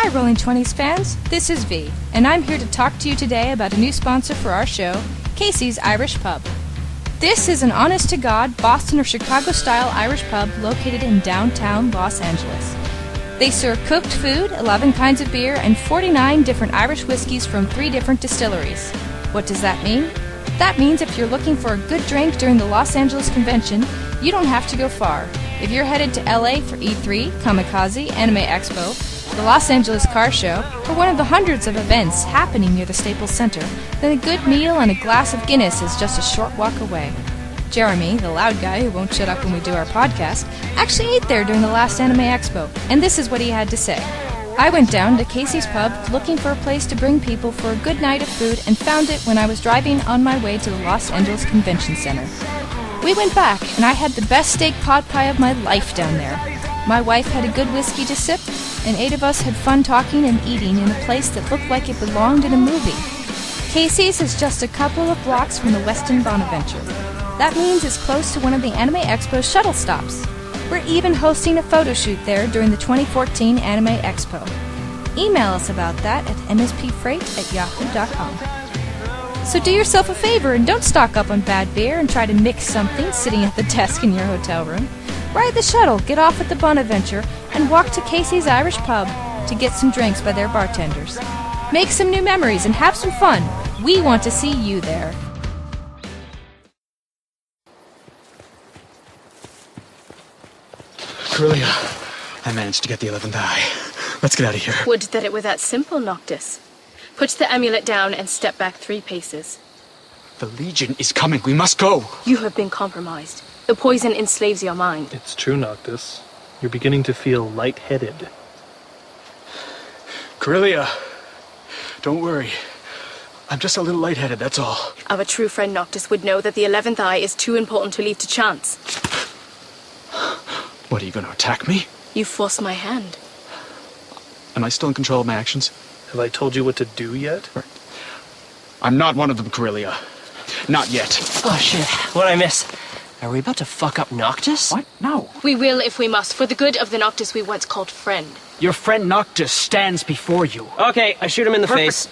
Hi, Rolling 20s fans. This is V, and I'm here to talk to you today about a new sponsor for our show, Casey's Irish Pub. This is an honest-to-God Boston or Chicago-style Irish pub located in downtown Los Angeles. They serve cooked food, 11 kinds of beer, and 49 different Irish whiskeys from 3 different distilleries. What does that mean? That means if you're looking for a good drink during the Los Angeles convention, you don't have to go far. If you're headed to LA for E3, Kamikaze, Anime Expo, the Los Angeles Car Show, or one of the hundreds of events happening near the Staples Center, then a good meal and a glass of Guinness is just a short walk away. Jeremy, the loud guy who won't shut up when we do our podcast, actually ate there during the last Anime Expo, and this is what he had to say. I went down to Casey's Pub looking for a place to bring people for a good night of food and found it when I was driving on my way to the Los Angeles Convention Center. We went back, and I had the best steak pot pie of my life down there. My wife had a good whiskey to sip, and 8 of us had fun talking and eating in a place that looked like it belonged in a movie. Casey's is just a couple of blocks from the Westin Bonaventure. That means it's close to one of the Anime Expo's shuttle stops. We're even hosting a photo shoot there during the 2014 Anime Expo. Email us about that at mspfreight@yahoo.com. So do yourself a favor and don't stock up on bad beer and try to mix something sitting at the desk in your hotel room. Ride the shuttle, get off at the Bonaventure, and walk to Casey's Irish Pub to get some drinks by their bartenders. Make some new memories and have some fun. We want to see you there. Corellia, I managed to get the 11th eye. Let's get out of here. Would that it were that simple, Noctis. Put the amulet down and step back 3 paces. The Legion is coming. We must go. You have been compromised. The poison enslaves your mind. It's true, Noctis. You're beginning to feel lightheaded. Corellia, don't worry. I'm just a little lightheaded, that's all. Our true friend Noctis would know that the 11th eye is too important to leave to chance. What, are you going to attack me? You forced my hand. Am I still in control of my actions? Have I told you what to do yet? I'm not one of them, Corellia. Not yet. Oh, shit. What'd I miss? Are we about to fuck up Noctis? What? No. We will if we must, for the good of the Noctis we once called friend. Your friend Noctis stands before you. Okay, I shoot him in the face.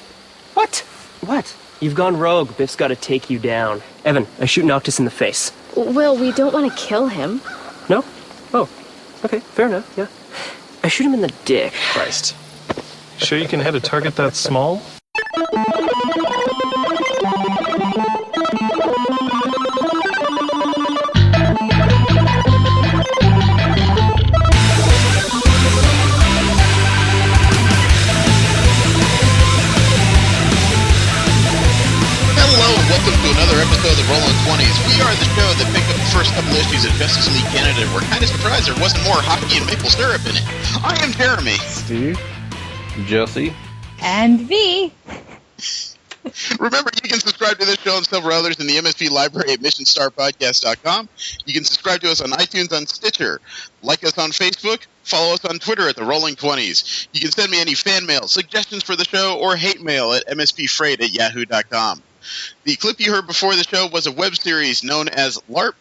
What? What? You've gone rogue. Biff's got to take you down. Evan, I shoot Noctis in the face. Well, we don't want to kill him. No? Oh. Okay, fair enough, yeah. I shoot him in the dick. Christ. Sure you can hit a target that small? Welcome to another episode of Rolling 20s. We are the show that picked up the first couple issues of Justice League Canada, and we're kind of surprised there wasn't more hockey and maple syrup in it. I am Jeremy. Steve. Jesse. And V. Remember, you can subscribe to this show and several others in the MSP library at missionstarpodcast.com. You can subscribe to us on iTunes, on Stitcher. Like us on Facebook. Follow us on Twitter at the Rolling 20s. You can send me any fan mail, suggestions for the show, or hate mail at mspfreight@yahoo.com. The clip you heard before the show was a web series known as LARP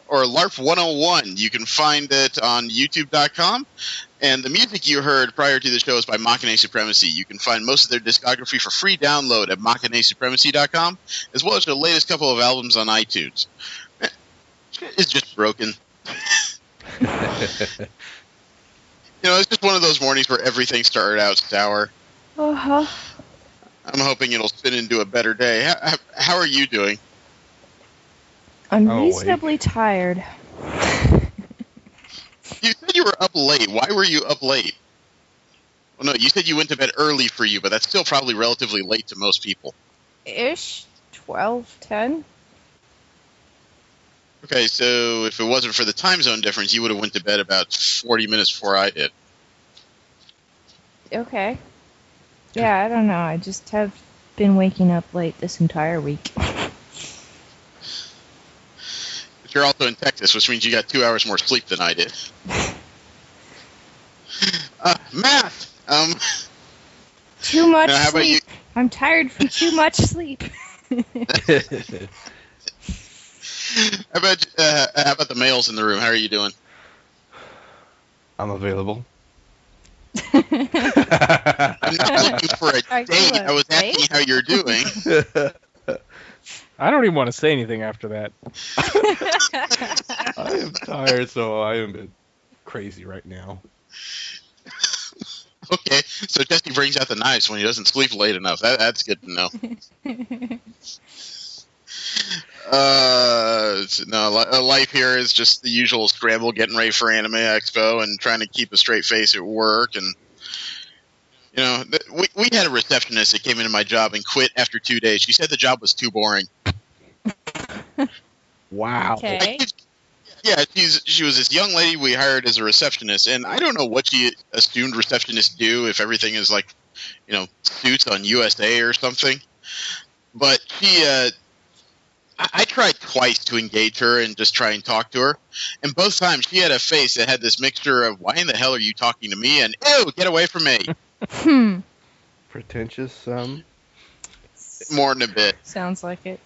or LARP 101. You can find it on youtube.com. And the music you heard prior to the show is by Machine Supremacy. You can find most of their discography for free download at machinesupremacy.com, as well as their latest couple of albums on iTunes. It's just broken. It's just one of those mornings where everything started out sour. Uh-huh. I'm hoping it'll spin into a better day. How are you doing? I'm reasonably tired. You said you were up late. Why were you up late? Well, no, you said you went to bed early for you, but that's still probably relatively late to most people. Ish. 12:10. Okay, so if it wasn't for the time zone difference, you would have went to bed about 40 minutes before I did. Okay. Yeah, I don't know. I just have been waking up late this entire week. But you're also in Texas, which means you got 2 hours more sleep than I did. Math! Too much how about sleep. I'm tired from too much sleep. How about the males in the room? How are you doing? I'm available. I'm not looking for a Are you date. a I was date? asking how you're doing. I don't even want to say anything after that. I am tired, so I am a bit crazy right now. Okay, so Jesse brings out the knives when he doesn't sleep late enough. That's good to know. Life here is just the usual scramble, getting ready for Anime Expo and trying to keep a straight face at work. And we had a receptionist that came into my job and quit after 2 days. She said the job was too boring. Wow. Okay. Yeah, she was this young lady we hired as a receptionist, and I don't know what she assumed receptionists do, if everything is like, suits on USA or something. But I tried twice to engage her and just try and talk to her, and both times she had a face that had this mixture of, why in the hell are you talking to me, and ew, get away from me. Pretentious, More than a bit. Sounds like it.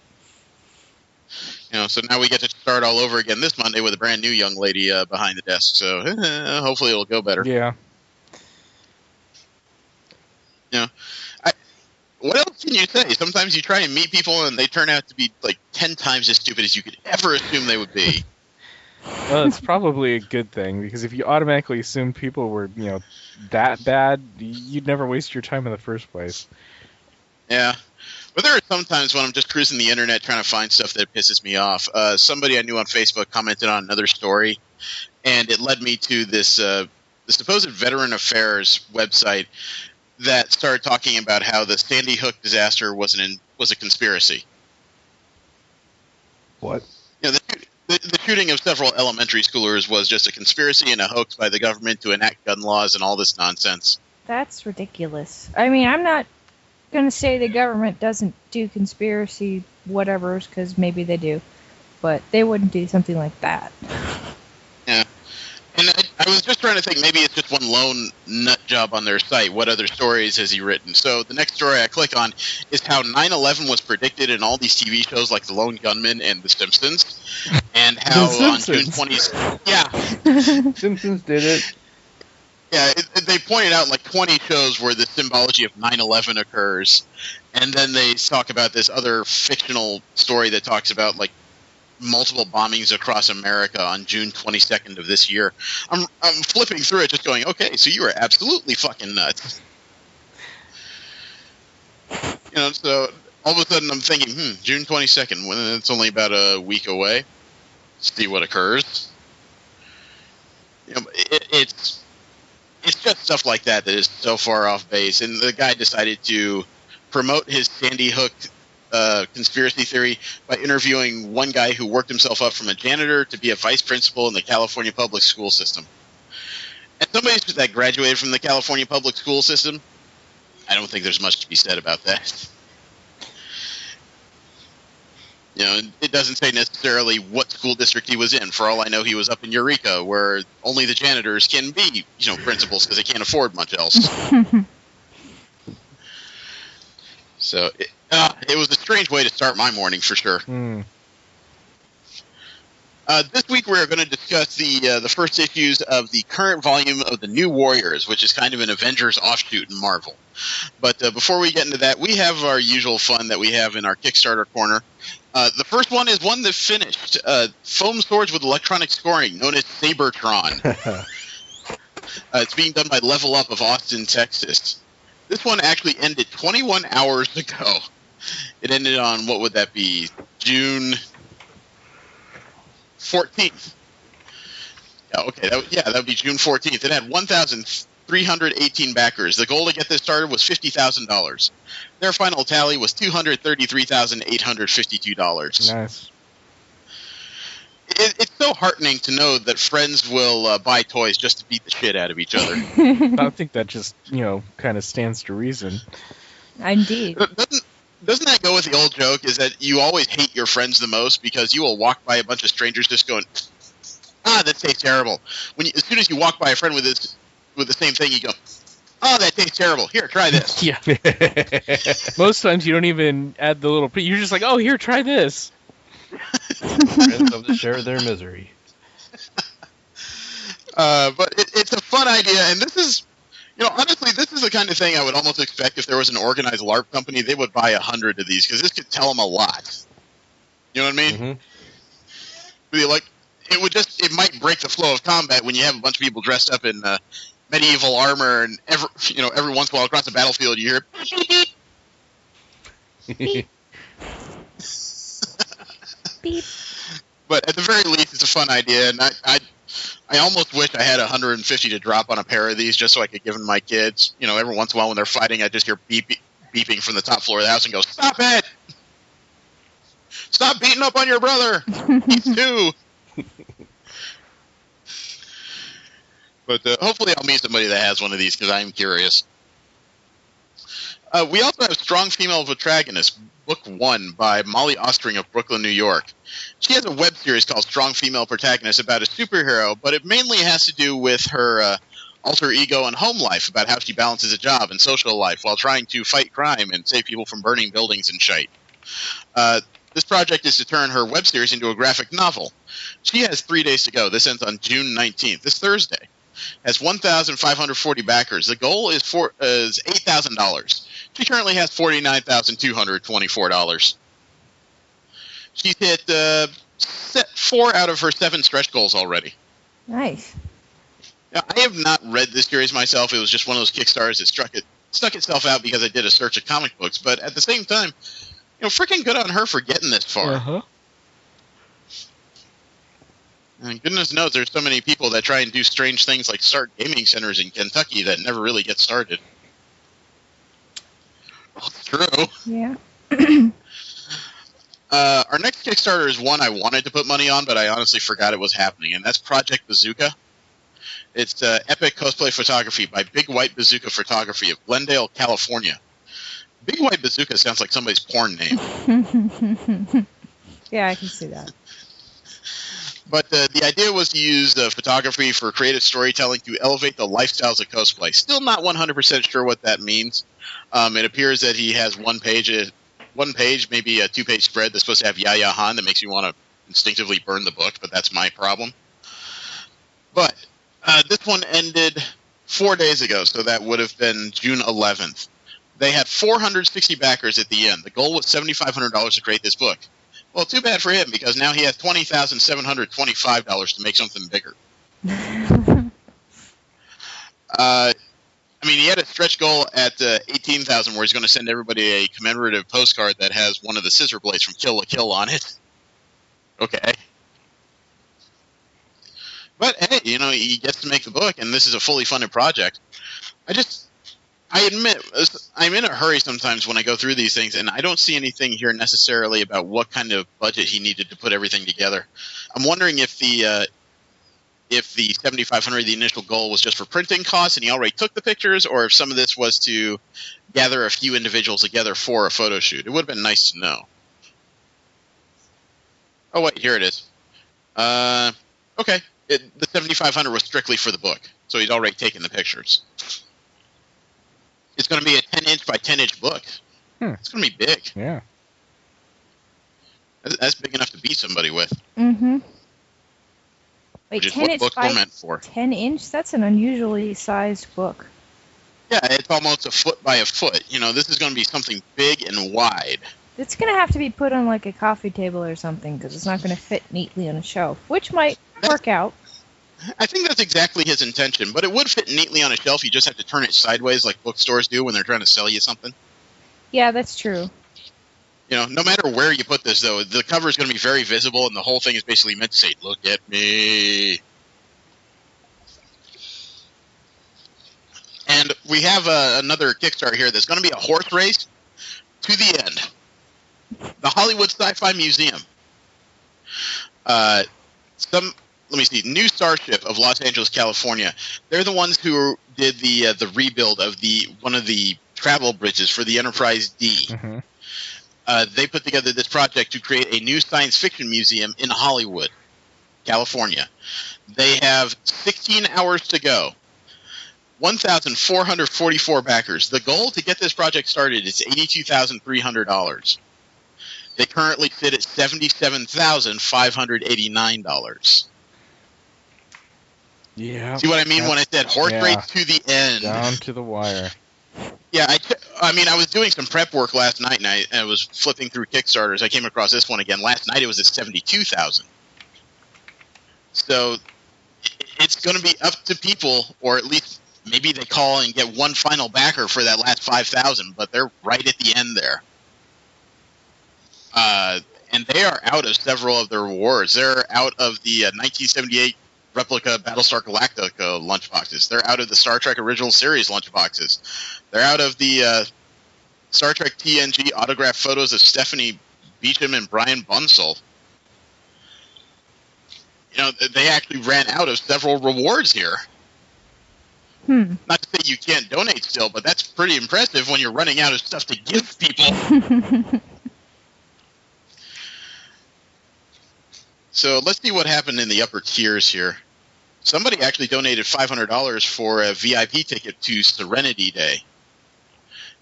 So now we get to start all over again this Monday with a brand new young lady behind the desk. So hopefully it'll go better. Yeah. What else can you say? Sometimes you try and meet people and they turn out to be like 10 times as stupid as you could ever assume they would be. Well, it's probably a good thing, because if you automatically assume people were, that bad, you'd never waste your time in the first place. Yeah. But there are some times when I'm just cruising the internet trying to find stuff that pisses me off. Somebody I knew on Facebook commented on another story, and it led me to this the supposed Veteran Affairs website that started talking about how the Sandy Hook disaster was a conspiracy. What? The shooting of several elementary schoolers was just a conspiracy and a hoax by the government to enact gun laws and all this nonsense. That's ridiculous. I mean, I'm not going to say the government doesn't do conspiracy whatevers, because maybe they do, but they wouldn't do something like that. Yeah. And I was just trying to think, maybe it's just one lone nut job on their site. What other stories has he written? So the next story I click on is how 9/11 was predicted in all these TV shows like The Lone Gunman and The Simpsons. And how on June 20th... Yeah. Simpsons did it. Yeah, they pointed out like 20 shows where the symbology of 9/11 occurs. And then they talk about this other fictional story that talks about like multiple bombings across America on June 22nd of this year. I'm flipping through it just going, okay, so you are absolutely fucking nuts. So all of a sudden I'm thinking, June 22nd, when it's only about a week away. See what occurs. It's just stuff like that is so far off base. And the guy decided to promote his Sandy Hook conspiracy theory by interviewing one guy who worked himself up from a janitor to be a vice principal in the California public school system. And somebody that graduated from the California public school system, I don't think there's much to be said about that. It doesn't say necessarily what school district he was in. For all I know, he was up in Eureka, where only the janitors can be, principals, because they can't afford much else. So it was a strange way to start my morning, for sure. This week we're going to discuss the first issues of the current volume of the New Warriors, which is kind of an Avengers offshoot in Marvel. But before we get into that, we have our usual fun that we have in our Kickstarter corner. The first one is one that finished. Foam swords with electronic scoring, known as Sabertron. It's being done by Level Up of Austin, Texas. This one actually ended 21 hours ago. It ended on, what would that be, June 14th. Yeah, okay, that would be June 14th. It had 1,318 backers. The goal to get this started was $50,000. Their final tally was $233,852. Nice. It's so heartening to know that friends will buy toys just to beat the shit out of each other. I think that just, kind of stands to reason. Indeed. Doesn't that go with the old joke, is that you always hate your friends the most because you will walk by a bunch of strangers just going, that tastes terrible. As soon as you walk by a friend with the same thing, you go, that tastes terrible. Here, try this. Yeah. Most times you don't even add the little... You're just like, here, try this. Friends of to share their misery. But it's a fun idea, and this is, Honestly, this is the kind of thing I would almost expect if there was an organized LARP company. They would buy 100 of these, because this could tell them a lot. You know what I mean? Mm-hmm. It might break the flow of combat when you have a bunch of people dressed up in medieval armor, and every once in a while across the battlefield you hear beep. Beep. But at the very least, it's a fun idea, and I almost wish I had 150 to drop on a pair of these just so I could give them to my kids. Every once in a while when they're fighting, I just hear beeping from the top floor of the house and go, "Stop it! Stop beating up on your brother! He's two." But hopefully I'll meet somebody that has one of these, because I'm curious. We also have Strong Female Protagonist, Book 1 by Molly Ostring of Brooklyn, New York. She has a web series called Strong Female Protagonist about a superhero, but it mainly has to do with her alter ego and home life, about how she balances a job and social life while trying to fight crime and save people from burning buildings and shite. This project is to turn her web series into a graphic novel. She has 3 days to go. This ends on June 19th, this Thursday. Has 1,540 backers. The goal is $8,000. She currently has $49,224. She's hit 4 out of her 7 stretch goals already. Nice. Now, I have not read this series myself. It was just one of those Kickstarters that stuck itself out because I did a search of comic books. But at the same time, freaking good on her for getting this far. Uh-huh. And goodness knows there's so many people that try and do strange things like start gaming centers in Kentucky that never really get started. Well, it's true. Yeah. Our next Kickstarter is one I wanted to put money on, but I honestly forgot it was happening, and that's Project Bazooka. It's epic cosplay photography by Big White Bazooka Photography of Glendale, California. Big White Bazooka sounds like somebody's porn name. Yeah, I can see that. But the idea was to use photography for creative storytelling to elevate the lifestyles of cosplay. Still not 100% sure what that means. It appears that he has one page, maybe a 2-page spread that's supposed to have Yaya Han that makes you want to instinctively burn the book, but that's my problem. But this one ended 4 days ago, so that would have been June 11th. They had 460 backers at the end. The goal was $7,500 to create this book. Well, too bad for him, because now he has $20,725 to make something bigger. He had a stretch goal at $18,000 where he's going to send everybody a commemorative postcard that has one of the scissor blades from Kill la Kill on it. Okay. But, hey, he gets to make the book, and this is a fully funded project. I admit, I'm in a hurry sometimes when I go through these things, and I don't see anything here necessarily about what kind of budget he needed to put everything together. I'm wondering if the $7,500, the initial goal, was just for printing costs and he already took the pictures, or if some of this was to gather a few individuals together for a photo shoot. It would have been nice to know. Oh, wait, here it is. Okay. The $7,500 was strictly for the book, so he'd already taken the pictures. It's going to be a 10-inch by 10-inch book. It's going to be big. Yeah. That's big enough to beat somebody with. Mm-hmm. Wait, Which is 10 what inch books by were meant for. 10 inch? That's an unusually sized book. Yeah, it's almost a foot by a foot. This is going to be something big and wide. It's going to have to be put on like a coffee table or something, because it's not going to fit neatly on a shelf, which might work out. I think that's exactly his intention, but it would fit neatly on a shelf. You just have to turn it sideways like bookstores do when they're trying to sell you something. Yeah, that's true. No matter where you put this, though, the cover is going to be very visible, and the whole thing is basically meant to say, "Look at me." And we have another Kickstarter here that's going to be a horse race to the end. The Hollywood Sci-Fi Museum. Let me see. New Starship of Los Angeles, California. They're the ones who did the rebuild of one of the travel bridges for the Enterprise D. Mm-hmm. They put together this project to create a new science fiction museum in Hollywood, California. They have 16 hours to go. 1,444 backers. The goal to get this project started is $82,300. They currently sit at $77,589. Yeah. See what I mean when I said horse race to the end? Down to the wire. Yeah, I mean, I was doing some prep work last night, and I was flipping through Kickstarters. I came across this one again. Last night it was at 72,000. So it's going to be up to people, or at least maybe they call and get one final backer for that last 5,000, but they're right at the end there. And they are out of several of their rewards. They're out of the 1978 replica Battlestar Galactica lunchboxes. They're out of the Star Trek Original Series lunchboxes. They're out of the Star Trek TNG autographed photos of Stephanie Beecham and Brian Bunsell. You know, they actually ran out of several rewards here. Not to say you can't donate still, but that's pretty impressive when you're running out of stuff to give people. So let's see what happened in the upper tiers here. Somebody actually donated $500 for a VIP ticket to Serenity Day.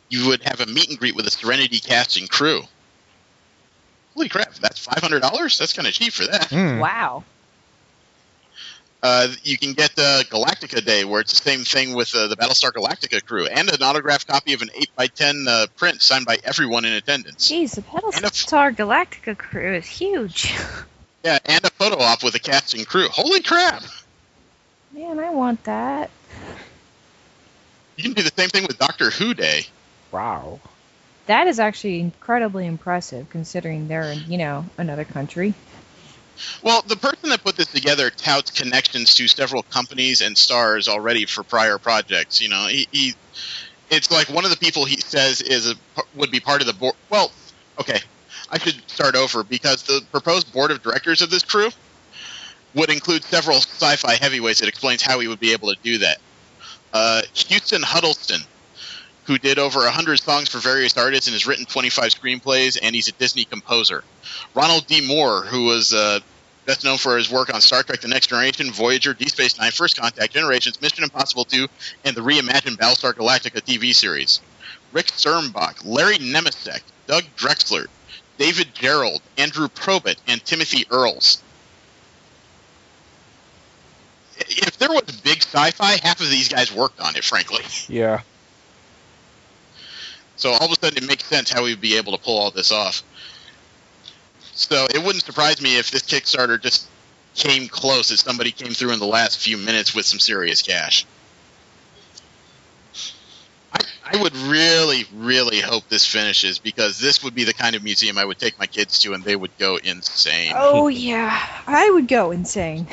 You would have a meet and greet with the Serenity cast and crew. Holy crap, that's $500? That's kind of cheap for that. Wow. You can get Galactica Day, where it's the same thing with the Battlestar Galactica crew, and an autographed copy of an 8x10 print signed by everyone in attendance. Jeez, the Battlestar Galactica crew is huge. Yeah, and a photo op with the cast and crew. Holy crap! Man, I want that. You can do the same thing with Doctor Who Day. Wow. That is actually incredibly impressive, considering they're in, another country. Well, the person that put this together touts connections to several companies and stars already for prior projects. You know, he it's like one of the people he says would be part of the board. Well, okay, I should start over because the proposed board of directors of this crew would include several sci-fi heavyweights. It explains how he would be able to do that. Houston Huddleston, who did over 100 songs for various artists and has written 25 screenplays, and he's a Disney composer. Ronald D. Moore, who was best known for his work on Star Trek The Next Generation, Voyager, Deep Space Nine, First Contact, Generations, Mission Impossible 2, and the reimagined Battlestar Galactica TV series. Rick Sternbach, Larry Nemesek, Doug Drexler, David Gerald, Andrew Probert, and Timothy Earls. If there was big sci-fi, half of these guys worked on it, frankly. Yeah. So all of a sudden it makes sense how we'd be able to pull all this off. So it wouldn't surprise me if this Kickstarter just came close, if somebody came through in the last few minutes with some serious cash. I would really, really hope this finishes, because this would be the kind of museum I would take my kids to and they would go insane. Oh, yeah. I would go insane.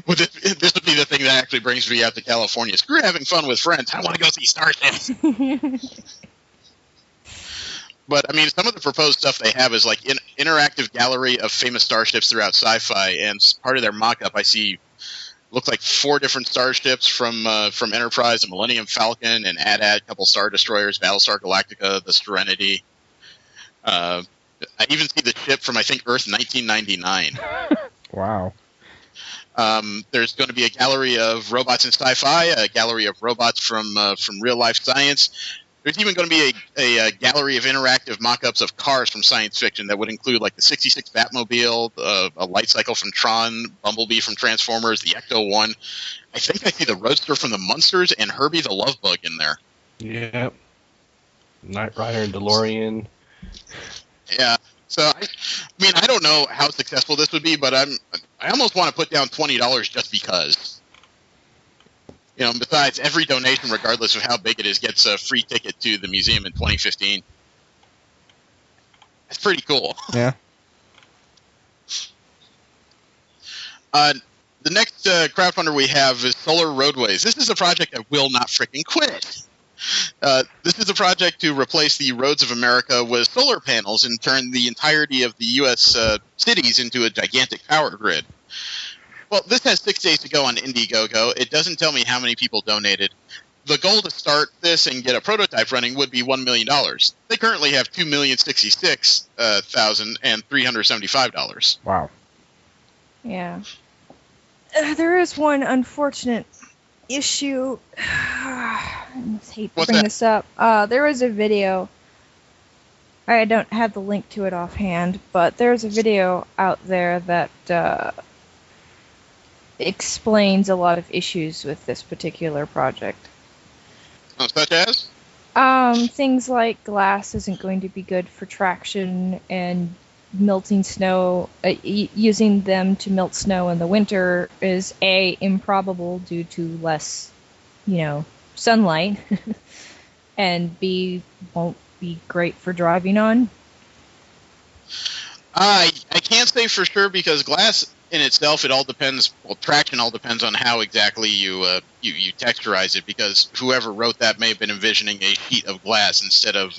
Well, this would be the thing that actually brings me out to California. Screw having fun with friends. I want to go see starships. But, I mean, some of the proposed stuff they have is like an interactive gallery of famous starships throughout sci-fi, and part of their mock-up I see looks like 4 different starships from Enterprise, the Millennium Falcon, and AT-AT, a couple Star Destroyers, Battlestar Galactica, the Serenity. I even see the ship from, I think, Earth 1999. Wow. There's going to be a gallery of robots in sci-fi, a gallery of robots from real-life science. There's even going to be a gallery of interactive mock-ups of cars from science fiction that would include like the 66 Batmobile, a light cycle from Tron, Bumblebee from Transformers, the Ecto-1. I think I see the Roadster from the Munsters and Herbie the Love Bug in there. Yep. Knight Rider and DeLorean. Yeah. So, I mean, I don't know how successful this would be, but I almost want to put down $20 just because. You know, besides, every donation, regardless of how big it is, gets a free ticket to the museum in 2015. That's pretty cool. Yeah. The next crowdfunder we have is Solar Roadways. This is a project that will not frickin' quit. This is a project to replace the roads of America with solar panels and turn the entirety of the U.S. Cities into a gigantic power grid. Well, this has 6 days to go on Indiegogo. It doesn't tell me how many people donated. The goal to start this and get a prototype running would be $1 million. They currently have $2,066,375. Wow. Yeah. There is one unfortunate issue. I hate to bring this up. There was a video. I don't have the link to it offhand, but there's a video out there that explains a lot of issues with this particular project. Such as? Things like glass isn't going to be good for traction, and melting snow, using them to melt snow in the winter is A, improbable due to less, sunlight, and B, won't be great for driving on. I can't say for sure because glass in itself, it all depends. Well, traction all depends on how exactly you texturize it. Because whoever wrote that may have been envisioning a sheet of glass instead of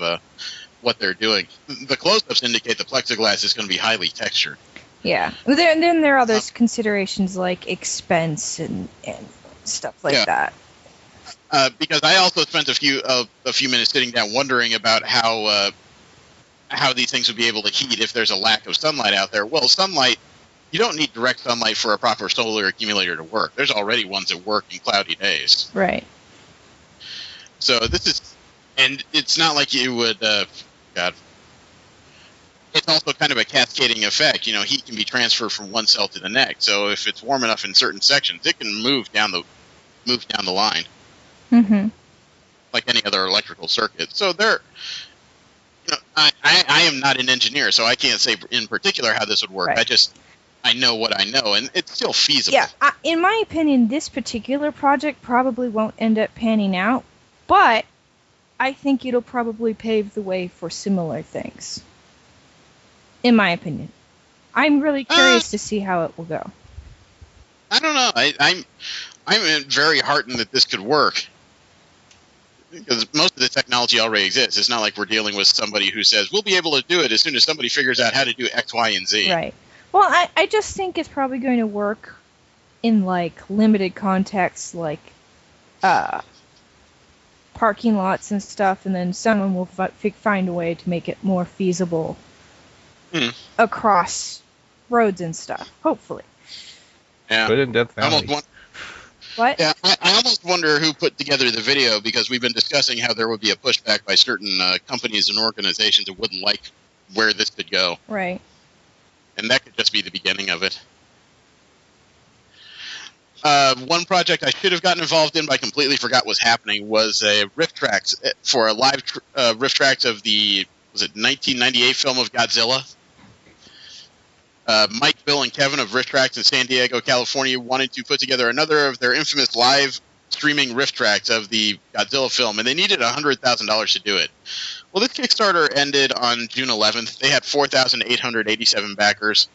what they're doing. The close-ups indicate the plexiglass is going to be highly textured. Yeah. Then there are other considerations like expense and stuff like that. Because I also spent a few minutes sitting down wondering about how these things would be able to heat if there's a lack of sunlight out there. Well, sunlight, you don't need direct sunlight for a proper solar accumulator to work. There's already ones that work in cloudy days. Right. So this is, and it's not like you would, God. It's also kind of a cascading effect. Heat can be transferred from one cell to the next. So if it's warm enough in certain sections, it can move down the line. Mm-hmm. Like any other electrical circuit. So I am not an engineer, so I can't say in particular how this would work. Right. I know what I know, and it's still feasible. Yeah, in my opinion, this particular project probably won't end up panning out, but I think it'll probably pave the way for similar things. In my opinion. I'm really curious to see how it will go. I don't know. I'm very heartened that this could work. Because most of the technology already exists. It's not like we're dealing with somebody who says, we'll be able to do it as soon as somebody figures out how to do X, Y, and Z. Right. Well, I just think it's probably going to work in, limited contexts, parking lots and stuff, and then someone will find a way to make it more feasible across roads and stuff, hopefully. Yeah. Put in Death Valley. What? Yeah, I almost wonder who put together the video, because we've been discussing how there would be a pushback by certain companies and organizations that wouldn't like where this could go. Right. And that could just be the beginning of it. One project I should have gotten involved in, but I completely forgot was happening, was a riff tracks for a live riff tracks of the 1998 film of Godzilla. Mike, Bill, and Kevin of Riff Tracks in San Diego, California, wanted to put together another of their infamous live streaming riff tracks of the Godzilla film, and they needed $100,000 to do it. Well, this Kickstarter ended on June 11th. They had 4,887 backers,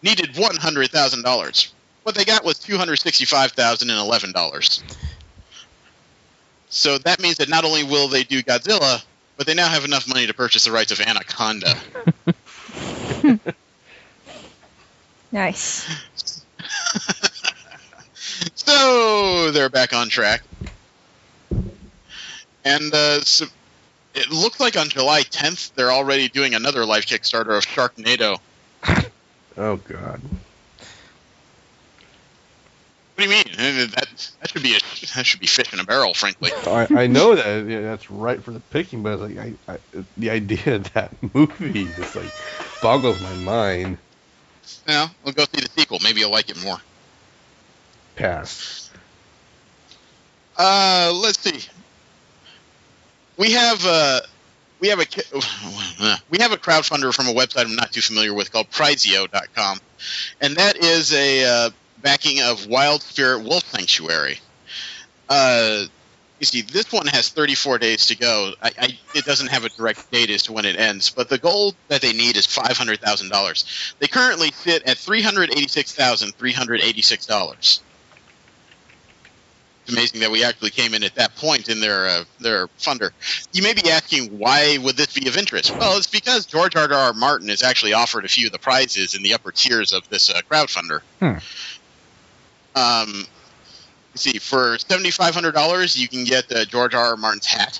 needed $100,000. What they got was $265,011. So that means that not only will they do Godzilla, but they now have enough money to purchase the rights of Anaconda. Nice. So they're back on track. And so it looks like on July 10th, they're already doing another live Kickstarter of Sharknado. Oh, God. What do you mean? That should be fish in a barrel, frankly. I know that that's right for the picking, but the idea of that movie just boggles my mind. Yeah, we'll go see the sequel. Maybe you'll like it more. Pass. Let's see. We have a crowdfunder from a website I'm not too familiar with called Prizeo.com, and that is a backing of Wild Spirit Wolf Sanctuary. You see, this one has 34 days to go. It doesn't have a direct date as to when it ends, but the goal that they need is $500,000. They currently sit at $386,386. It's amazing that we actually came in at that point in their funder. You may be asking, why would this be of interest? Well, it's because George R.R. Martin has actually offered a few of the prizes in the upper tiers of this crowdfunder. See, for $7,500, you can get George R.R. Martin's hat.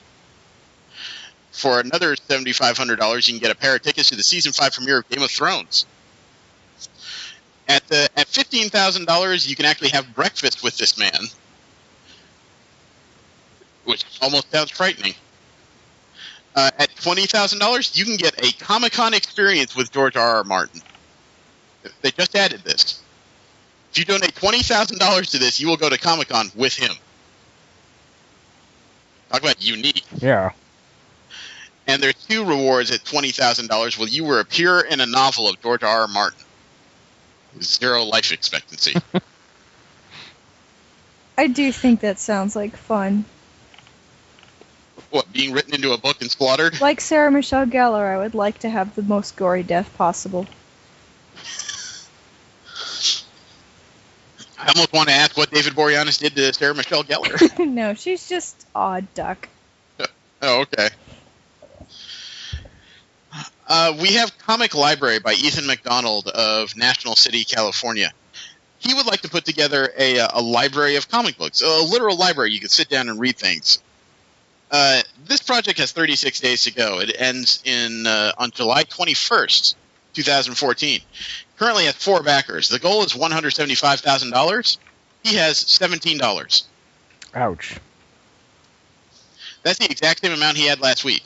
For another $7,500, you can get a pair of tickets to the season 5 premiere of Game of Thrones. At $15,000, you can actually have breakfast with this man, which almost sounds frightening. At $20,000, you can get a Comic-Con experience with George R.R. Martin. They just added this. If you donate $20,000 to this, you will go to Comic-Con with him. Talk about unique. Yeah. And there's 2 rewards at $20,000. Well, you will appear in a novel of George R. R. Martin. 0 life expectancy. I do think that sounds like fun. What, being written into a book and slaughtered? Like Sarah Michelle Gellar, I would like to have the most gory death possible. I almost want to ask what David Boreanaz did to Sarah Michelle Gellar. No, she's just odd duck. Oh, okay. We have Comic Library by Ethan McDonald of National City, California. He would like to put together a library of comic books, a literal library. You could sit down and read things. This project has 36 days to go. It ends on July 21st, 2014. Currently has 4 backers. The goal is $175,000. He has $17. Ouch. That's the exact same amount he had last week.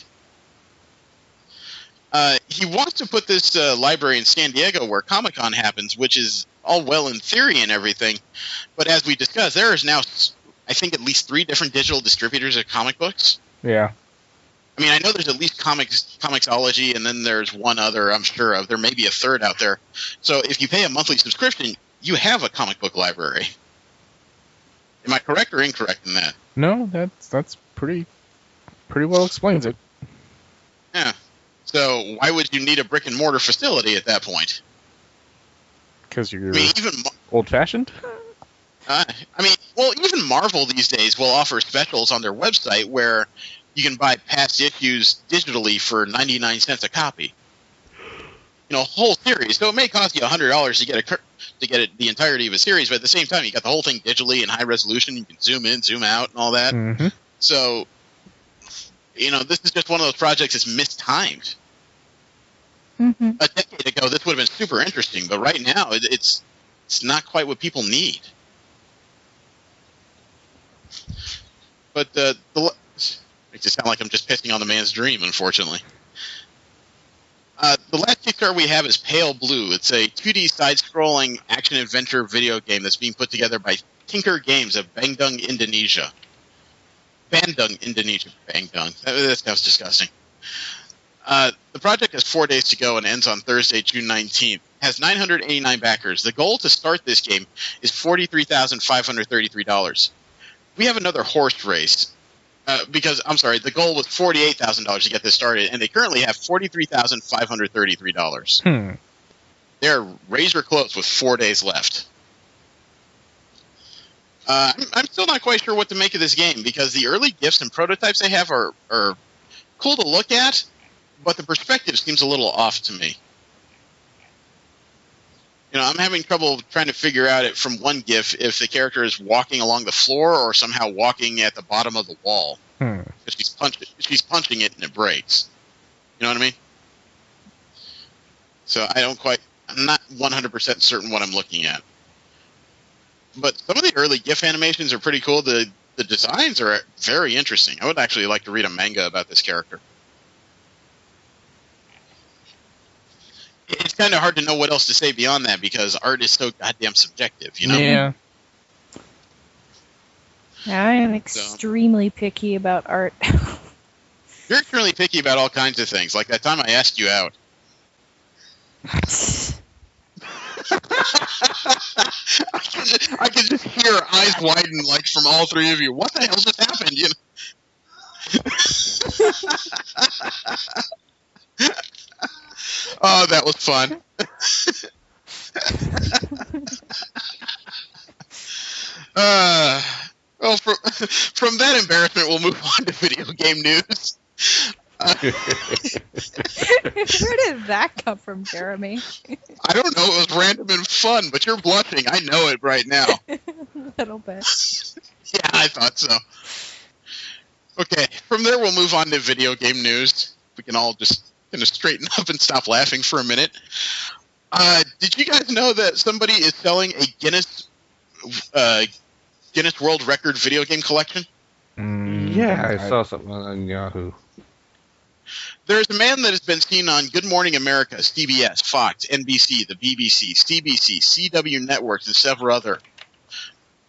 He wants to put this library in San Diego where Comic-Con happens, which is all well in theory and everything. But as we discussed, there is now, I think, at least 3 different digital distributors of comic books. Yeah. I mean, I know there's at least Comixology, and then there's one other I'm sure of. There may be a third out there. So if you pay a monthly subscription, you have a comic book library. Am I correct or incorrect in that? No, that's pretty well explains it. Yeah. So why would you need a brick and mortar facility at that point? Because you're even old-fashioned? Even Marvel these days will offer specials on their website where you can buy past issues digitally for 99 cents a copy. You know, a whole series. So it may cost you $100 to get the entirety of a series, but at the same time, you got the whole thing digitally in high resolution. You can zoom in, zoom out, and all that. Mm-hmm. So, this is just one of those projects that's mistimed. Mm-hmm. A decade ago, this would have been super interesting, but right now, it's not quite what people need. But makes it sound like I'm just pissing on the man's dream, unfortunately. The last Kickstarter we have is Pale Blue. It's a 2D side-scrolling action-adventure video game that's being put together by Tinker Games of Bandung, Indonesia. Bandung, Indonesia. Bandung. That sounds disgusting. The project has 4 days to go and ends on Thursday, June 19th. It has 989 backers. The goal to start this game is $43,533. We have another horse race. The goal was $48,000 to get this started, and they currently have $43,533. They're razor close with 4 days left. I'm still not quite sure what to make of this game, because the early gifts and prototypes they have are cool to look at, but the perspective seems a little off to me. I'm having trouble trying to figure out it from one GIF if the character is walking along the floor or somehow walking at the bottom of the wall. She's punching it and it breaks. You know what I mean? So I'm not 100% certain what I'm looking at. But some of the early GIF animations are pretty cool. The designs are very interesting. I would actually like to read a manga about this character. It's kind of hard to know what else to say beyond that because art is so goddamn subjective, Yeah. I am extremely picky about art. You're extremely picky about all kinds of things, like that time I asked you out. I can just hear eyes widen, like, from all 3 of you. What the hell just happened, Oh, that was fun. Well, from that embarrassment, we'll move on to video game news. Where did that come from, Jeremy? I don't know. It was random and fun, but you're blushing. I know it right now. A little bit. Yeah, I thought so. Okay, from there we'll move on to video game news. We can all just kind of straighten up and stop laughing for a minute. Did you guys know that somebody is selling a Guinness World Record video game collection? Yeah, I saw something on Yahoo. There's a man that has been seen on Good Morning America, CBS, Fox, NBC, the BBC, CBC, CW Networks, and several other,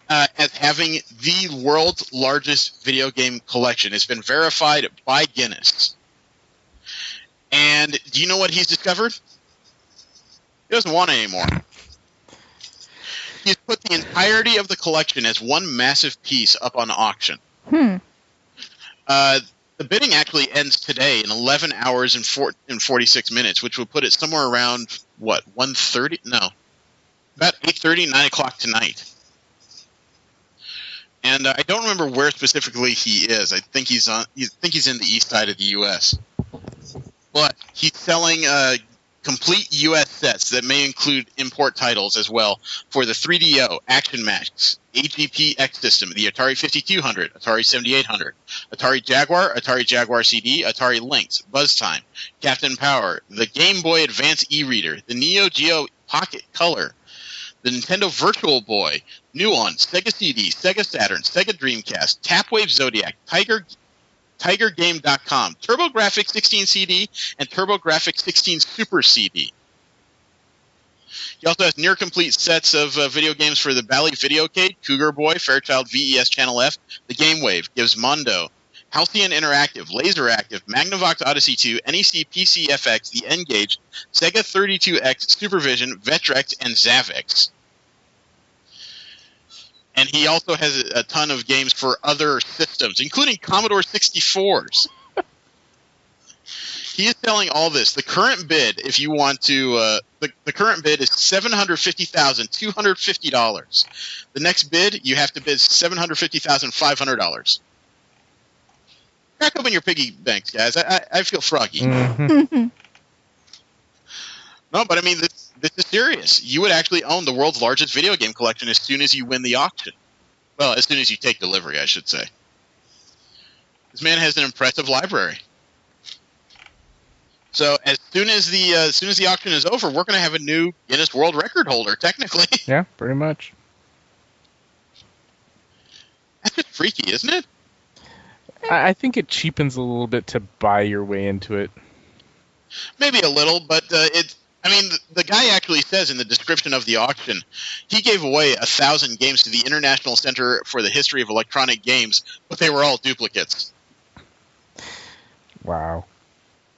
as having the world's largest video game collection. It's been verified by Guinness. And do you know what he's discovered? He doesn't want it anymore. He's put the entirety of the collection as one massive piece up on auction. The bidding actually ends today in 11 hours and 46 minutes, which would put it somewhere around, what, 1:30? No. About 8:30, 9 o'clock tonight. And I don't remember where specifically he is. I think he's in the east side of the U.S. But he's selling complete U.S. sets that may include import titles as well for the 3DO, Action Max, AGP X System, the Atari 5200, Atari 7800, Atari Jaguar CD, Atari Lynx, Buzz Time, Captain Power, the Game Boy Advance e-reader, the Neo Geo Pocket Color, the Nintendo Virtual Boy, Nuon, Sega CD, Sega Saturn, Sega Dreamcast, Tapwave Zodiac, TigerGame.com, TurboGrafx 16 CD, and TurboGrafx 16 Super CD. He also has near-complete sets of video games for the Bally Videocade, Cougar Boy, Fairchild VES Channel F, the Game Wave, Gizmondo, Halcyon Interactive, Laser Active, Magnavox Odyssey 2, NEC PC FX, the N-Gage, Sega 32X, Supervision, Vectrex, and Zavix. And he also has a ton of games for other systems, including Commodore 64s. He is selling all this. The current bid, if you want to, the current bid is $750,250. The next bid, you have to bid $750,500. Crack open your piggy banks, guys. I feel froggy. Mm-hmm. No, but I mean, this is serious. You would actually own the world's largest video game collection as soon as you win the auction. Well, as soon as you take delivery, I should say. This man has an impressive library. So as soon as the auction is over, we're going to have a new Guinness World Record holder, technically. Yeah, pretty much. That's just freaky, isn't it? I think it cheapens a little bit to buy your way into it. Maybe a little, but it's. I mean, the guy actually says in the description of the auction, he gave away 1,000 games to the International Center for the History of Electronic Games, but they were all duplicates. Wow.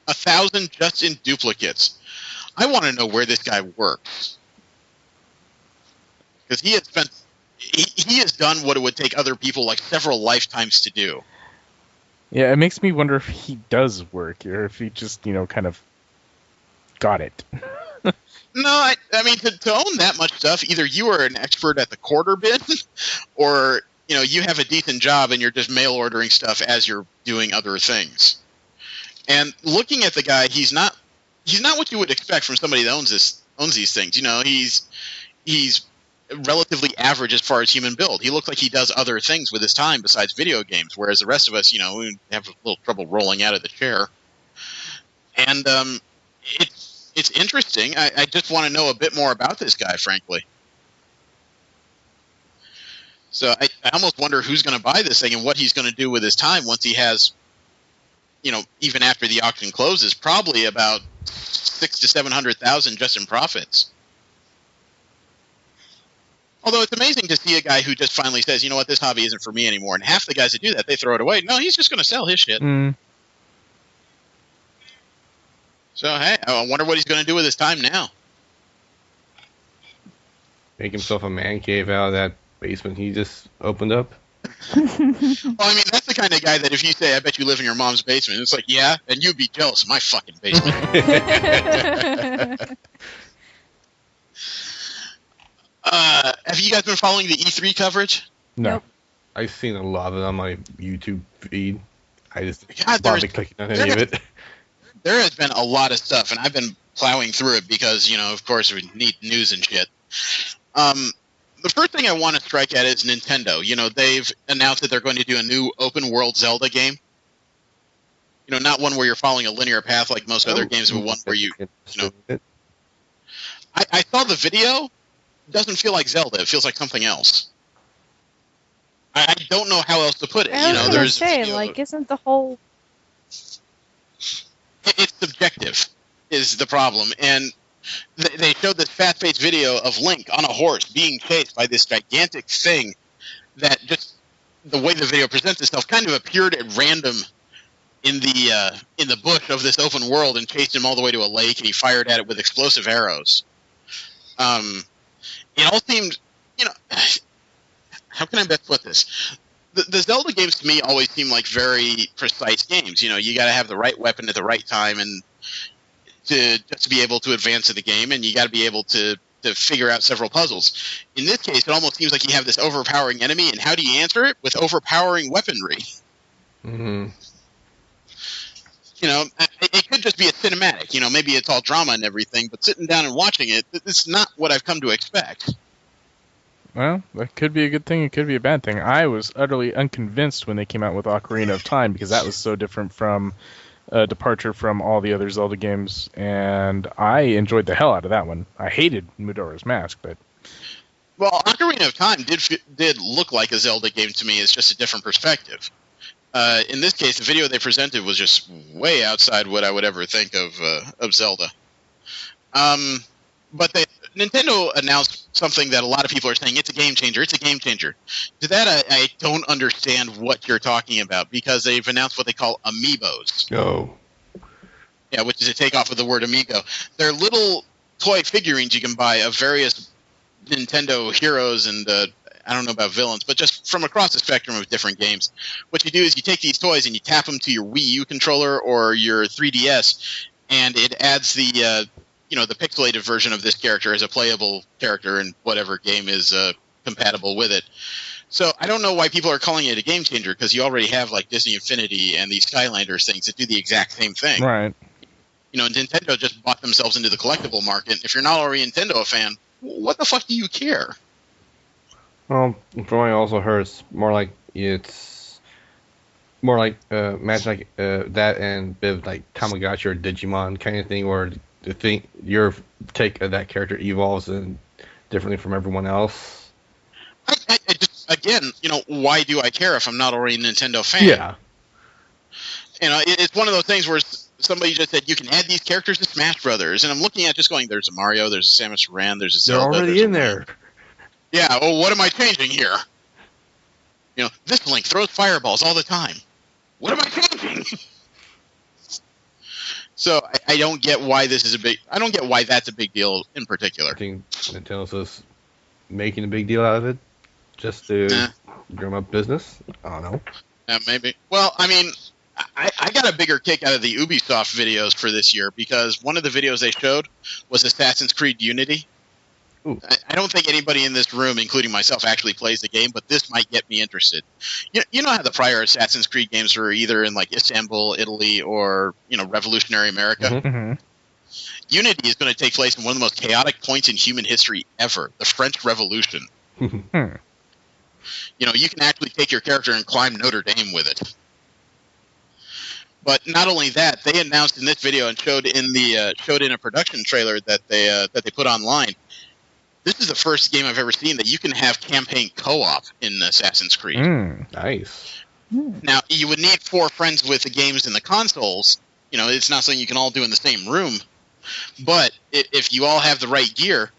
1,000 just in duplicates. I want to know where this guy works. Because he has done what it would take other people like several lifetimes to do. Yeah, it makes me wonder if he does work, or if he just, kind of got it. No, I mean, to own that much stuff, either you are an expert at the quarter bin, or, you have a decent job and you're just mail ordering stuff as you're doing other things. And looking at the guy, he's not what you would expect from somebody that owns these things. He's relatively average as far as human build. He looks like he does other things with his time besides video games, whereas the rest of us, we have a little trouble rolling out of the chair. And it's interesting. I just want to know a bit more about this guy, frankly. So I almost wonder who's going to buy this thing and what he's going to do with his time once he has, even after the auction closes, probably about $600,000 to $700,000 just in profits. Although it's amazing to see a guy who just finally says, you know what, this hobby isn't for me anymore. And half the guys that do that, they throw it away. No, he's just going to sell his shit. So, hey, I wonder what he's going to do with his time now. Make himself a man cave out of that basement he just opened up. Well, I mean, that's the kind of guy that if you say, I bet you live in your mom's basement, it's like, yeah, and you'd be jealous of my fucking basement. Have you guys been following the E3 coverage? No. Nope. I've seen a lot of it on my YouTube feed. I just God, bother clicking on any of it. There has been a lot of stuff, and I've been plowing through it because, of course, we need news and shit. The first thing I want to strike at is Nintendo. They've announced that they're going to do a new open-world Zelda game. Not one where you're following a linear path like most other games, but one where I saw the video. It doesn't feel like Zelda. It feels like something else. I don't know how else to put it. I was gonna say, isn't the whole it's subjective is the problem. And they showed this fast-paced video of Link on a horse being chased by this gigantic thing that just the way the video presents itself kind of appeared at random in the bush of this open world and chased him all the way to a lake, and he fired at it with explosive arrows. It all seemed, how can I best put this? The Zelda games to me always seem like very precise games. You got to have the right weapon at the right time and to be able to advance in the game, and you got to be able to figure out several puzzles. In this case, it almost seems like you have this overpowering enemy, and how do you answer it? With overpowering weaponry. Mm-hmm. It could just be a cinematic. Maybe it's all drama and everything, but sitting down and watching it, it's not what I've come to expect. Well, that could be a good thing. It could be a bad thing. I was utterly unconvinced when they came out with Ocarina of Time because that was so different from a departure from all the other Zelda games, and I enjoyed the hell out of that one. I hated Majora's Mask, but... Well, Ocarina of Time did look like a Zelda game to me. It's just a different perspective. In this case, the video they presented was just way outside what I would ever think of Zelda. But Nintendo announced something that a lot of people are saying, it's a game changer, it's a game changer. To that, I don't understand what you're talking about, because they've announced what they call amiibos. Oh. Yeah, which is a takeoff of the word amigo. They're little toy figurines you can buy of various Nintendo heroes and, I don't know about villains, but just from across the spectrum of different games. What you do is you take these toys and you tap them to your Wii U controller or your 3DS, and it adds the pixelated version of this character as a playable character in whatever game is compatible with it. So I don't know why people are calling it a game changer, because you already have like Disney Infinity and these Skylanders things that do the exact same thing. Right. Nintendo just bought themselves into the collectible market. If you're not already a Nintendo fan, what the fuck do you care? Well, from what I also heard, it's more like match like that and a bit of like Tamagotchi or Digimon kind of thing, where your take of that character evolves differently from everyone else. I just, again, why do I care if I'm not already a Nintendo fan? Yeah. It's one of those things where somebody just said you can add these characters to Smash Brothers, and I'm looking at just going, there's a Mario, there's a Samus Aran, there's a Zelda. They're already in there. Yeah, well, what am I changing here? This Link throws fireballs all the time. What am I changing? So I don't get why I don't get why that's a big deal in particular. I think Nintendo's just making a big deal out of it just to drum up business. I don't know. Maybe. Well, I mean, I got a bigger kick out of the Ubisoft videos for this year, because one of the videos they showed was Assassin's Creed Unity. Ooh. I don't think anybody in this room, including myself, actually plays the game, but this might get me interested. You know how the prior Assassin's Creed games were either in like Istanbul, Italy, or revolutionary America? Mm-hmm. Unity is going to take place in one of the most chaotic points in human history ever, the French Revolution. You can actually take your character and climb Notre Dame with it. But not only that, they announced in this video and showed in a production trailer that they put online. This is the first game I've ever seen that you can have campaign co-op in Assassin's Creed. Nice. Now, you would need 4 friends with the games and the consoles. It's not something you can all do in the same room. But if you all have the right gear,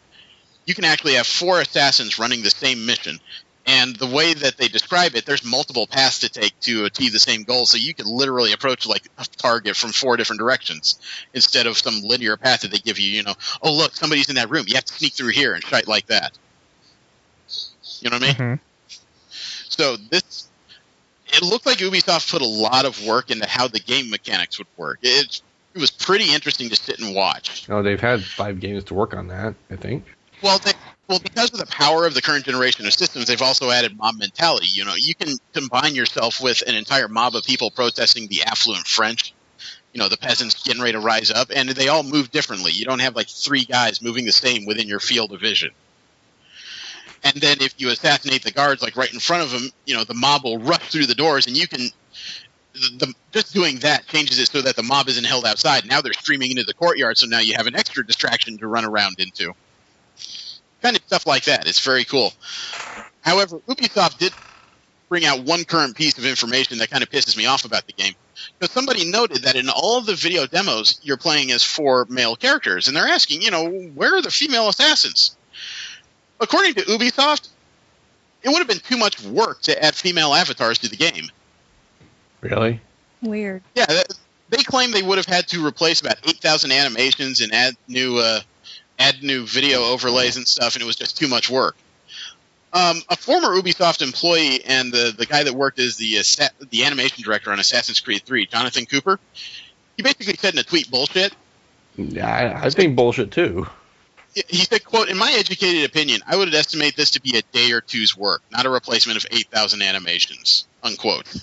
you can actually have 4 assassins running the same mission. And the way that they describe it, there's multiple paths to take to achieve the same goal, so you can literally approach like a target from 4 different directions instead of some linear path that they give you. Oh look, somebody's in that room. You have to sneak through here and shite like that. You know what I mean? Mm-hmm. So it looked like Ubisoft put a lot of work into how the game mechanics would work. It was pretty interesting to sit and watch. Oh, they've had 5 games to work on that, I think. Well, because of the power of the current generation of systems, they've also added mob mentality. You can combine yourself with an entire mob of people protesting the affluent French. The peasants getting ready to rise up, and they all move differently. You don't have like 3 guys moving the same within your field of vision. And then if you assassinate the guards like right in front of them, the mob will rush through the doors, and you can... just doing that changes it so that the mob isn't held outside. Now they're streaming into the courtyard, so now you have an extra distraction to run around into. Kind of stuff like that. It's very cool. However, Ubisoft did bring out one current piece of information that kind of pisses me off about the game. Because somebody noted that in all of the video demos, you're playing as 4 male characters, and they're asking, where are the female assassins? According to Ubisoft, it would have been too much work to add female avatars to the game. Really? Weird. Yeah, they claim they would have had to replace about 8,000 animations and add new video overlays and stuff, and it was just too much work. A former Ubisoft employee and the guy that worked as the animation director on Assassin's Creed 3, Jonathan Cooper, he basically said in a tweet, bullshit. Yeah, I think bullshit too. He said, quote, in my educated opinion, I would estimate this to be a day or two's work, not a replacement of 8,000 animations, unquote.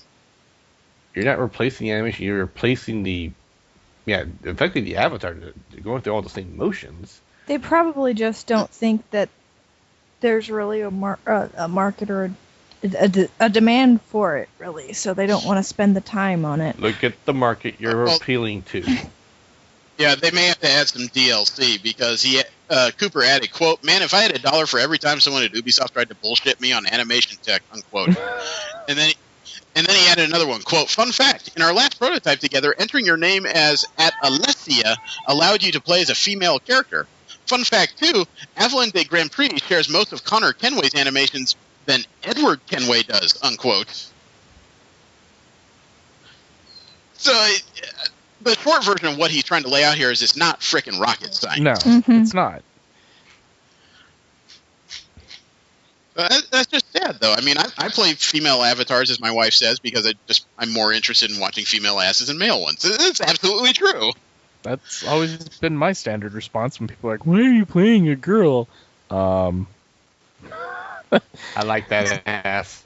You're not replacing the animation, you're replacing effectively the avatar, going through all the same motions. They probably just don't think that there's really a market or a demand for it, really, so they don't want to spend the time on it. Look at the market you're appealing to. Yeah, they may have to add some DLC, because Cooper added, quote, man, if I had $1 for every time someone at Ubisoft tried to bullshit me on animation tech, unquote. And then he added another one, quote, fun fact, in our last prototype together, entering your name as @Alessia allowed you to play as a female character. Fun fact, too, Evelyn de Grand Prix shares most of Connor Kenway's animations than Edward Kenway does, unquote. So, the short version of what he's trying to lay out here is it's not frickin' rocket science. No, it's not. That's just sad, though. I mean, I play female avatars, as my wife says, because I'm more interested in watching female asses than male ones. It's absolutely true. That's always been my standard response when people are like, why are you playing a girl? I like that ass.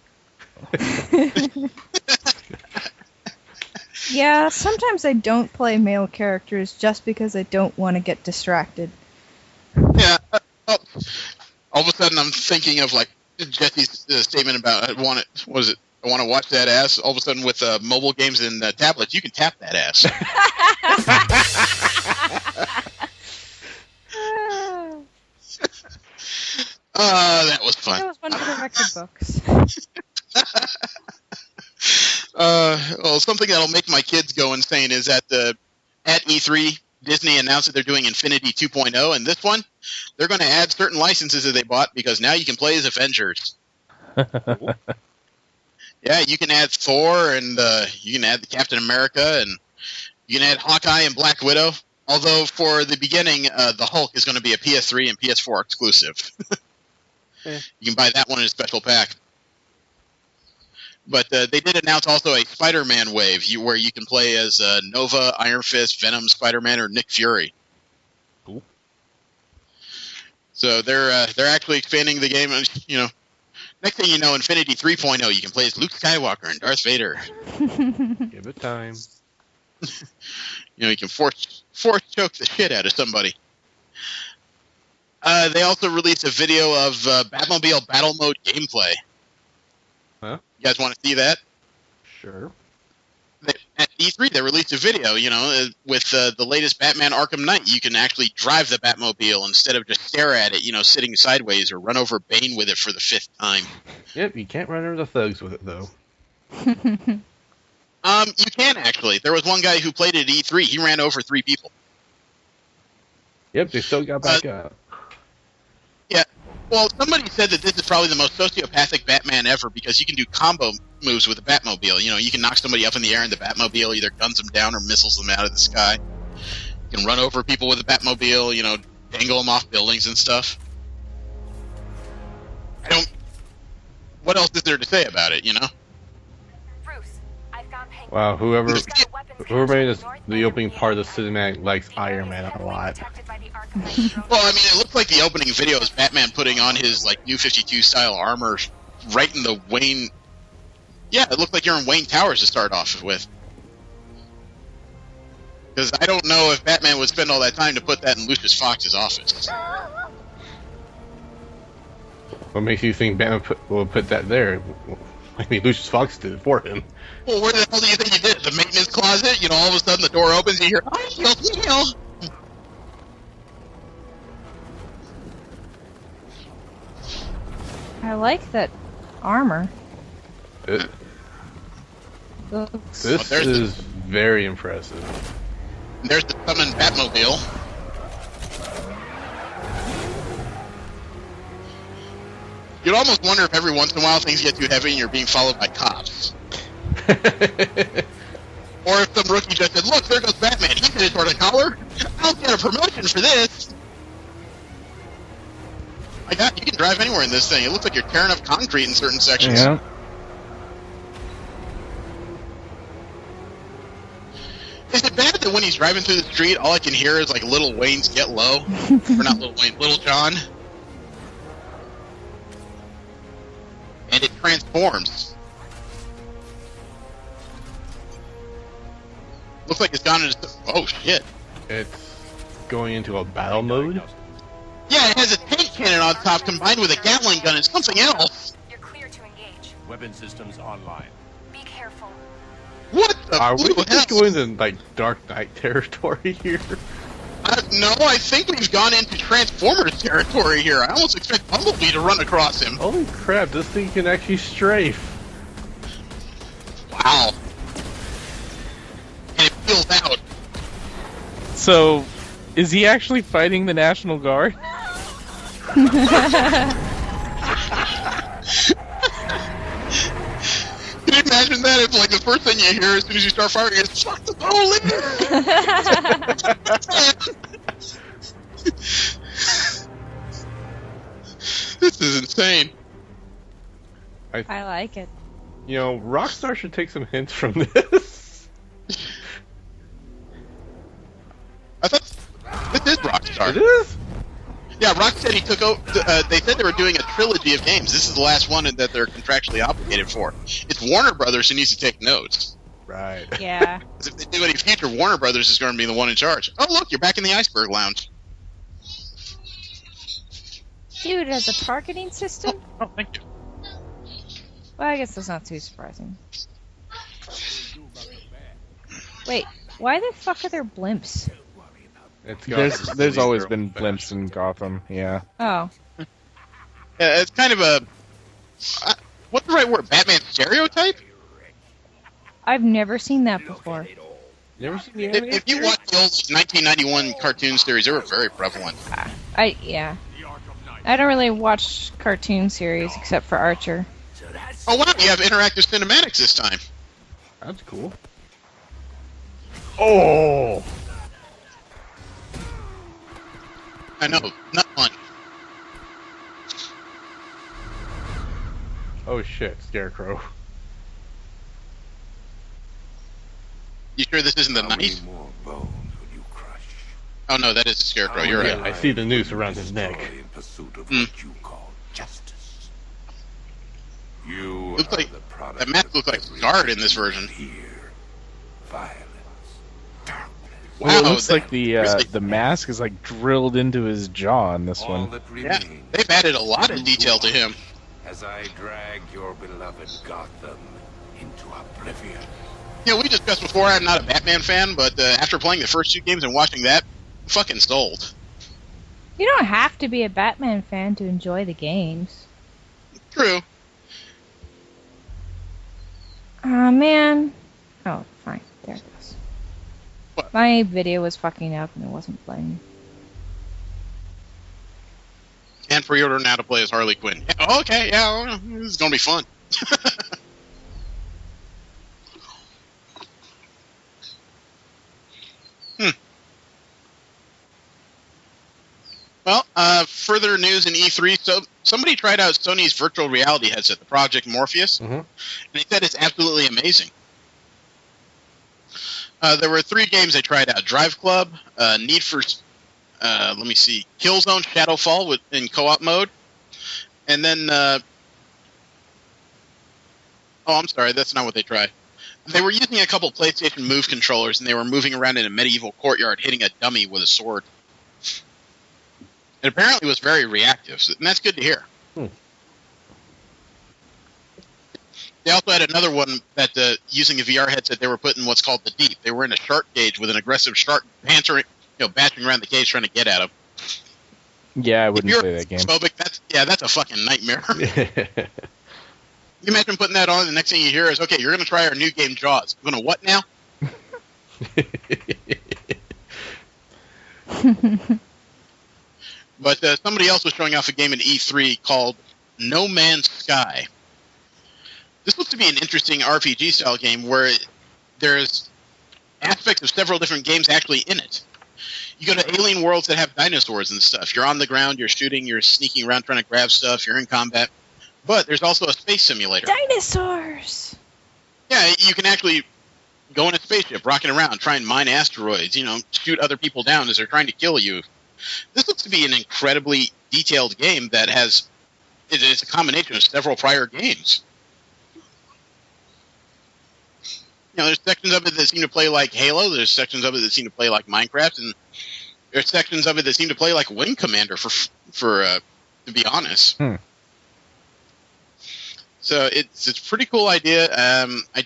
Yeah, sometimes I don't play male characters just because I don't want to get distracted. Yeah. All of a sudden, I'm thinking of like Jesse's statement about I want to watch that ass. All of a sudden, with mobile games and tablets, you can tap that ass. That was fun. That was one for the record books. Well, something that'll make my kids go insane is at E3, Disney announced that they're doing Infinity 2.0, and this one, they're going to add certain licenses that they bought because now you can play as Avengers. Yeah, you can add Thor, and you can add the Captain America, and you can add Hawkeye and Black Widow. Although for the beginning, the Hulk is going to be a PS3 and PS4 exclusive. You can buy that one in a special pack. But they did announce also a Spider-Man wave where you can play as Nova, Iron Fist, Venom, Spider-Man, or Nick Fury. Cool. So they're actually expanding the game. Next thing you know, Infinity 3.0, you can play as Luke Skywalker and Darth Vader. Give it time. You can force choke the shit out of somebody. They also released a video of Batmobile Battle Mode gameplay. Huh? You guys want to see that? Sure. At E3, they released a video, with the latest Batman Arkham Knight. You can actually drive the Batmobile instead of just stare at it, sitting sideways, or run over Bane with it for the 5th time. Yep, you can't run over the thugs with it, though. You can, actually. There was one guy who played it at E3. He ran over 3 people. Yep, they still got back up. Yeah. Well, somebody said that this is probably the most sociopathic Batman ever because you can do combo moves with the Batmobile. You can knock somebody up in the air and the Batmobile either guns them down or missiles them out of the sky. You can run over people with the Batmobile, dangle them off buildings and stuff. What else is there to say about it, Wow, whoever made the opening part of the cinematic likes Iron Man a lot. Well, I mean, it looks like the opening video is Batman putting on his New 52 style armor right in the Wayne. Yeah, it looked like you're in Wayne Towers to start off with. Because I don't know if Batman would spend all that time to put that in Lucius Fox's office. What makes you think Batman will put that there? I mean, Lucius Fox did it for him. Well, where the hell do you think he did it? The maintenance closet? All of a sudden the door opens and you hear, heal. I like that armor. This is very impressive. And there's the summoned Batmobile. You'd almost wonder if every once in a while things get too heavy and you're being followed by cops. Or if some rookie just said, look, there goes Batman. He's in his sort of collar. I'll get a promotion for this. My God, you can drive anywhere in this thing. It looks like you're tearing up concrete in certain sections. Yeah. Is it bad that when he's driving through the street, all I can hear is like Lil Wayne's Get Low? Or not Lil Wayne, Lil Jon? And it transforms. Looks like it's gone into... Oh, shit. It's going into a battle mode. Yeah, it has a tank cannon on top combined with a Gatling gun and something else. You're clear to engage. Weapon systems online. Be careful. What the Are we blue just hell? going to, like, Dark Knight territory here? No, I think we've gone into Transformers territory here. I almost expect Bumblebee to run across him. Holy crap, this thing can actually strafe. Wow. And it peels out. So, is he actually fighting the National Guard? Can you imagine that? If like the first thing you hear as soon as you start firing is "fuck the police"? This is insane. I like it. You know, Rockstar should take some hints from this. I thought this is Rockstar. It is? Yeah, Rocksteady took over. They said they were doing a trilogy of games. This is the last one that they're contractually obligated for. It's Warner Brothers who needs to take notes. Right. Yeah. 'Cause if they do any future, Warner Brothers is going to be the one in charge. Oh, look, you're back in the Iceberg Lounge. Dude, it has a targeting system? Oh, thank you. Well, I guess that's not too surprising. Wait, why the fuck are there blimps? There's always been blimps in Gotham, yeah. Oh. Yeah, it's kind of a... what's the right word? Batman stereotype? I've never seen that before. Never seen the If you watch the old 1991 cartoon series, they were very prevalent. Yeah. I don't really watch cartoon series except for Archer. Oh, wow, you have interactive cinematics this time. That's cool. Oh! I know, not fun. Oh shit, Scarecrow. You sure this isn't the knife? Oh no, that is the Scarecrow, you're Yeah, right. I see the noose around his neck. Looks like, that mask looks like Guard in this version. Well, it Wow, looks like the mask is like drilled into his jaw in this one. Yeah, they've added a lot of detail to him. As I drag your beloved Gotham into oblivion. You know, we discussed before I'm not a Batman fan, but after playing the first two games and watching that, I'm fucking sold. You don't have to be a Batman fan to enjoy the games. True. Aw, man. Oh, fine. There it goes. What? My video was fucking up and it wasn't playing. And pre-order now to play as Harley Quinn. Yeah, okay, yeah, well, this is gonna be fun. Well, further news in E3. So somebody tried out Sony's virtual reality headset, the Project Morpheus, and they said it's absolutely amazing. There were 3 games they tried out: Drive Club, Need for, let me see, Killzone Shadowfall in co-op mode, and then, oh, I'm sorry, that's not what they tried. They were using a couple PlayStation Move controllers, and they were moving around in a medieval courtyard, hitting a dummy with a sword. It apparently was very reactive, and that's good to hear. They also had another one that, using a VR headset, they were put in what's called the Deep. They were in a shark cage with an aggressive shark bantering, bashing around the cage trying to get at him. Yeah, I wouldn't if play you're that game. phobic, that's a fucking nightmare. You imagine putting that on, and the next thing you hear is, okay, you're going to try our new game, Jaws. You're going to what now? But somebody else was showing off a game at E3 called No Man's Sky. This looks to be an interesting RPG-style game where there's aspects of several different games actually in it. You go to alien worlds that have dinosaurs and stuff. You're on the ground, you're shooting, you're sneaking around trying to grab stuff, you're in combat. But there's also a space simulator. Dinosaurs! Yeah, you can actually go in a spaceship, rocking around, try and mine asteroids, shoot other people down as they're trying to kill you. This looks to be an incredibly detailed game that it is a combination of several prior games. There's sections of it that seem to play like Halo, there's sections of it that seem to play like Minecraft, and there's sections of it that seem to play like Wing Commander, to be honest. So it's a pretty cool idea. I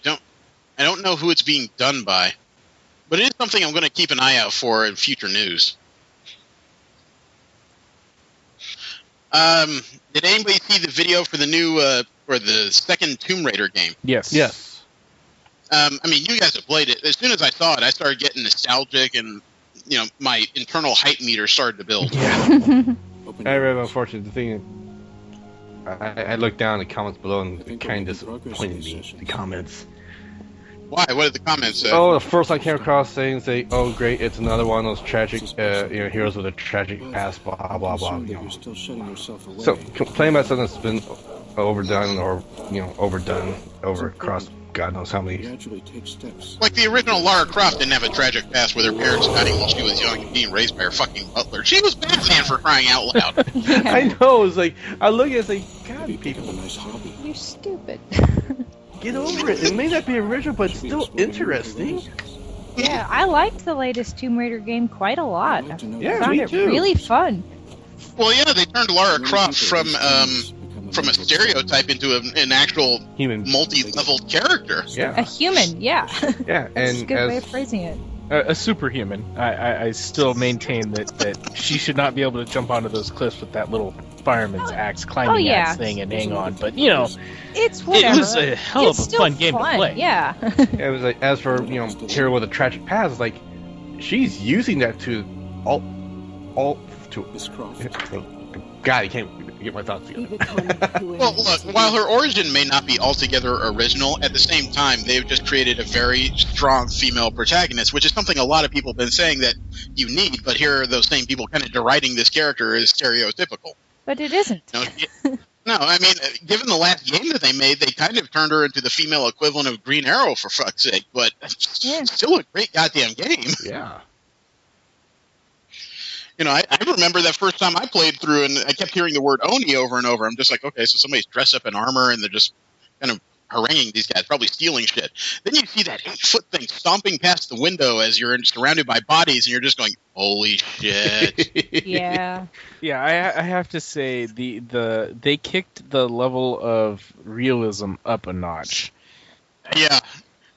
don't know who it's being done by, but it is something I'm going to keep an eye out for in future news. Did anybody see the video for the new or the second Tomb Raider game? Yes. You guys have played it. As soon as I saw it, I started getting nostalgic, and my internal hype meter started to build. I read, unfortunately, the thing. I looked down the comments below, and it kind of disappointed me. The comments. Why? What did the comments say? Oh, the first I came across saying, "Oh, great, it's another one of those tragic, heroes with a tragic past." Blah blah blah. So complaining about something that's been overdone or overdone across God knows how many. Like the original Lara Croft didn't have a tragic past with her parents dying while she was young and being raised by her fucking butler. She was Batman, for crying out loud. I know. It's like I look at it, it's like, God, people, you're stupid. Get over it. It may not be original, but it's still interesting. Yeah, I liked the latest Tomb Raider game quite a lot. Yeah, I found me it too. really fun. Well, yeah, they turned Lara Croft from a stereotype into an actual human, multi-leveled character. Yeah, a human. Yeah. Yeah, That's a good way of phrasing it. A superhuman. I still maintain that she should not be able to jump onto those cliffs with that little fireman's axe climbing axe thing and hang on. But it's whatever. It was a hell of a fun game to play. Yeah. It was like, as for hero with a tragic past, like she's using that to all to. God, I can't get my thoughts together. Well, look, while her origin may not be altogether original, at the same time, they've just created a very strong female protagonist, which is something a lot of people have been saying that you need, but here are those same people kind of deriding this character as stereotypical. But it isn't. No, I mean, given the last game that they made, they kind of turned her into the female equivalent of Green Arrow, for fuck's sake, but still a great goddamn game. Yeah. I remember that first time I played through, and I kept hearing the word Oni over and over. I'm just like, okay, so somebody's dressed up in armor, and they're just kind of haranguing these guys, probably stealing shit. Then you see that 8-foot thing stomping past the window as you're surrounded by bodies, and you're just going, holy shit. Yeah. Yeah, I have to say, they kicked the level of realism up a notch. Yeah.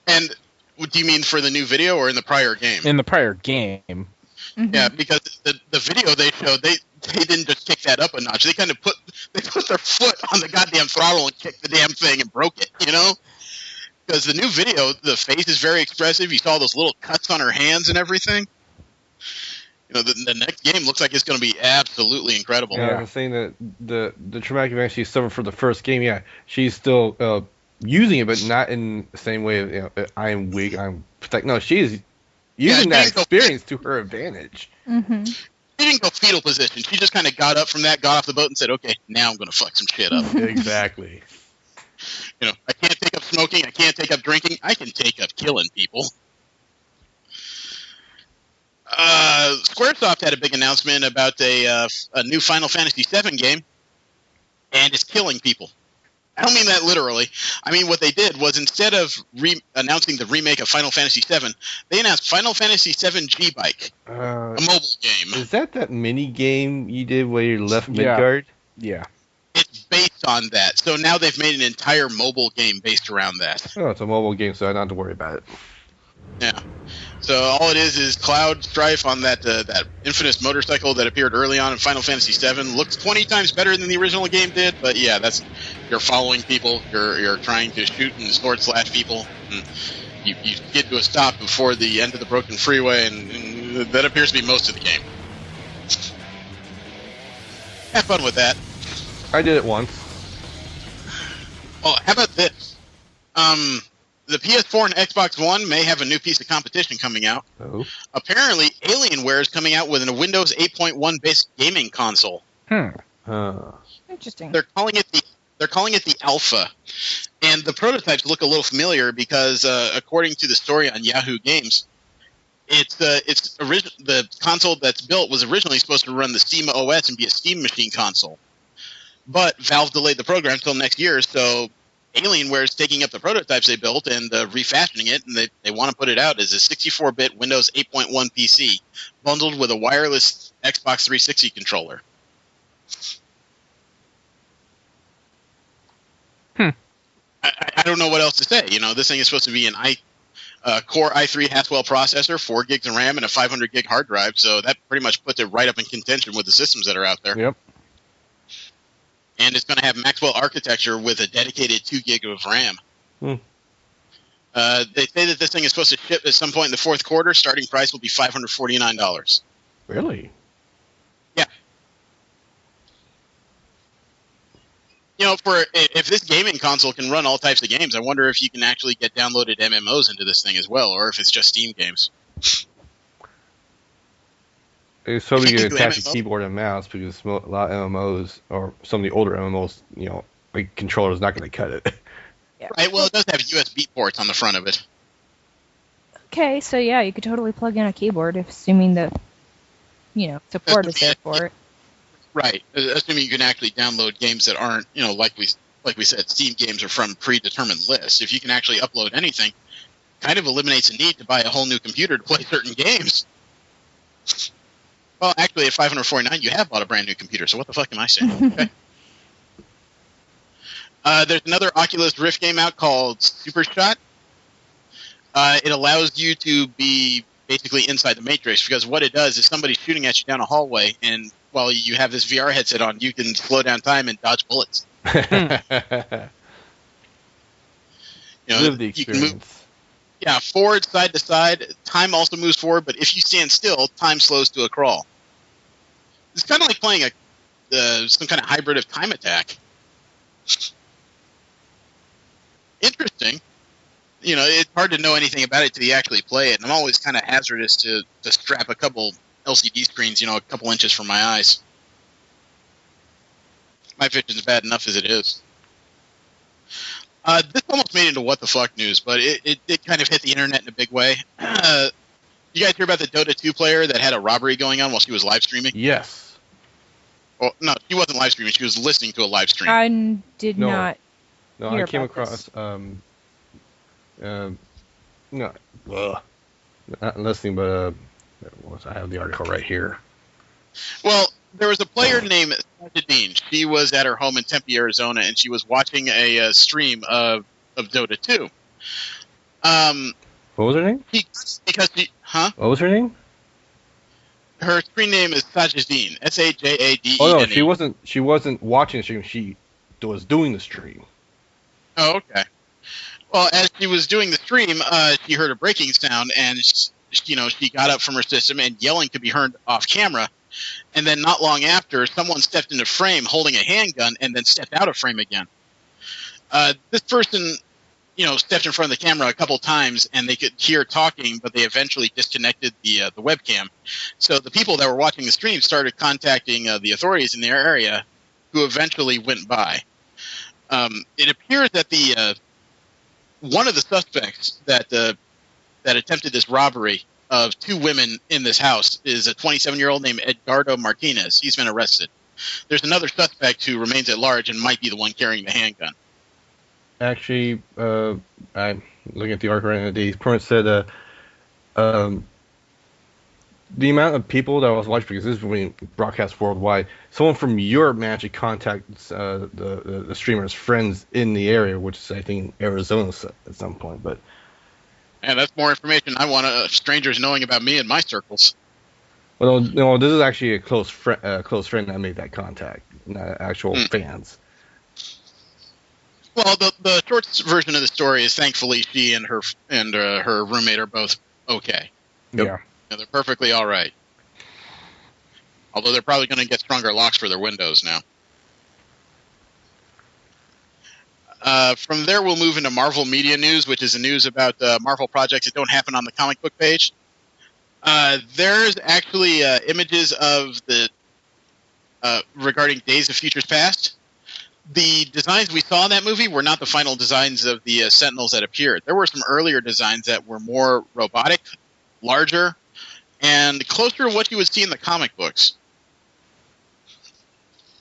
And what do you mean for the new video or in the prior game? In the prior game. Mm-hmm. Yeah, because the video they showed, they didn't just kick that up a notch. They kind of put their foot on the goddamn throttle and kicked the damn thing and broke it, Because the new video, the face is very expressive. You saw those little cuts on her hands and everything. The next game looks like it's going to be absolutely incredible. Yeah, I was saying that the traumatic event she suffered for the first game, yeah, she's still using it, but not in the same way of, I'm weak, I'm protect. No, she's using that experience to her advantage. Mm-hmm. She didn't go fetal position. She just kind of got up from that, got off the boat, and said, okay, now I'm going to fuck some shit up. Exactly. I can't take up smoking. I can't take up drinking. I can take up killing people. Squaresoft had a big announcement about a new Final Fantasy VII game, and it's killing people. I don't mean that literally. I mean, what they did was instead of announcing the remake of Final Fantasy VII, they announced Final Fantasy VII G-Bike, a mobile game. Is that mini game you did where you left Midgard? Yeah. It's based on that. So now they've made an entire mobile game based around that. Oh, it's a mobile game, so I don't have to worry about it. Yeah. So all it is Cloud Strife on that infamous motorcycle that appeared early on in Final Fantasy VII. Looks 20 times better than the original game did, but yeah, you're following people, you're trying to shoot and sword slash people. you get to a stop before the end of the broken freeway, and that appears to be most of the game. Have fun with that. I did it once. Oh, how about this? The PS4 and Xbox One may have a new piece of competition coming out. Oh. Apparently, Alienware is coming out with a Windows 8.1 based gaming console. Interesting. They're calling it the Alpha, and the prototypes look a little familiar because, according to the story on Yahoo Games, the console that's built was originally supposed to run the Steam OS and be a Steam machine console, but Valve delayed the program until next year. So Alienware is taking up the prototypes they built and refashioning it, and they want to put it out as a 64-bit Windows 8.1 PC bundled with a wireless Xbox 360 controller. I don't know what else to say. You know, this thing is supposed to be an Core i3 Haswell processor, 4 gigs of RAM, and a 500 gig hard drive. So that pretty much puts it right up in contention with the systems that are out there. Yep. And it's going to have Maxwell architecture with a dedicated 2 gig of RAM. They say that this thing is supposed to ship at some point in the fourth quarter. Starting price will be $549. Really? Yeah. You know, if this gaming console can run all types of games, I wonder if you can actually get downloaded MMOs into this thing as well, or if it's just Steam games. It's probably going to attach a keyboard and mouse because a lot of MMOs, or some of the older MMOs, you know, like controller's not going to cut it. Yeah. Right, well, it does have USB ports on the front of it. Okay, so yeah, you could totally plug in a keyboard, assuming that, you know, support is there for it. Right, assuming you can actually download games that aren't, you know, like we said, Steam games are from predetermined lists. If you can actually upload anything, kind of eliminates the need to buy a whole new computer to play certain games. Well, actually, at $549, you have bought a brand new computer, so what the fuck am I saying? Okay. There's another Oculus Rift game out called Super Shot. It allows you to be basically inside the Matrix, because what it does is somebody's shooting at you down a hallway, and while you have this VR headset on, you can slow down time and dodge bullets. You know, live the experience. You can move, yeah, forward, side to side. Time also moves forward, but if you stand still, time slows to a crawl. It's kind of like playing some kind of hybrid of Time Attack. Interesting. You know, it's hard to know anything about it till you actually play it, and I'm always kind of hazardous to strap a couple LCD screens, you know, a couple inches from my eyes. My vision's bad enough as it is. This almost made it into what the fuck news, but it kind of hit the internet in a big way. You guys hear about the Dota 2 player that had a robbery going on while she was live streaming? Yes. Well, no, she wasn't live streaming. She was listening to a live stream. I did not. No, hear I came about across. Hmm. Not listening, but I have the article right here. Well, there was a player named Sajidine. She was at her home in Tempe, Arizona, and she was watching a stream of Dota 2. What was her name? What was her name? Her screen name is Sajidine. Sajadene. Oh no, she wasn't watching the stream. She was doing the stream. Oh, okay. Well, as she was doing the stream, she heard a breaking sound, and she got up from her system, and yelling could be heard off camera. And then not long after, someone stepped into frame holding a handgun, and then stepped out of frame again. This person, stepped in front of the camera a couple times, and they could hear talking, but they eventually disconnected the webcam. So the people that were watching the stream started contacting the authorities in their area, who eventually went by. It appears that one of the suspects that attempted this robbery of two women in this house is a 27-year-old named Edgardo Martinez. He's been arrested. There's another suspect who remains at large and might be the one carrying the handgun. Actually, I'm looking at the article right now. The permit said the amount of people that I was watching, because this is being broadcast worldwide, someone from Europe managed to contact the streamer's friends in the area, which is, I think, Arizona at some point. But and that's more information I want strangers knowing about me in my circles. Well, no, this is actually a close friend that made that contact, not actual fans. Well, the short version of the story is thankfully she and her roommate are both okay. Yeah. They're perfectly all right. Although they're probably going to get stronger locks for their windows now. From there, we'll move into Marvel Media News, which is the news about Marvel projects that don't happen on the comic book page. There's actually images of the regarding Days of Futures Past. The designs we saw in that movie were not the final designs of the Sentinels that appeared. There were some earlier designs that were more robotic, larger, and closer to what you would see in the comic books.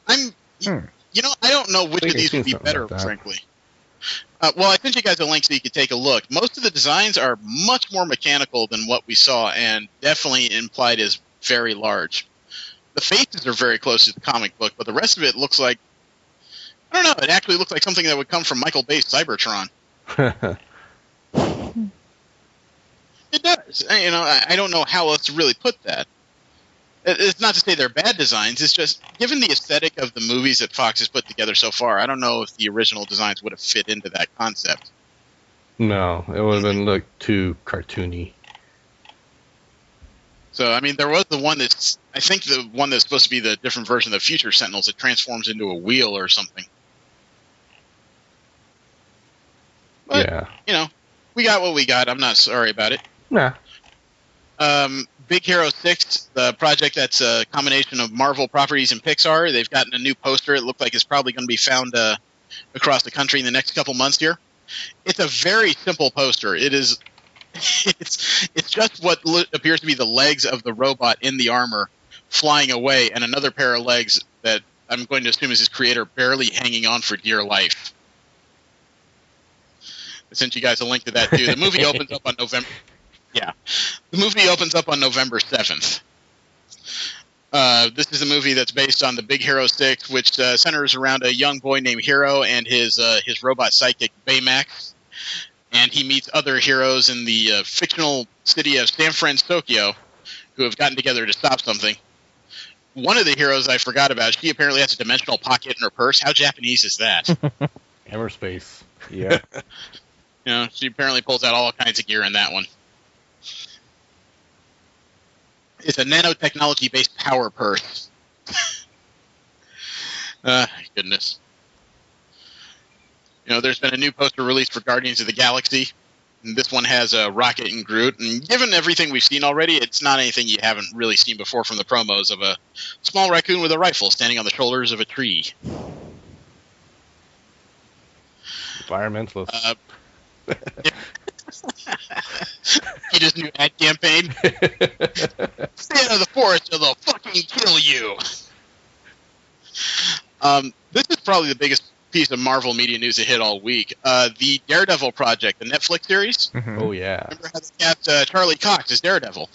I don't know which of these would be better, frankly. Well, I sent you guys a link so you could take a look. Most of the designs are much more mechanical than what we saw, and definitely implied as very large. The faces are very close to the comic book, but the rest of it looks like, I don't know, it actually looks like something that would come from Michael Bay's Cybertron. It does. I don't know how else to really put that. It's not to say they're bad designs, it's just, given the aesthetic of the movies that Fox has put together so far, I don't know if the original designs would have fit into that concept. No, it would have been looked too cartoony. So, I mean, there was the one that's, I think the one that's supposed to be the different version of the Future Sentinels that transforms into a wheel or something. But, we got what we got. I'm not sorry about it. Nah. Big Hero 6, the project that's a combination of Marvel properties and Pixar, they've gotten a new poster. It looked like it's probably going to be found across the country in the next couple months here. It's a very simple poster. It is... It's just what appears to be the legs of the robot in the armor flying away, and another pair of legs that I'm going to assume is his creator barely hanging on for dear life. I sent you guys a link to that too. The movie opens up on November. Yeah, the movie opens up on November 7th. This is a movie that's based on the Big Hero 6, which centers around a young boy named Hero and his robot sidekick Baymax. And he meets other heroes in the fictional city of San Francisco who have gotten together to stop something. One of the heroes I forgot about, she apparently has a dimensional pocket in her purse. How Japanese is that? Hammerspace. Yeah. She apparently pulls out all kinds of gear in that one. It's a nanotechnology-based power purse. Goodness. There's been a new poster released for Guardians of the Galaxy. And this one has Rocket and Groot. And given everything we've seen already, it's not anything you haven't really seen before from the promos of a small raccoon with a rifle standing on the shoulders of a tree. Environmentalist. Peter's new ad campaign. Stay out of the forest or they'll fucking kill you. This is probably the biggest piece of Marvel media news that hit all week. The Daredevil project, the Netflix series. Mm-hmm. Oh, yeah. Remember how they cast Charlie Cox as Daredevil?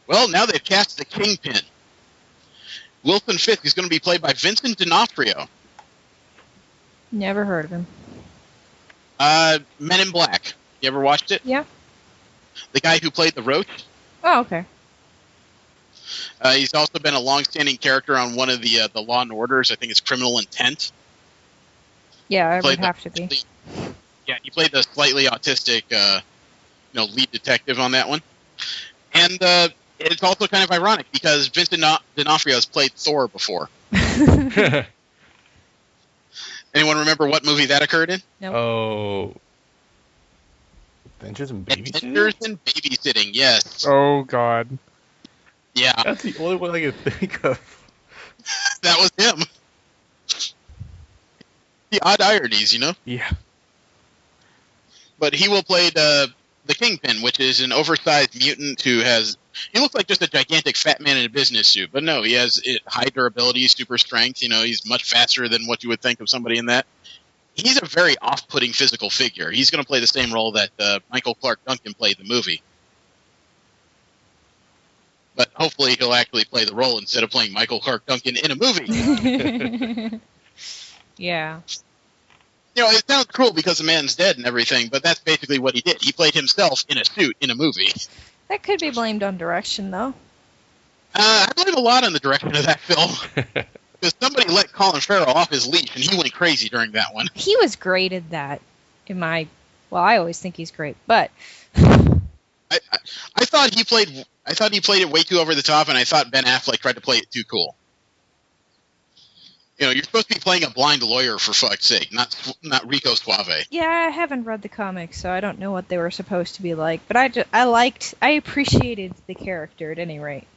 Well, now they've cast the Kingpin. Wilson Fisk is going to be played by Vincent D'Onofrio. Never heard of him. Men in Black. You ever watched it? Yeah. The guy who played the Roach. Oh, okay. He's also been a long-standing character on one of the Law and Orders. I think it's Criminal Intent. Yeah, I would have to be. Yeah, he played the slightly autistic, lead detective on that one. And it's also kind of ironic because Vincent D'Onofrio has played Thor before. Anyone remember what movie that occurred in? Nope. Oh. Adventures in Babysitting? Adventures in Babysitting, yes. Oh, God. Yeah. That's the only one I can think of. That was him. The odd ironies, Yeah. But he will play the Kingpin, which is an oversized mutant who has... He looks like just a gigantic fat man in a business suit, but no, he has high durability, super strength. He's much faster than what you would think of somebody in that. He's a very off-putting physical figure. He's going to play the same role that Michael Clark Duncan played in the movie. But hopefully he'll actually play the role instead of playing Michael Clark Duncan in a movie. Yeah. It sounds cruel because the man's dead and everything, but that's basically what he did. He played himself in a suit in a movie. That could be blamed on direction, though. I blame a lot on the direction of that film. Because somebody let Colin Farrell off his leash, and he went crazy during that one. He was great at that. I always think he's great, but I thought he played it way too over the top, and I thought Ben Affleck tried to play it too cool. You know, you're supposed to be playing a blind lawyer, for fuck's sake, not Rico Suave. yeah, I haven't read the comics, so I don't know what they were supposed to be like. But I appreciated the character at any rate.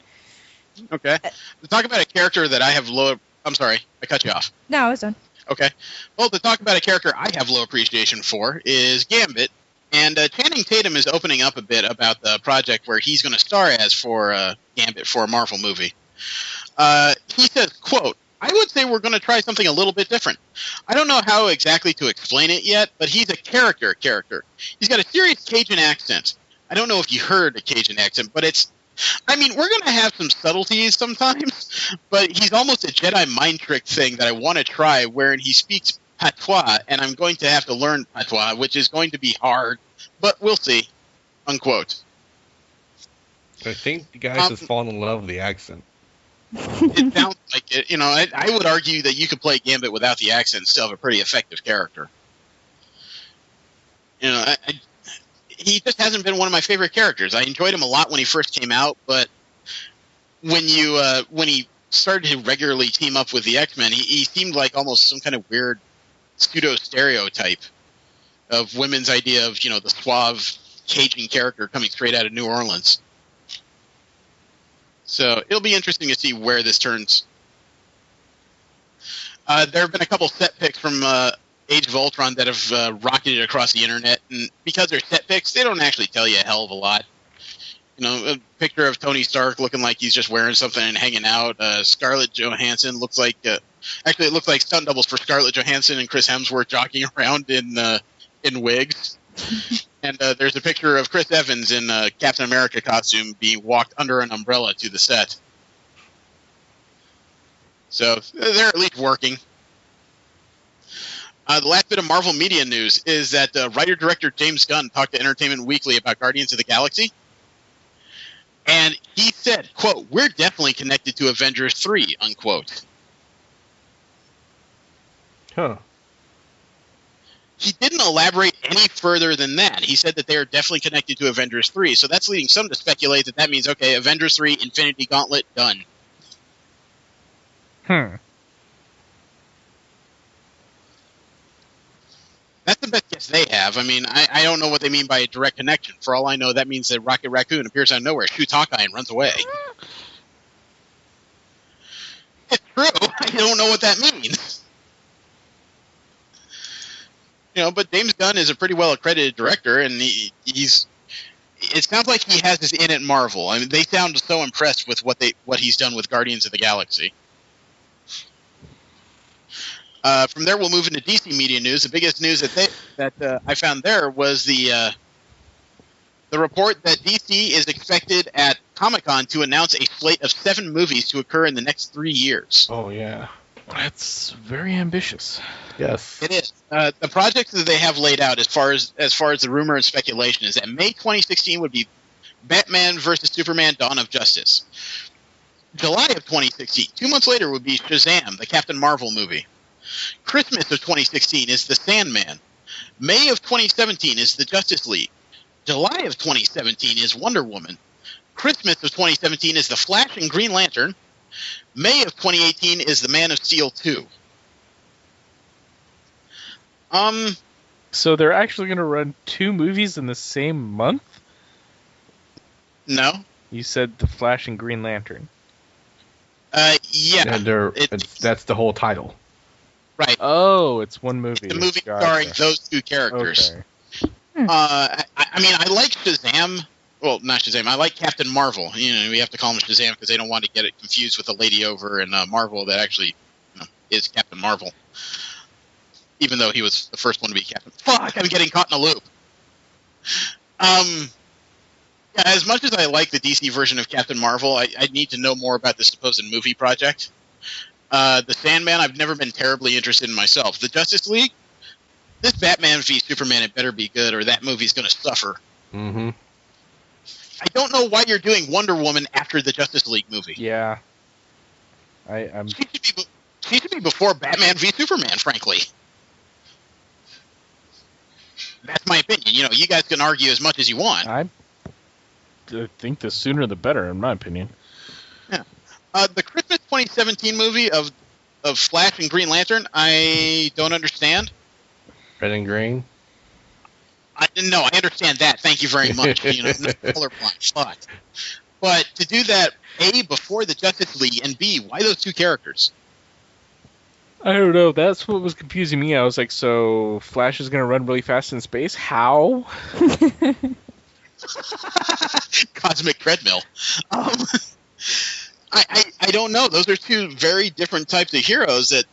Okay, to talk about a character that I have low. I'm sorry, I cut you off. No, I was done. Okay, well, to talk about a character I have low appreciation for is Gambit, and Channing Tatum is opening up a bit about the project where he's going to star as for Gambit for a Marvel movie. He says, quote, "I would say we're going to try something a little bit different. I don't know how exactly to explain it yet, but he's a character. He's got a serious Cajun accent. I don't know if you heard a Cajun accent, but we're going to have some subtleties sometimes, but he's almost a Jedi mind trick thing that I want to try, wherein he speaks patois, and I'm going to have to learn patois, which is going to be hard, but we'll see," unquote. I think the guys just fallen in love with the accent. It sounds like it. You know, I would argue that you could play Gambit without the accent and still have a pretty effective character. You know, he just hasn't been one of my favorite characters. I enjoyed him a lot when he first came out, but when he started to regularly team up with the X-Men, he seemed like almost some kind of weird pseudo-stereotype of women's idea of, you know, the suave Cajun character coming straight out of New Orleans. So it'll be interesting to see where this turns. There have been a couple set picks from Age of Ultron that have rocketed across the internet, and because they're set picks, they don't actually tell you a hell of a lot. You know, a picture of Tony Stark looking like he's just wearing something and hanging out. Scarlett Johansson looks like actually it looks like stunt doubles for Scarlett Johansson and Chris Hemsworth jogging around in wigs. And there's a picture of Chris Evans in a Captain America costume being walked under an umbrella to the set. So they're at least working. The last bit of Marvel media news is that writer-director James Gunn talked to Entertainment Weekly about Guardians of the Galaxy. And he said, quote, "We're definitely connected to Avengers 3, unquote." Huh. He didn't elaborate any further than that. He said that they are definitely connected to Avengers 3, so that's leading some to speculate that means, okay, Avengers 3, Infinity Gauntlet, done. That's the best guess they have. I mean, I don't know what they mean by a direct connection. For all I know, that means that Rocket Raccoon appears out of nowhere, shoots Hawkeye, and runs away. It's true. I don't know what that means. You know, but James Gunn is a pretty well-accredited director, and he's. It sounds like he has his in at Marvel. I mean, they sound so impressed with what he's done with Guardians of the Galaxy. From there, we'll move into DC media news. The biggest news that I found there was the report that DC is expected at Comic-Con to announce a slate of 7 movies to occur in the next 3 years. Oh yeah, That's very ambitious. yes. It is. The projects that they have laid out, as far as the rumor and speculation, is that May 2016 would be Batman vs. Superman: Dawn of Justice. July of 2016, 2 months later, would be Shazam, the Captain Marvel movie. Christmas of 2016 is The Sandman. May of 2017 is The Justice League. July of 2017 is Wonder Woman. Christmas of 2017 is The Flash and Green Lantern. May of 2018 is The Man of Steel 2. So they're actually going to run 2 movies in the same month? No. You said The Flash and Green Lantern. Yeah. And that's the whole title. Right. Oh, it's one movie. The movie Gotcha. starring those 2 characters. Okay. I mean, I like Shazam. Well, not Shazam. I like Captain Marvel. You know, we have to call him Shazam because they don't want to get it confused with the lady over in Marvel that actually is Captain Marvel. Even though he was the first one to be Captain. Fuck! I'm getting caught in a loop. Yeah, as much as I like the DC version of Captain Marvel, I need to know more about the supposed movie project. The Sandman, I've never been terribly interested in myself. The Justice League, this Batman v Superman, it better be good, or that movie's going to suffer. Mm-hmm. I don't know why you're doing Wonder Woman after the Justice League movie. Yeah. I'm. She She should be before Batman v Superman, frankly. That's my opinion. You know, you guys can argue as much as you want. I think the sooner the better, in my opinion. Yeah. The Christmas 2017 movie of Flash and Green Lantern, I don't understand. Red and green? No, I understand that. Thank you very much. You know, I'm not colorblind. But to do that, A, before the Justice League, and B, why those two characters? I don't know. That's what was confusing me. I was like, so Flash is going to run really fast in space? How? Cosmic treadmill. I don't know. Those are two very different types of heroes that,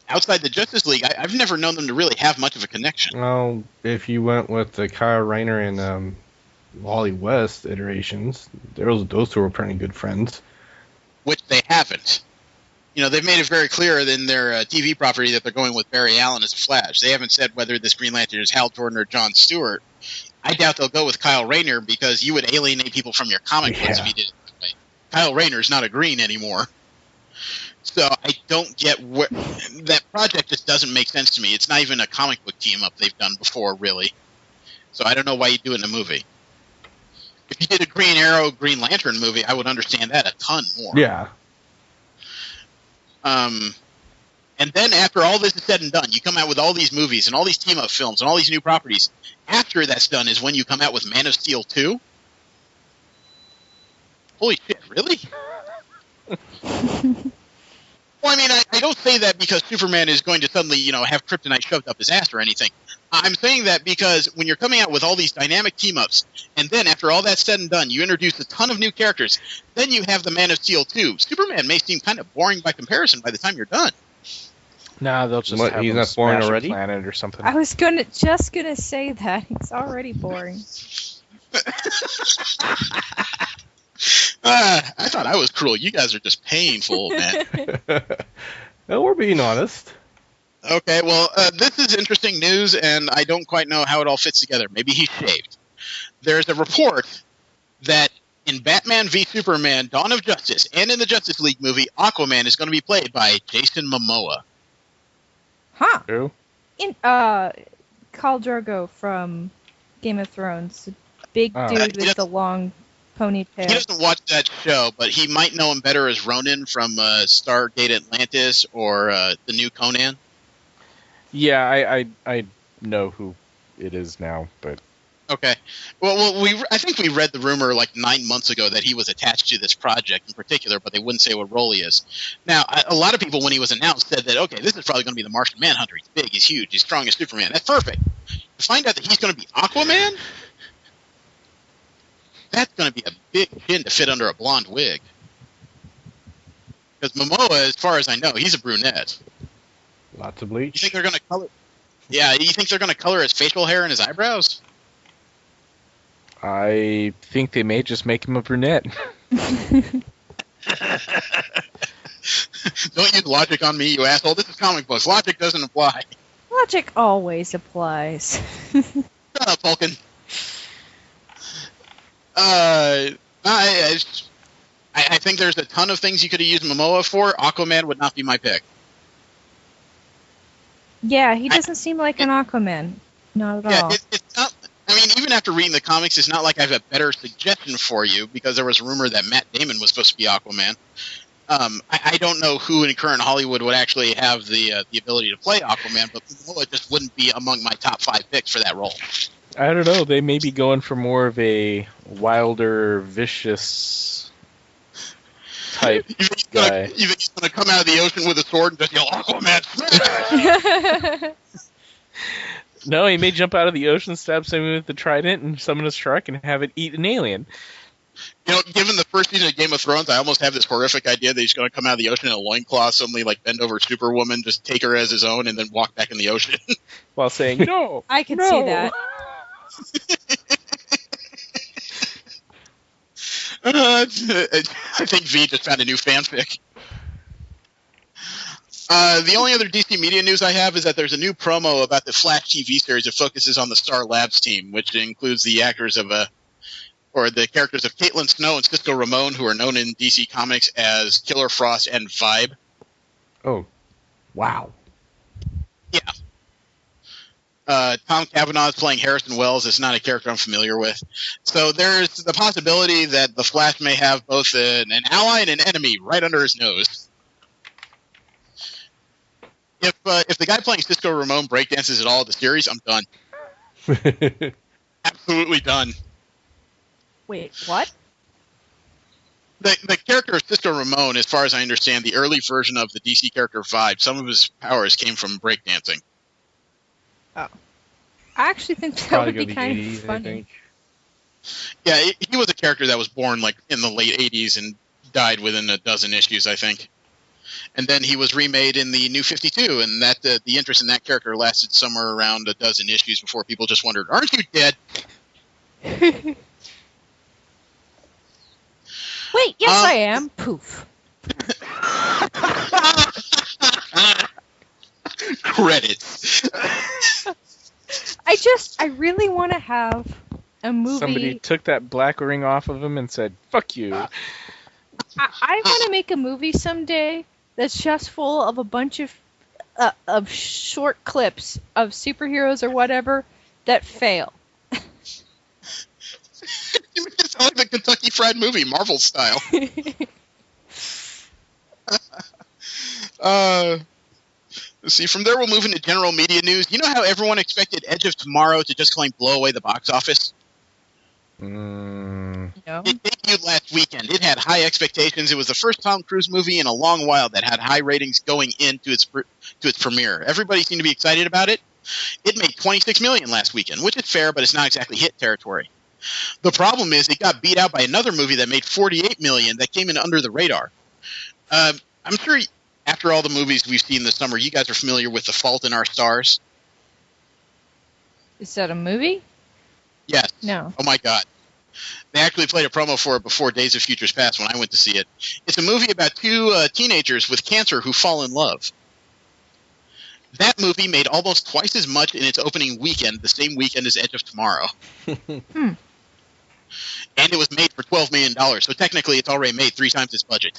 outside the Justice League, I've never known them to really have much of a connection. Well, if you went with the Kyle Rayner and Wally West iterations, those two were pretty good friends. Which they haven't. You know, they've made it very clear in their TV property that they're going with Barry Allen as a Flash. They haven't said whether this Green Lantern is Hal Jordan or John Stewart. I doubt they'll go with Kyle Rayner because you would alienate people from your comic books if you did it that way. Kyle Rayner's not a Green anymore. So I don't get where that project just doesn't make sense to me. It's not even a comic book team up they've done before, really. So I don't know why you do it in a movie. If you did a Green Arrow, Green Lantern movie, I would understand that a ton more. Yeah. And then after all this is said and done, you come out with all these movies and all these team-up films and all these new properties. After that's done is when you come out with Man of Steel 2? Holy shit, really? Well, I mean, I don't say that because Superman is going to suddenly, you know, have kryptonite shoved up his ass or anything. I'm saying that because when you're coming out with all these dynamic team-ups, and then after all that's said and done, you introduce a ton of new characters, then you have the Man of Steel 2. Superman may seem kind of boring by comparison by the time you're done. Nah, they'll just have he's him not boring smash already? a planet or something. I was just gonna say that. It's already boring. I thought I was cruel. You guys are just painful, man. Well, we're being honest. Okay, well, this is interesting news, and I don't quite know how it all fits together. Maybe he shaved. There's a report that in Batman v Superman, Dawn of Justice, and in the Justice League movie, Aquaman is going to be played by Jason Momoa. Huh. Who? In Khal Drogo from Game of Thrones. The big dude with the long ponytail. He doesn't watch that show, but he might know him better as Ronan from Stargate Atlantis or the new Conan. Yeah, I know who it is now, but... Okay. Well, I think we read the rumor like 9 months ago that he was attached to this project in particular, but they wouldn't say what role he is. Now, a lot of people, when he was announced, said that, okay, this is probably going to be the Martian Manhunter. He's big, he's huge, he's strong as Superman. That's perfect. To find out that he's going to be Aquaman, that's going to be a big chin to fit under a blonde wig. Because Momoa, as far as I know, he's a brunette. Lots of bleach. You think they're going to color? Yeah, you think they're going to color his facial hair and his eyebrows? I think they may just make him a brunette. Don't use logic on me, you asshole. This is comic books. Logic doesn't apply. Logic always applies. Shut up, Vulcan. I think there's a ton of things you could have used Momoa for. Aquaman would not be my pick. Yeah, he doesn't seem like an Aquaman. Not at all. It's not. I mean, even after reading the comics, it's not like I have a better suggestion for you, because there was a rumor that Matt Damon was supposed to be Aquaman. I don't know who in current Hollywood would actually have the ability to play Aquaman, but Momoa just wouldn't be among my top 5 picks for that role. I don't know. They may be going for more of a vicious type guy. You think he's going to come out of the ocean with a sword and just yell, Aquaman, smash! No, he may jump out of the ocean, stab someone with the trident, and summon a shark and have it eat an alien. You know, given the first season of Game of Thrones, I almost have this horrific idea that he's going to come out of the ocean in a loincloth, suddenly like bend over Superwoman, just take her as his own, and then walk back in the ocean. While saying, no! I can see that. I think V just found a new fanfic. The only other DC media news I have is that there's a new promo about the Flash TV series that focuses on the Star Labs team, which includes the actors of the characters of Caitlin Snow and Cisco Ramon, who are known in DC Comics as Killer Frost and Vibe. Oh, Wow. Yeah. Tom Cavanaugh is playing Harrison Wells. It's not a character I'm familiar with. So there's the possibility that the Flash may have both an ally and an enemy right under his nose. If the guy playing Cisco Ramon breakdances at all in the series, I'm done. Absolutely done. Wait, what? The character of Cisco Ramon, as far as I understand, the early version of the DC character Vibe, some of his powers came from breakdancing. Oh. I actually think that Probably would be gonna kind be 80s, of funny. I think. Yeah, he was a character that was born like in the late 80s and died within a dozen issues, I think. And then he was remade in the New 52, and that the interest in that character lasted somewhere around a dozen issues before people just wondered, "Aren't you dead?" Wait, yes, I am. Poof. Credits. I really want to have a movie. Somebody took that black ring off of him and said, "Fuck you." I want to make a movie someday that's just full of a bunch of short clips of superheroes or whatever that fail. You make it sound like the Kentucky Fried Movie, Marvel style. Let's see, from there we'll move into general media news. You know how everyone expected Edge of Tomorrow to just blow away the box office? No. It debuted last weekend. It had high expectations. It was the first Tom Cruise movie in a long while that had high ratings going into its premiere. Everybody seemed to be excited about it. It made $26 million last weekend, which is fair, but it's not exactly hit territory. The problem is it got beat out by another movie that made $48 million that came in under the radar. I'm sure after all the movies we've seen this summer, you guys are familiar with The Fault in Our Stars. Is that a movie? Yes. No. Oh my God. They actually played a promo for it before Days of Futures Past when I went to see it. It's a movie about two teenagers with cancer who fall in love. That movie made almost twice as much in its opening weekend, the same weekend as Edge of Tomorrow. And it was made for $12 million, so technically it's already made 3 times its budget.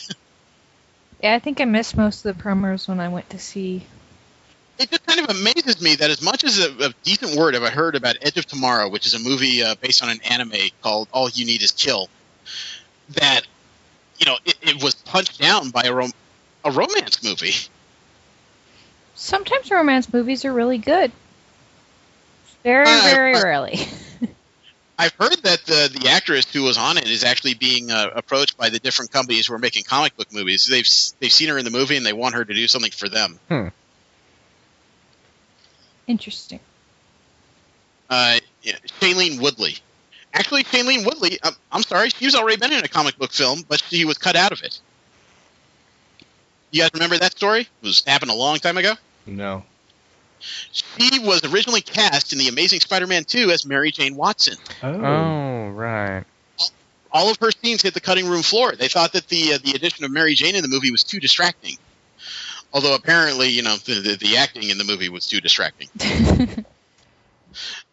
Yeah, I think I missed most of the promos when I went to see. It just kind of amazes me that as much as a decent word have I heard about Edge of Tomorrow, which is a movie based on an anime called All You Need Is Kill, that, it was punched down by a romance movie. Sometimes romance movies are really good. Very, very rarely. I've heard that the actress who was on it is actually being approached by the different companies who are making comic book movies. They've seen her in the movie and they want her to do something for them. Interesting. Shailene Woodley. Actually, Shailene Woodley, I'm sorry, she's already been in a comic book film, but she was cut out of it. You guys remember that story? It happened a long time ago? No. She was originally cast in The Amazing Spider-Man 2 as Mary Jane Watson. Oh, right. All of her scenes hit the cutting room floor. They thought that the addition of Mary Jane in the movie was too distracting. Although apparently, the acting in the movie was too distracting.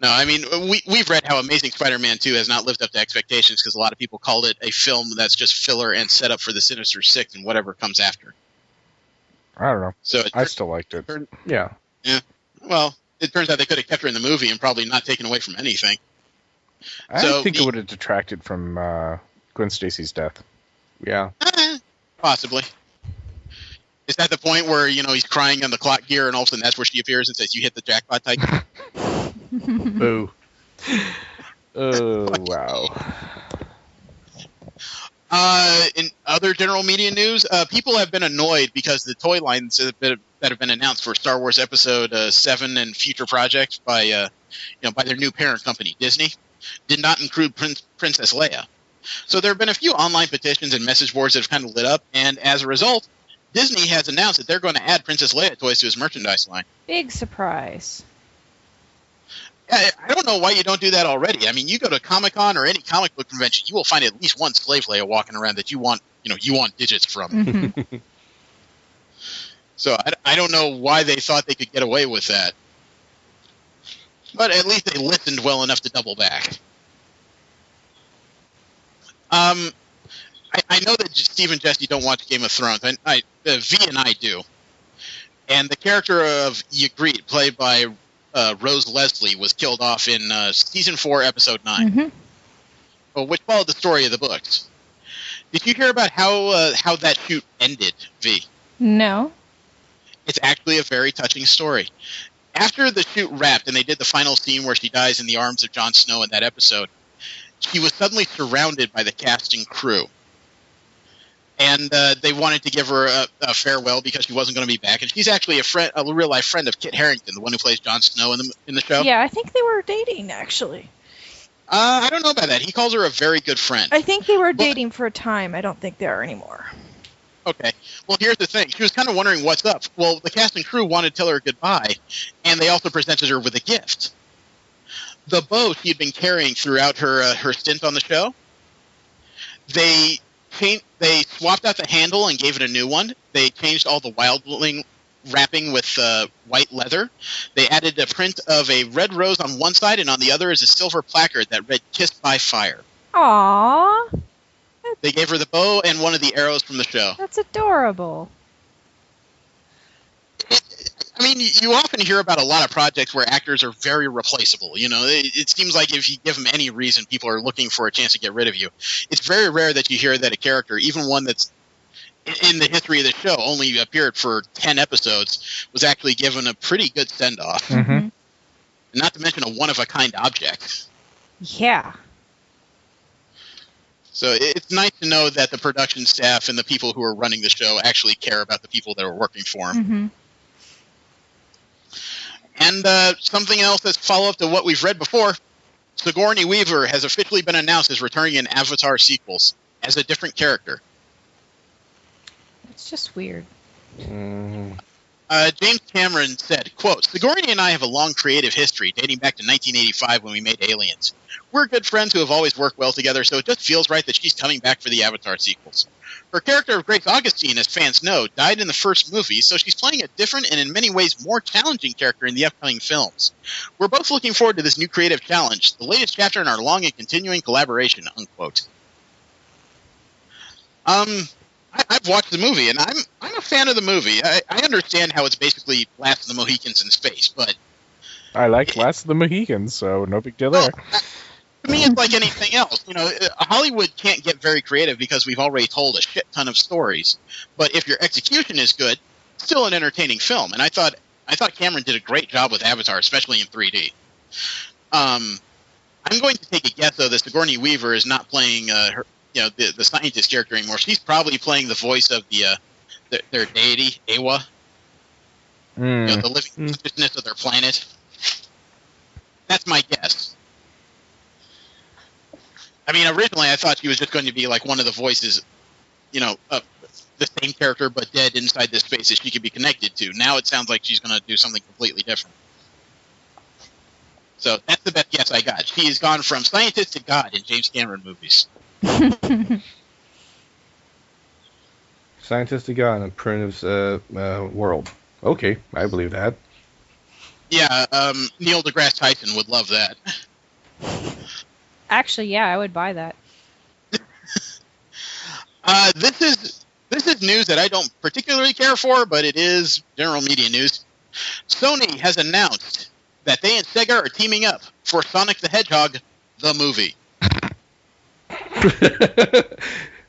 No, I mean, we've read how Amazing Spider-Man 2 has not lived up to expectations because a lot of people called it a film that's just filler and set up for the Sinister Six and whatever comes after. I don't know. So I still liked it. Yeah. Yeah. Well, it turns out they could have kept her in the movie and probably not taken away from anything. I think it would have detracted from Gwen Stacy's death. Yeah. Possibly. Is that the point where, he's crying on the clock gear and all of a sudden that's where she appears and says, "You hit the jackpot, Titan"? Boo. Oh, wow. In other general media news, people have been annoyed because the toy lines that have been announced for Star Wars Episode 7 and future projects by their new parent company, Disney, did not include Princess Leia. So there have been a few online petitions and message boards that have kind of lit up, and as a result, Disney has announced that they're going to add Princess Leia toys to its merchandise line. Big surprise. I don't know why you don't do that already. I mean, you go to Comic-Con or any comic book convention, you will find at least one Slave Leia walking around that you want digits from. Mm-hmm. So I don't know why they thought they could get away with that. But at least they listened well enough to double back. I know that Steve and Jesse don't watch Game of Thrones. V and I do. And the character of Ygritte, played by Rose Leslie, was killed off in Season 4, Episode 9, which followed the story of the books. Did you hear about how that shoot ended, V? No. It's actually a very touching story. After the shoot wrapped and they did the final scene where she dies in the arms of Jon Snow in that episode, she was suddenly surrounded by the cast and crew. And they wanted to give her a farewell because she wasn't going to be back. And she's actually a real-life friend of Kit Harington, the one who plays Jon Snow in the show. Yeah, I think they were dating, actually. I don't know about that. He calls her a very good friend. I think they were dating for a time. I don't think they are anymore. Okay. Well, here's the thing. She was kind of wondering what's up. Well, the cast and crew wanted to tell her goodbye, and they also presented her with a gift. The bow she had been carrying throughout her stint on the show, they swapped out the handle and gave it a new one. They changed all the wildling wrapping with white leather. They added a print of a red rose on one side, and on the other is a silver placard that read "Kissed by Fire." Aww. They gave her the bow and one of the arrows from the show. That's adorable. I mean, you often hear about a lot of projects where actors are very replaceable. You know, it seems like if you give them any reason, people are looking for a chance to get rid of you. It's very rare that you hear that a character, even one that's in the history of the show, only appeared for 10 episodes, was actually given a pretty good send-off. Mm-hmm. Not to mention a one-of-a-kind object. Yeah. So it's nice to know that the production staff and the people who are running the show actually care about the people that are working for them. Mm-hmm. And something else that's follow-up to what we've read before, Sigourney Weaver has officially been announced as returning in Avatar sequels as a different character. It's just weird. James Cameron said, quote, "Sigourney and I have a long creative history dating back to 1985 when we made Aliens. We're good friends who have always worked well together, so it just feels right that she's coming back for the Avatar sequels. Her character of Grace Augustine, as fans know, died in the first movie, so she's playing a different and in many ways more challenging character in the upcoming films. We're both looking forward to this new creative challenge, the latest chapter in our long and continuing collaboration," unquote. I've watched the movie, and I'm a fan of the movie. I understand how it's basically Last of the Mohicans in space, but I like Last of the Mohicans, so no big deal there. To me, it's like anything else. You know, Hollywood can't get very creative because we've already told a shit ton of stories. But if your execution is good, it's still an entertaining film. And I thought Cameron did a great job with Avatar, especially in 3D. I'm going to take a guess, though, that Sigourney Weaver is not playing the scientist character anymore. She's probably playing the voice of their deity, Awa. The living consciousness of their planet. That's my guess. I mean, originally I thought she was just going to be like one of the voices, the same character but dead inside this space that she could be connected to. Now it sounds like she's going to do something completely different. So that's the best guess I got. She has gone from scientist to god in James Cameron movies. Scientist to God in Primitive's world. Okay, I believe that. Yeah, Neil deGrasse Tyson would love that. Actually, yeah, I would buy that. This is news that I don't particularly care for, but it is general media news. Sony has announced that they and Sega are teaming up for Sonic the Hedgehog, the movie.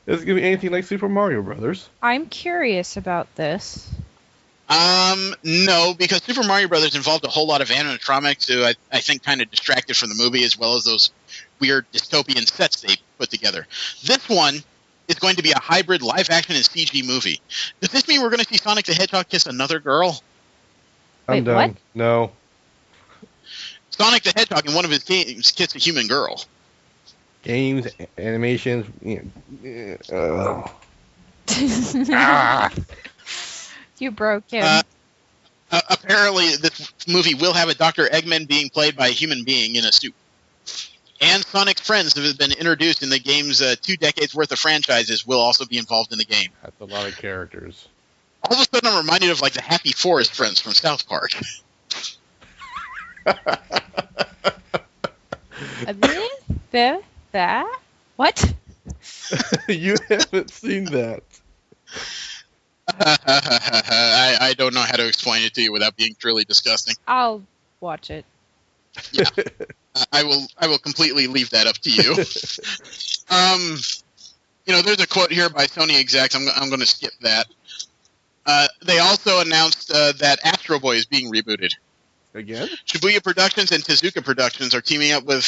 Is it going to be anything like Super Mario Brothers? I'm curious about this. No, because Super Mario Brothers involved a whole lot of animatronics who I think kind of distracted from the movie, as well as those weird dystopian sets they put together. This one is going to be a hybrid live-action and CG movie. Does this mean we're going to see Sonic the Hedgehog kiss another girl? I'm done. What? No. Sonic the Hedgehog in one of his games kissed a human girl. Games, animations. You broke him. Apparently, this movie will have a Dr. Eggman being played by a human being in a suit. And Sonic's friends that have been introduced in the game's 2 decades worth of franchises will also be involved in the game. That's a lot of characters. All of a sudden, I'm reminded of like the Happy Forest friends from South Park. That? What? You haven't seen that. I don't know how to explain it to you without being truly disgusting. I'll watch it. Yeah, I will completely leave that up to you. There's a quote here by Sony execs. I'm going to skip that. They also announced that Astro Boy is being rebooted. Again? Shibuya Productions and Tezuka Productions are teaming up with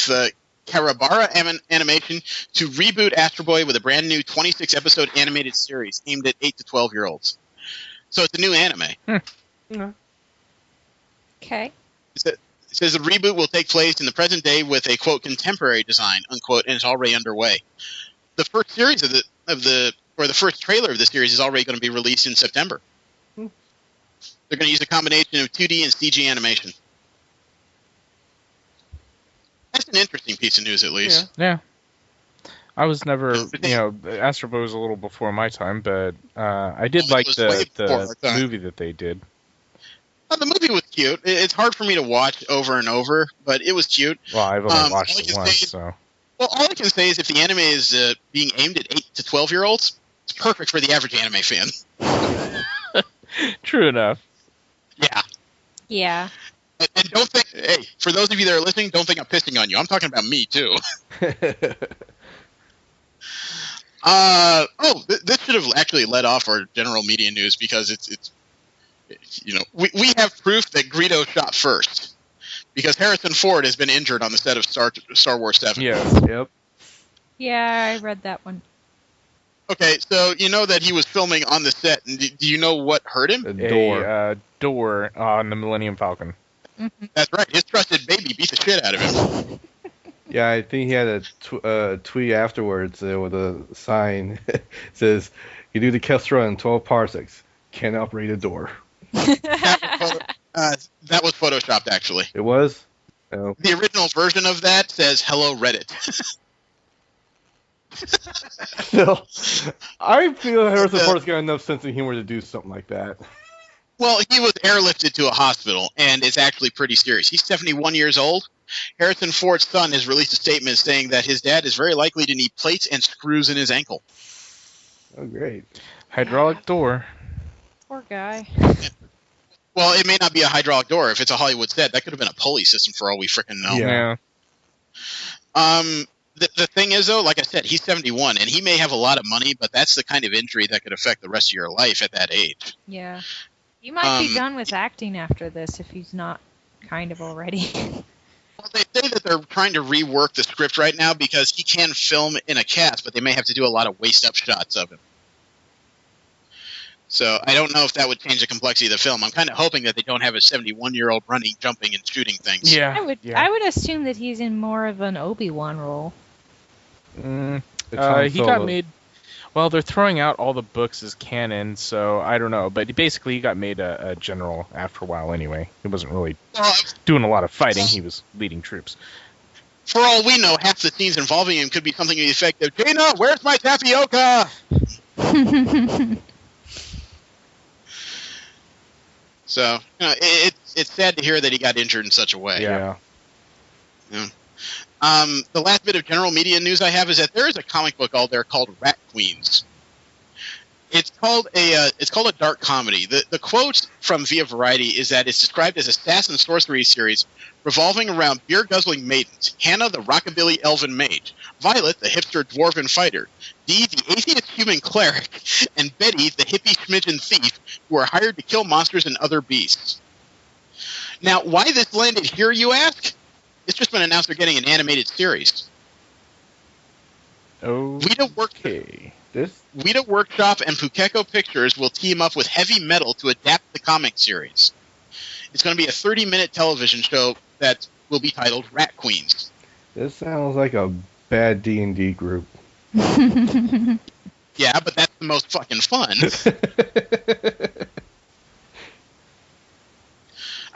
Karabara Animation to reboot Astro Boy with a brand new 26-episode animated series aimed at 8 to 12-year-olds. So it's a new anime. Okay. It says the reboot will take place in the present day with a, quote, contemporary design, unquote, and it's already underway. The first series the first trailer of the series is already going to be released in September. They're going to use a combination of 2D and CG animation. That's an interesting piece of news, at least. Yeah. I was never, Astro Boy was a little before my time, but I did like the movie that they did. The movie was cute. It's hard for me to watch over and over, but it was cute. Well, I've only watched it once, so... Well, all I can say is if the anime is being aimed at 8 to 12-year-olds, it's perfect for the average anime fan. True enough. Yeah. Yeah. And don't think, hey, for those of you that are listening, don't think I'm pissing on you. I'm talking about me, too. This should have actually led off our general media news because it's we have proof that Greedo shot first. Because Harrison Ford has been injured on the set of Star Wars 7. Yes. Yep. Yeah, I read that one. Okay, so you know that he was filming on the set, and do you know what hurt him? A door on the Millennium Falcon. Mm-hmm. That's right. His trusted baby beat the shit out of him. Yeah, I think he had a tweet afterwards with a sign says, "You do the Kestra in 12 parsecs. Can't operate a door." That was photoshopped, actually. It was? Oh. The original version of that says, "Hello, Reddit." Still, I feel Harrison Ford's got enough sense of humor to do something like that. Well, he was airlifted to a hospital, and it's actually pretty serious. He's 71 years old. Harrison Ford's son has released a statement saying that his dad is very likely to need plates and screws in his ankle. Oh, great. Hydraulic door. Poor guy. Well, it may not be a hydraulic door. If it's a Hollywood set, that could have been a pulley system for all we frickin' know. Yeah. The thing is, though, like I said, he's 71, and he may have a lot of money, but that's the kind of injury that could affect the rest of your life at that age. Yeah. You might be done with acting after this if he's not kind of already. Well, they say that they're trying to rework the script right now because he can film in a cast, but they may have to do a lot of waist-up shots of him. So I don't know if that would change the complexity of the film. I'm kind of hoping that they don't have a 71-year-old running, jumping, and shooting things. Yeah. I would assume that he's in more of an Obi-Wan role. He got made... Well, they're throwing out all the books as canon, so I don't know. But basically, he got made a general after a while anyway. He wasn't really doing a lot of fighting. He was leading troops. For all we know, half the scenes involving him could be something to the effect of, "Jaina, where's my tapioca?" So, it's sad to hear that he got injured in such a way. Yeah. The last bit of general media news I have is that there is a comic book out there called Rat Queens. It's called a dark comedy. The quote from Via Variety is that it's described as a sass and sorcery series revolving around beer-guzzling maidens: Hannah, the rockabilly elven mage; Violet, the hipster dwarven fighter; Dee, the atheist human cleric; and Betty, the hippie schmidgen thief, who are hired to kill monsters and other beasts. Now, why this landed here, you ask? It's just been announced they're getting an animated series. Okay. Weta Workshop and Pukeko Pictures will team up with Heavy Metal to adapt the comic series. It's going to be a 30-minute television show that will be titled Rat Queens. This sounds like a bad D&D group. Yeah, but that's the most fucking fun.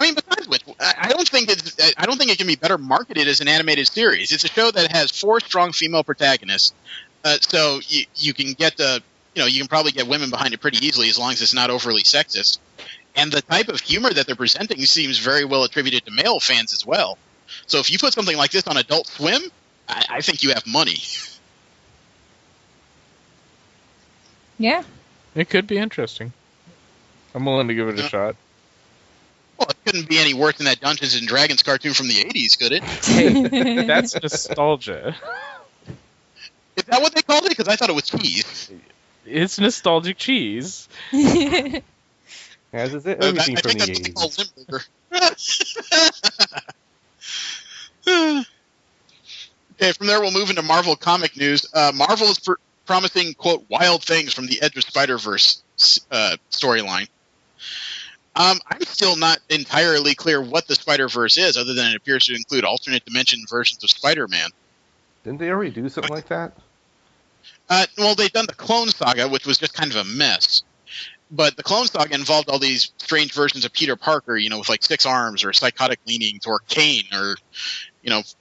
I mean, besides which, I don't think it can be better marketed as an animated series. It's a show that has 4 strong female protagonists, so you can get you can probably get women behind it pretty easily as long as it's not overly sexist. And the type of humor that they're presenting seems very well attributed to male fans as well. So if you put something like this on Adult Swim, I think you have money. Yeah. It could be interesting. I'm willing to give it a shot. Well, it couldn't be any worse than that Dungeons and Dragons cartoon from the 80s, could it? Hey, that's nostalgia. Is that what they called it? Because I thought it was cheese. It's nostalgic cheese. As is it, I everything think from the that's what they 80s. call Limburger. Okay, from there we'll move into Marvel comic news. Marvel is promising, quote, wild things from the Edge of Spider-Verse storyline. I'm still not entirely clear what the Spider-Verse is, other than it appears to include alternate dimension versions of Spider-Man. Didn't they already do something like that? Well, they've done the Clone Saga, which was just kind of a mess. But the Clone Saga involved all these strange versions of Peter Parker, with like 6 arms or psychotic leanings, or Kane, or,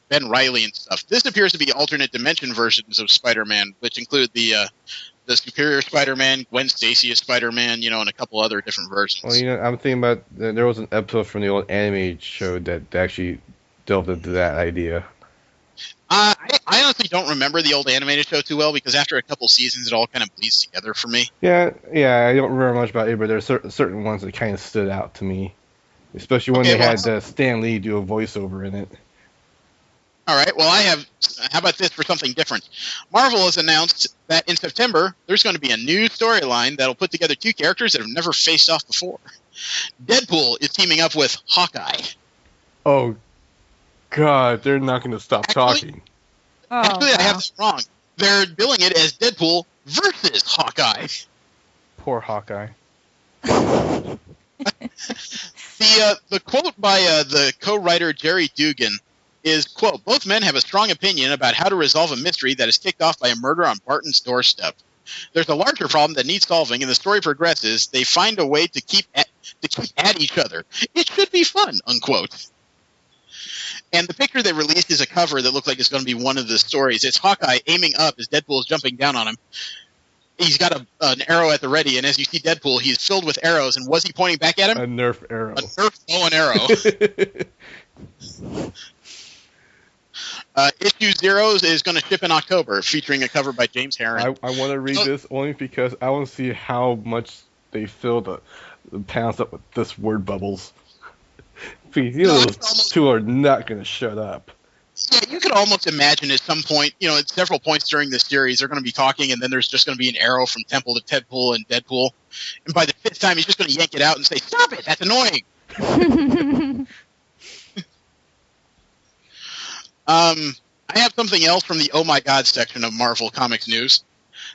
Ben Reilly and stuff. This appears to be alternate dimension versions of Spider-Man, which include the Superior Spider-Man, Gwen Stacy as Spider-Man, and a couple other different versions. Well, I'm thinking about there was an episode from the old anime show that actually delved into that idea. I honestly don't remember the old animated show too well, because after a couple seasons, it all kind of bleeds together for me. Yeah, I don't remember much about it, but there's certain ones that kind of stood out to me, especially when they had Stan Lee do a voiceover in it. All right, well, how about this for something different? Marvel has announced that in September, there's going to be a new storyline that'll put together 2 characters that have never faced off before. Deadpool is teaming up with Hawkeye. Oh, God, they're not going to stop talking. Actually, I have this wrong. They're billing it as Deadpool versus Hawkeye. Poor Hawkeye. The quote by the co-writer Jerry Dugan is, quote, both men have a strong opinion about how to resolve a mystery that is kicked off by a murder on Barton's doorstep. There's a larger problem that needs solving, and the story progresses. They find a way to keep at each other. It should be fun, unquote. And the picture they released is a cover that looks like it's going to be one of the stories. It's Hawkeye aiming up as Deadpool is jumping down on him. He's got an arrow at the ready, and as you see Deadpool, he's filled with arrows. And was he pointing back at him? A Nerf arrow. A Nerf bow and arrow. Issue 0 is going to ship in October, featuring a cover by James Herron. I want to read this only because I want to see how much they fill the panels up with this word bubbles. Those 2 are not going to shut up. Yeah, you could almost imagine at some point, at several points during this series, they're going to be talking, and then there's just going to be an arrow from Temple to Deadpool and Deadpool. And by the 5th time, he's just going to yank it out and say, "Stop it! That's annoying!" I have something else from the Oh My God section of Marvel Comics news.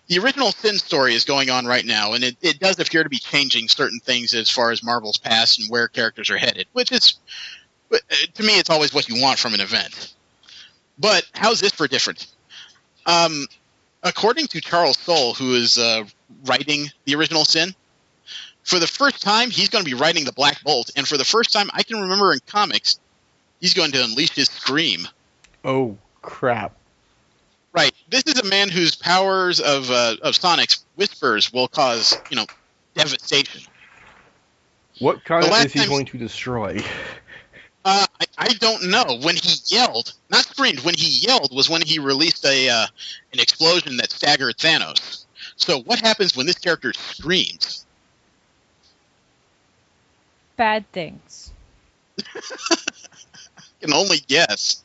The original Sin story is going on right now, and it does appear to be changing certain things as far as Marvel's past and where characters are headed, which is, to me, it's always what you want from an event. But how's this for different? According to Charles Soule, who is writing the original Sin, for the first time, he's going to be writing the Black Bolt, and for the first time I can remember in comics, he's going to unleash his Scream. Oh, crap. Right. This is a man whose powers of Sonic's whispers will cause, devastation. What continent is he going to destroy? I don't know. When he yelled, not screamed, when he yelled was when he released an explosion that staggered Thanos. So what happens when this character screams? Bad things. I can only guess.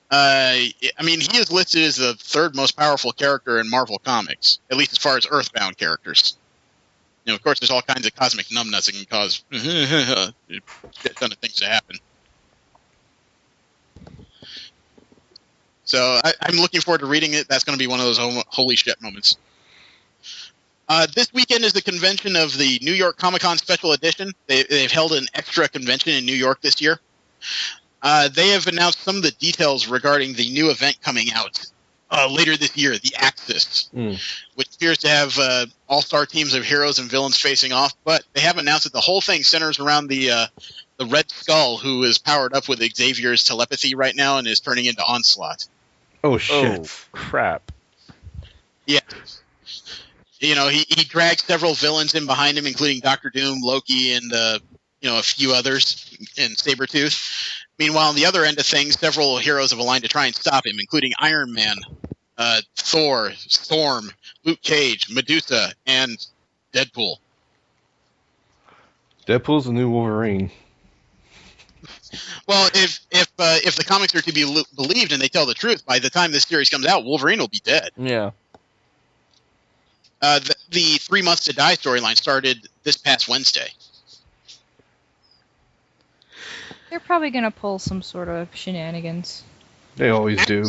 I mean, he is listed as the 3rd most powerful character in Marvel Comics, at least as far as Earthbound characters. Of course, there's all kinds of cosmic numbnuts that can cause a shit ton of things to happen. So I'm looking forward to reading it. That's going to be one of those holy shit moments. This weekend is the convention of the New York Comic-Con Special Edition. They've held an extra convention in New York this year. They have announced some of the details regarding the new event coming out later this year, the Axis, which appears to have all-star teams of heroes and villains facing off, but they have announced that the whole thing centers around the Red Skull, who is powered up with Xavier's telepathy right now and is turning into Onslaught. Oh, shit. Oh, crap. Yeah. He dragged several villains in behind him, including Doctor Doom, Loki, and a few others, and Sabretooth. Meanwhile, on the other end of things, several heroes have aligned to try and stop him, including Iron Man, Thor, Storm, Luke Cage, Medusa, and Deadpool. Deadpool's the new Wolverine. Well, if the comics are to be believed and they tell the truth, by the time this series comes out, Wolverine will be dead. Yeah. The 3 Months to Die storyline started this past Wednesday. They're probably going to pull some sort of shenanigans. They always do.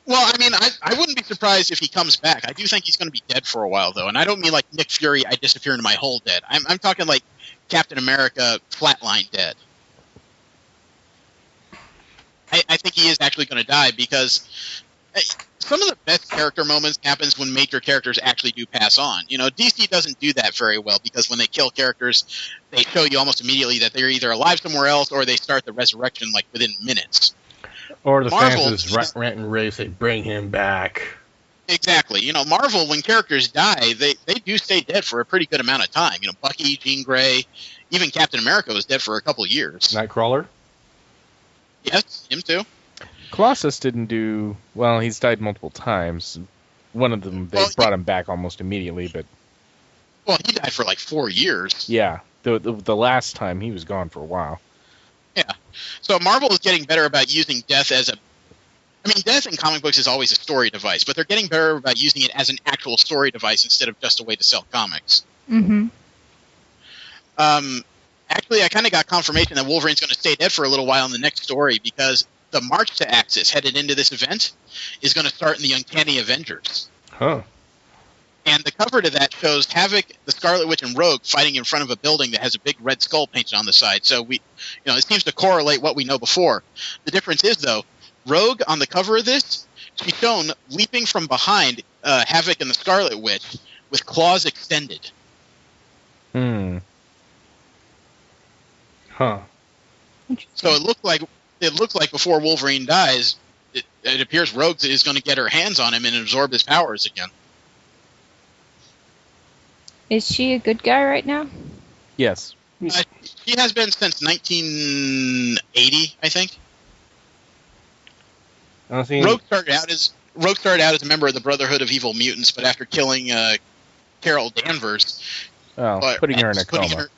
Well, I mean, I wouldn't be surprised if he comes back. I do think he's going to be dead for a while, though. And I don't mean like Nick Fury, I disappear into my hole dead. I'm talking like Captain America flatline dead. I think he is actually going to die because some of the best character moments happens when major characters actually do pass on. You know, DC doesn't do that very well because when they kill characters, they show you almost immediately that they're either alive somewhere else or they start the resurrection like within minutes. Or the Marvel, fans just rant and rave, say, bring him back. Exactly. You know, Marvel, when characters die, they do stay dead for a pretty good amount of time. You know, Bucky, Jean Grey, even Captain America was dead for a couple of years. Nightcrawler? Yes, him too. Colossus didn't do well. He's died multiple times. One of them, they brought him back almost immediately, but well, he died for like 4 years. Yeah, the last time he was gone for a while. Yeah. So Marvel is getting better about using death as death in comic books is always a story device, but they're getting better about using it as an actual story device instead of just a way to sell comics. Mm-hmm. Actually, I kind of got confirmation that Wolverine's going to stay dead for a little while in the next story because the march to Axis headed into this event is going to start in the Uncanny Avengers. Huh. And the cover to that shows Havoc, the Scarlet Witch, and Rogue fighting in front of a building that has a big red skull painted on the side. So it seems to correlate what we know before. The difference is, though, Rogue on the cover of this, she's shown leaping from behind Havoc and the Scarlet Witch with claws extended. Huh. So it looks like before Wolverine dies, it appears Rogue is going to get her hands on him and absorb his powers again. Is she a good guy right now? Yes. She has been since 1980, I think. Rogue started out as a member of the Brotherhood of Evil Mutants, but after killing Carol Danvers, putting her in a coma.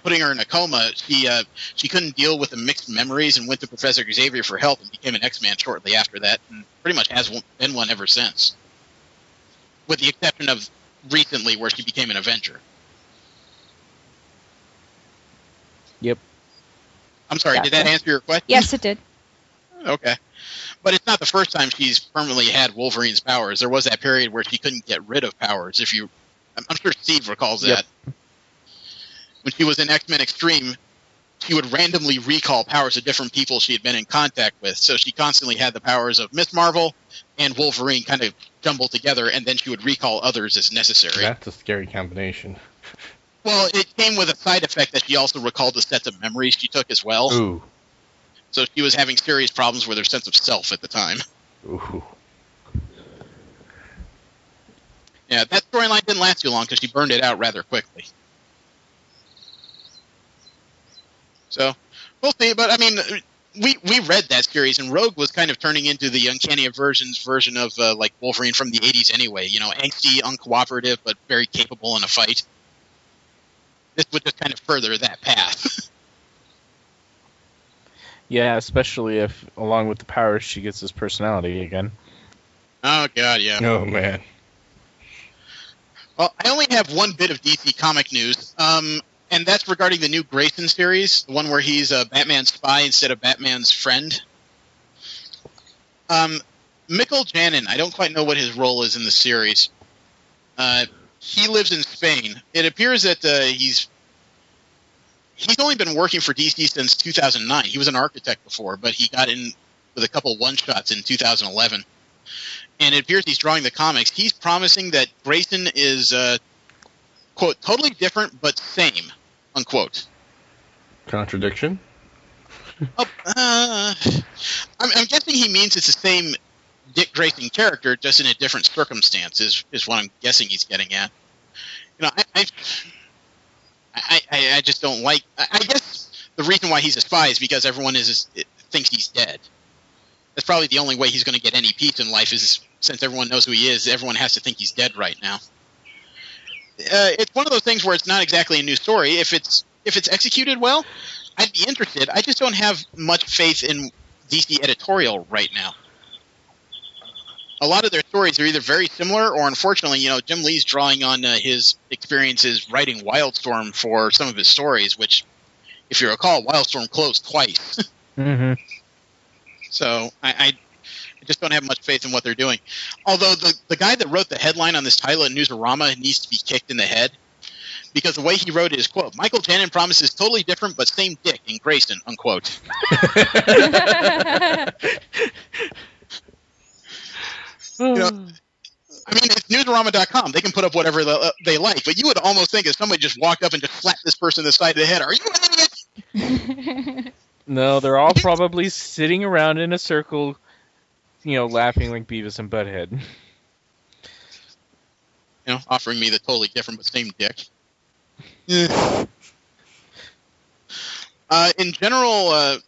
Putting her in a coma, she couldn't deal with the mixed memories and went to Professor Xavier for help and became an X-Man shortly after that, and pretty much has been one ever since. With the exception of recently where she became an Avenger. Yep. I'm sorry, did that answer your question? Yes, it did. Okay. But it's not the first time she's permanently had Wolverine's powers. There was that period where she couldn't get rid of powers. I'm sure Steve recalls that. When she was in X-Men Extreme, she would randomly recall powers of different people she had been in contact with. So she constantly had the powers of Miss Marvel and Wolverine kind of jumbled together, and then she would recall others as necessary. That's a scary combination. Well, it came with a side effect that she also recalled the sets of memories she took as well. Ooh. So she was having serious problems with her sense of self at the time. Ooh. Yeah, that storyline didn't last too long because she burned it out rather quickly. So, we'll see. But, I mean, we read that series, and Rogue was kind of turning into the Uncanny Versions version of, like, Wolverine from the 80s anyway. You know, angsty, uncooperative, but very capable in a fight. This would just kind of further that path. Yeah, especially if, along with the powers, she gets his personality again. Oh, God, yeah. Oh, man. Well, I only have one bit of DC comic news, and that's regarding the new Grayson series, the one where he's a Batman's spy instead of Batman's friend. Mikkel Janin, I don't quite know what his role is in the series. He lives in Spain. It appears that he's only been working for DC since 2009. He was an architect before, but he got in with a couple one-shots in 2011. And it appears he's drawing the comics. He's promising that Grayson is, quote, totally different but same, unquote. Contradiction? I'm guessing he means it's the same Dick Grayson character, just in a different circumstance, is what I'm guessing he's getting at. You know, I just don't like... I guess the reason why he's a spy is because everyone thinks he's dead. That's probably the only way he's going to get any peace in life is since everyone knows who he is, everyone has to think he's dead right now. It's one of those things where it's not exactly a new story. If if it's executed well, I'd be interested. I just don't have much faith in DC editorial right now. A lot of their stories are either very similar or, unfortunately, Jim Lee's drawing on his experiences writing Wildstorm for some of his stories, which, if you recall, Wildstorm closed twice. Mm-hmm. So I just don't have much faith in what they're doing. Although the guy that wrote the headline on this title at Newsarama needs to be kicked in the head, because the way he wrote it is, quote, Michael Janin promises totally different but same dick in Grayson, unquote. It's Newsarama.com. They can put up whatever they like, but you would almost think if somebody just walked up and just slapped this person in the side of the head, are you an idiot? No, they're all probably sitting around in a circle, laughing like Beavis and Butthead. Offering me the totally different but same dick. In general,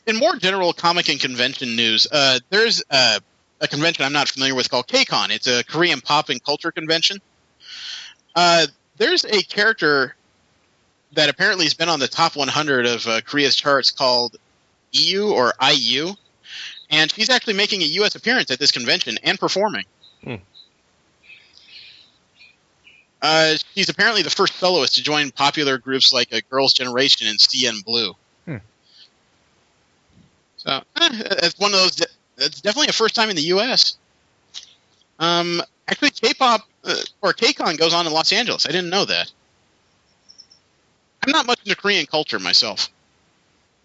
in more general comic and convention news, there's a convention I'm not familiar with called KCON. It's a Korean pop and culture convention. There's a character that apparently has been on the top 100 of Korea's charts called EU or IU, and she's actually making a U.S. appearance at this convention and performing. She's apparently the first soloist to join popular groups like Girls' Generation and CN Blue. So it's one of those. It's definitely a first time in the U.S. Actually, K-pop or KCON goes on in Los Angeles. I didn't know that. I'm not much into Korean culture myself.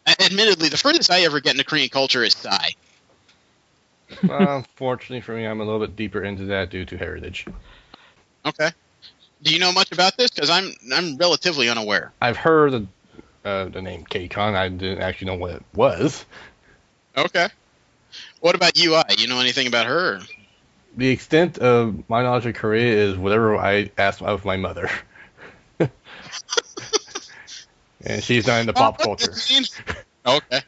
Admittedly, the furthest I ever get into Korean culture is Psy. Unfortunately for me, I'm a little bit deeper into that due to heritage. Okay. Do you know much about this? Because I'm relatively unaware. I've heard the name KCON. I didn't actually know what it was. Okay. What about UI? You know anything about her? The extent of my knowledge of Korea is whatever I asked of my mother. And she's not into pop culture. Okay.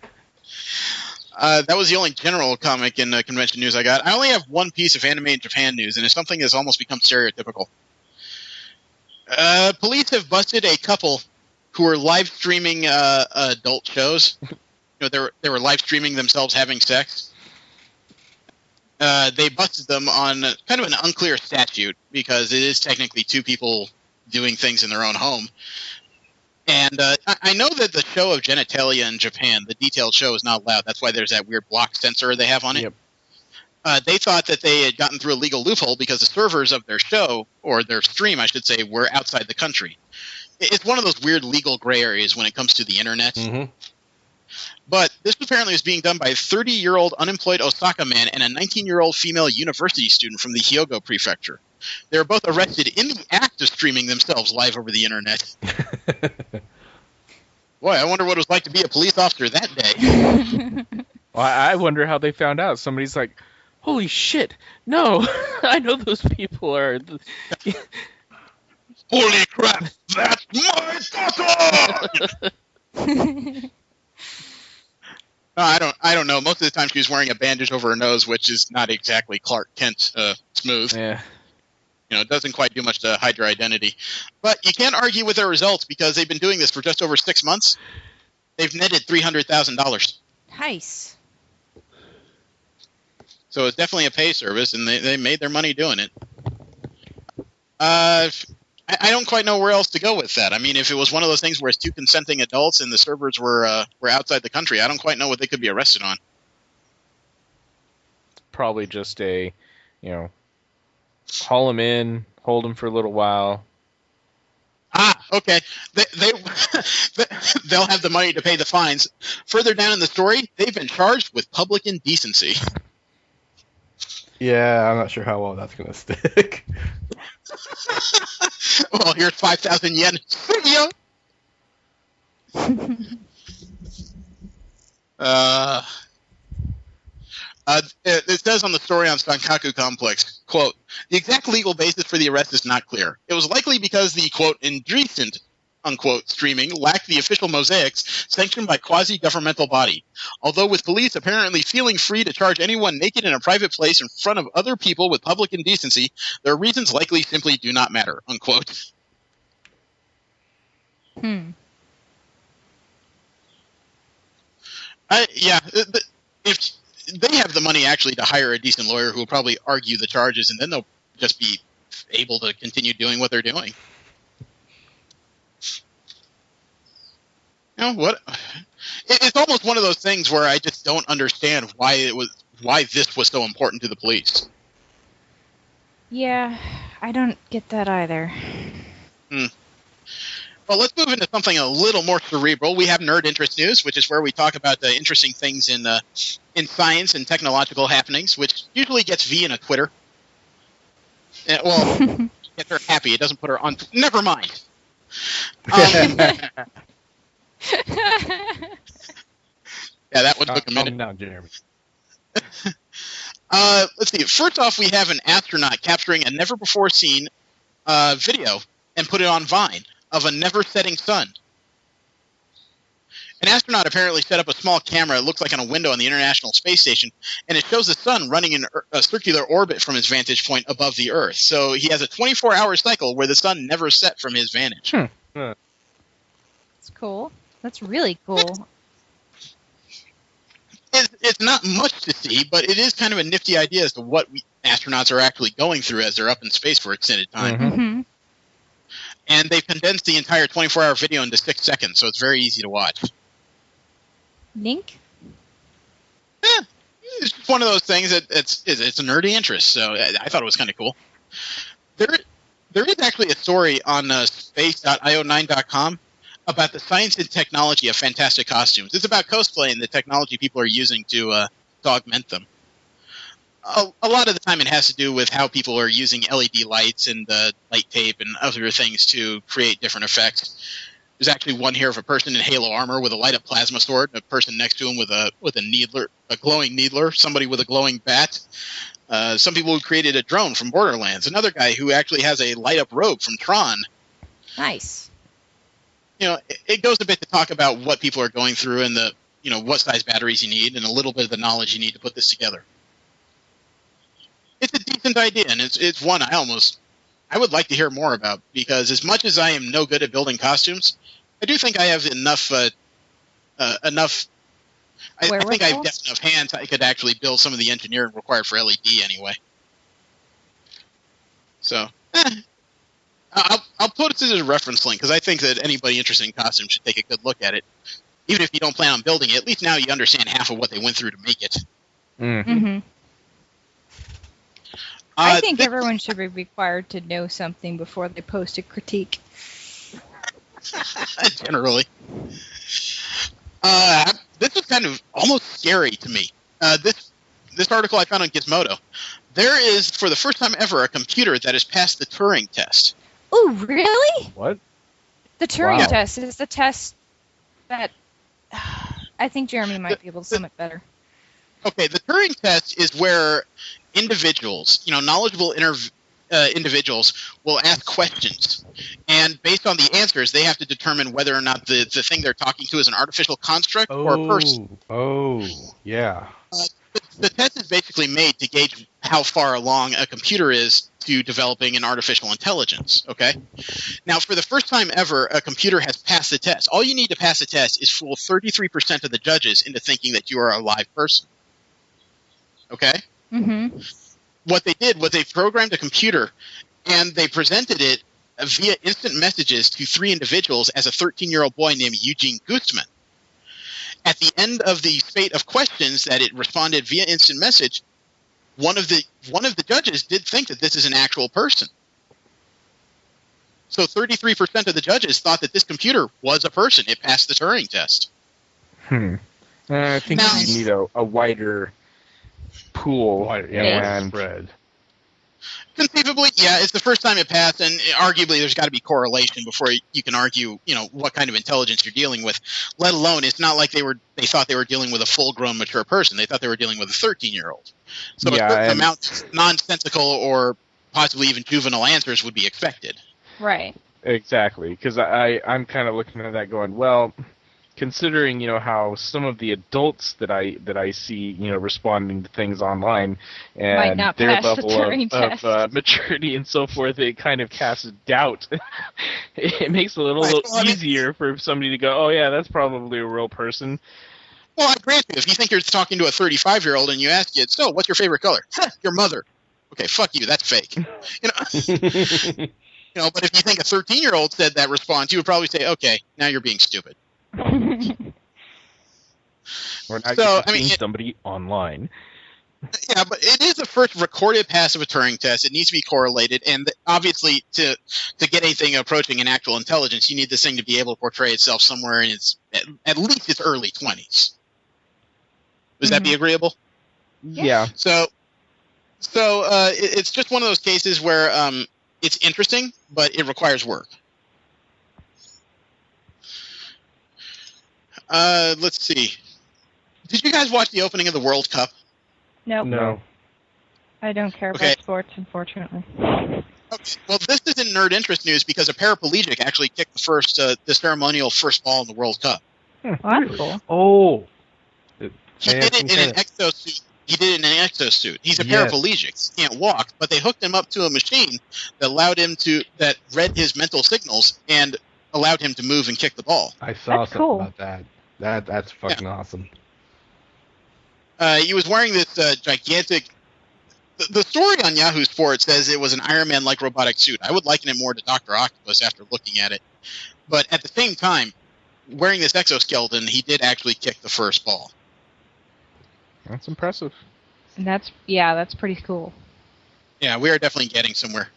That was the only general comic in convention news I got. I only have one piece of anime in Japan news, and it's something that's almost become stereotypical. Police have busted a couple who were live streaming adult shows. They were live streaming themselves having sex. They busted them on kind of an unclear statute because it is technically two people doing things in their own home. And I know that the show of genitalia in Japan, the detailed show, is not allowed. That's why there's that weird block censor they have on it. Yep. They thought that they had gotten through a legal loophole because the servers of their show, or their stream, I should say, were outside the country. It's one of those weird legal gray areas when it comes to the internet. Mm-hmm. But this apparently was being done by a 30-year-old unemployed Osaka man and a 19-year-old female university student from the Hyogo prefecture. They were both arrested in the act of streaming themselves live over the internet. Boy, I wonder what it was like to be a police officer that day. Well, I wonder how they found out. Somebody's like, holy shit, no, I know those people are... Holy crap, that's my daughter! I don't know. Most of the time she was wearing a bandage over her nose, which is not exactly Clark Kent smooth. Yeah. It doesn't quite do much to hide your identity. But you can't argue with their results because they've been doing this for just over 6 months. They've netted $300,000. Nice. So it's definitely a pay service, and they made their money doing it. I don't quite know where else to go with that. I mean, if it was one of those things where it's two consenting adults and the servers were outside the country, I don't quite know what they could be arrested on. Probably just a, haul them in, hold them for a little while. Okay. They'll have the money to pay the fines. Further down in the story, they've been charged with public indecency. Yeah, I'm not sure how well that's going to stick. Well, here's 5,000 yen. It says on the story on Sankaku Complex, quote, the exact legal basis for the arrest is not clear. It was likely because the, quote, indecent, unquote, streaming lacked the official mosaics sanctioned by quasi-governmental body. Although with police apparently feeling free to charge anyone naked in a private place in front of other people with public indecency, their reasons likely simply do not matter, unquote. If they have the money actually to hire a decent lawyer who will probably argue the charges, and then they'll just be able to continue doing what they're doing. You know what? It's almost one of those things where I just don't understand why this was so important to the police. Yeah, I don't get that either. Well, let's move into something a little more cerebral. We have Nerd Interest News, which is where we talk about the interesting things in science and technological happenings, which usually gets V in a Twitter. Well, gets her happy. It doesn't put her on. Never mind. Yeah, that one took a minute. Calm down, Jeremy. Let's see. First off, we have an astronaut capturing a never-before-seen video and put it on Vine of a never-setting sun. An astronaut apparently set up a small camera, it looks like on a window on the International Space Station, and it shows the sun running in a circular orbit from his vantage point above the Earth. So he has a 24-hour cycle where the sun never set from his vantage. That's cool. That's really cool. It's not much to see, but it is kind of a nifty idea as to what astronauts are actually going through as they're up in space for extended time. Mm-hmm. And they've condensed the entire 24-hour video into 6 seconds, so it's very easy to watch. Link? It's just one of those things that it's a nerdy interest, so I thought it was kind of cool. There is actually a story on space.io9.com about the science and technology of fantastic costumes. It's about cosplay and the technology people are using to augment them. A lot of the time it has to do with how people are using LED lights and light tape and other things to create different effects. There's actually one here of a person in Halo armor with a light-up plasma sword, and a person next to him with a needler, a glowing needler, somebody with a glowing bat. Some people who created a drone from Borderlands. Another guy who actually has a light-up robe from Tron. Nice. You know, it goes a bit to talk about what people are going through and what size batteries you need and a little bit of the knowledge you need to put this together. It's a decent idea, and it's one I would like to hear more about, because as much as I am no good at building costumes, I do think I have enough. I think I have enough hands. I could actually build some of the engineering required for LED anyway. So, I'll put it as a reference link, because I think that anybody interested in costumes should take a good look at it. Even if you don't plan on building it, at least now you understand half of what they went through to make it. Mm-hmm. I think everyone should be required to know something before they post a critique. Generally. This is kind of almost scary to me. This article I found on Gizmodo. There is, for the first time ever, a computer that has passed the Turing test. Oh, really? What? The Turing test is the test that I think Jeremy might be able to sum it better. Okay, the Turing test is where individuals, knowledgeable individuals will ask questions, and based on the answers, they have to determine whether or not the thing they're talking to is an artificial construct or a person. Oh, yeah. The test is basically made to gauge how far along a computer is to developing an artificial intelligence, okay? Now, for the first time ever, a computer has passed the test. All you need to pass the test is fool 33% of the judges into thinking that you are a live person. Okay? Mm-hmm. What they did was they programmed a computer, and they presented it via instant messages to 3 individuals as a 13-year-old boy named Eugene Guzman. At the end of the spate of questions that it responded via instant message, one of the judges did think that this is an actual person. So 33% of the judges thought that this computer was a person. It passed the Turing test. I think you need a wider pool and spread. Conceivably, yeah, it's the first time it passed, and arguably there's got to be correlation before you can argue, what kind of intelligence you're dealing with. Let alone, it's not like they thought they were dealing with a full-grown, mature person. They thought they were dealing with a 13-year-old. So a certain amount of nonsensical or possibly even juvenile answers would be expected. Right. Exactly, because I'm kind of looking at that going, well, considering, how some of the adults that I see, responding to things online Might and not their pass the level Turing of test. maturity and so forth, it kind of casts doubt. It makes it a little easier for somebody to go, oh yeah, that's probably a real person. Well, I grant you, if you think you're talking to a 35-year-old and you ask it, so what's your favorite color? Your mother. Okay, fuck you, that's fake. But if you think a 13-year-old said that response, you would probably say, okay, now you're being stupid. Or now you're just being somebody online. Yeah, but it is the first recorded pass of a Turing test. It needs to be correlated, and obviously to get anything approaching an actual intelligence, you need this thing to be able to portray itself somewhere in its at least its early 20s. Would that be agreeable? Yeah. So it's just one of those cases where it's interesting, but it requires work. Let's see. Did you guys watch the opening of the World Cup? Nope. No. I don't care about sports, unfortunately. Okay. Well, this is in nerd interest news because a paraplegic actually kicked the ceremonial first ball in the World Cup. Well, that's cool. Oh. He did it in an exosuit. He's a paraplegic. He can't walk, but they hooked him up to a machine that read his mental signals and allowed him to move and kick the ball. I saw something about that. That's fucking awesome. He was wearing this gigantic. The story on Yahoo Sports says it was an Iron Man-like robotic suit. I would liken it more to Dr. Octopus after looking at it. But at the same time, wearing this exoskeleton, he did actually kick the first ball. That's impressive. That's pretty cool. Yeah, we are definitely getting somewhere.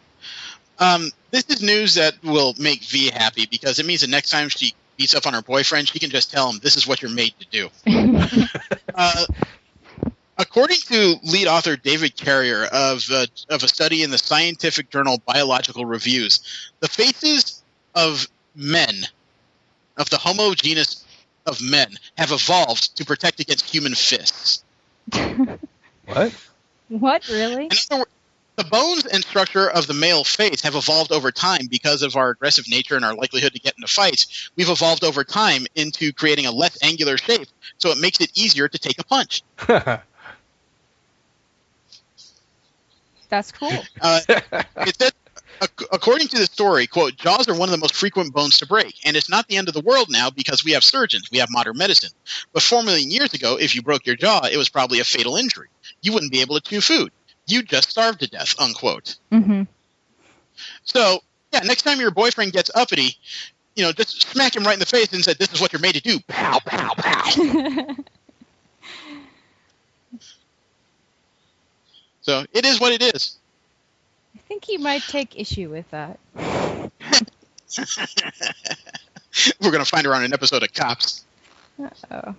This is news that will make V happy because it means that next time she beats up on her boyfriend, she can just tell him, this is what you're made to do. According to lead author David Carrier of a study in the scientific journal Biological Reviews, the faces of men, of the Homo genus of men, have evolved to protect against human fists. What? What, really? In other words, the bones and structure of the male face have evolved over time because of our aggressive nature and our likelihood to get into fights. We've evolved over time into creating a less angular shape, so it makes it easier to take a punch. That's cool. It said, according to the story, quote, jaws are one of the most frequent bones to break, and it's not the end of the world now because we have surgeons, we have modern medicine. But 4 million years ago, if you broke your jaw, it was probably a fatal injury. You wouldn't be able to chew food. You just starved to death, unquote. Mm-hmm. So, yeah, next time your boyfriend gets uppity, just smack him right in the face and say, this is what you're made to do. Pow, pow, pow. So, it is what it is. I think he might take issue with that. We're going to find her on an episode of Cops. Uh-oh.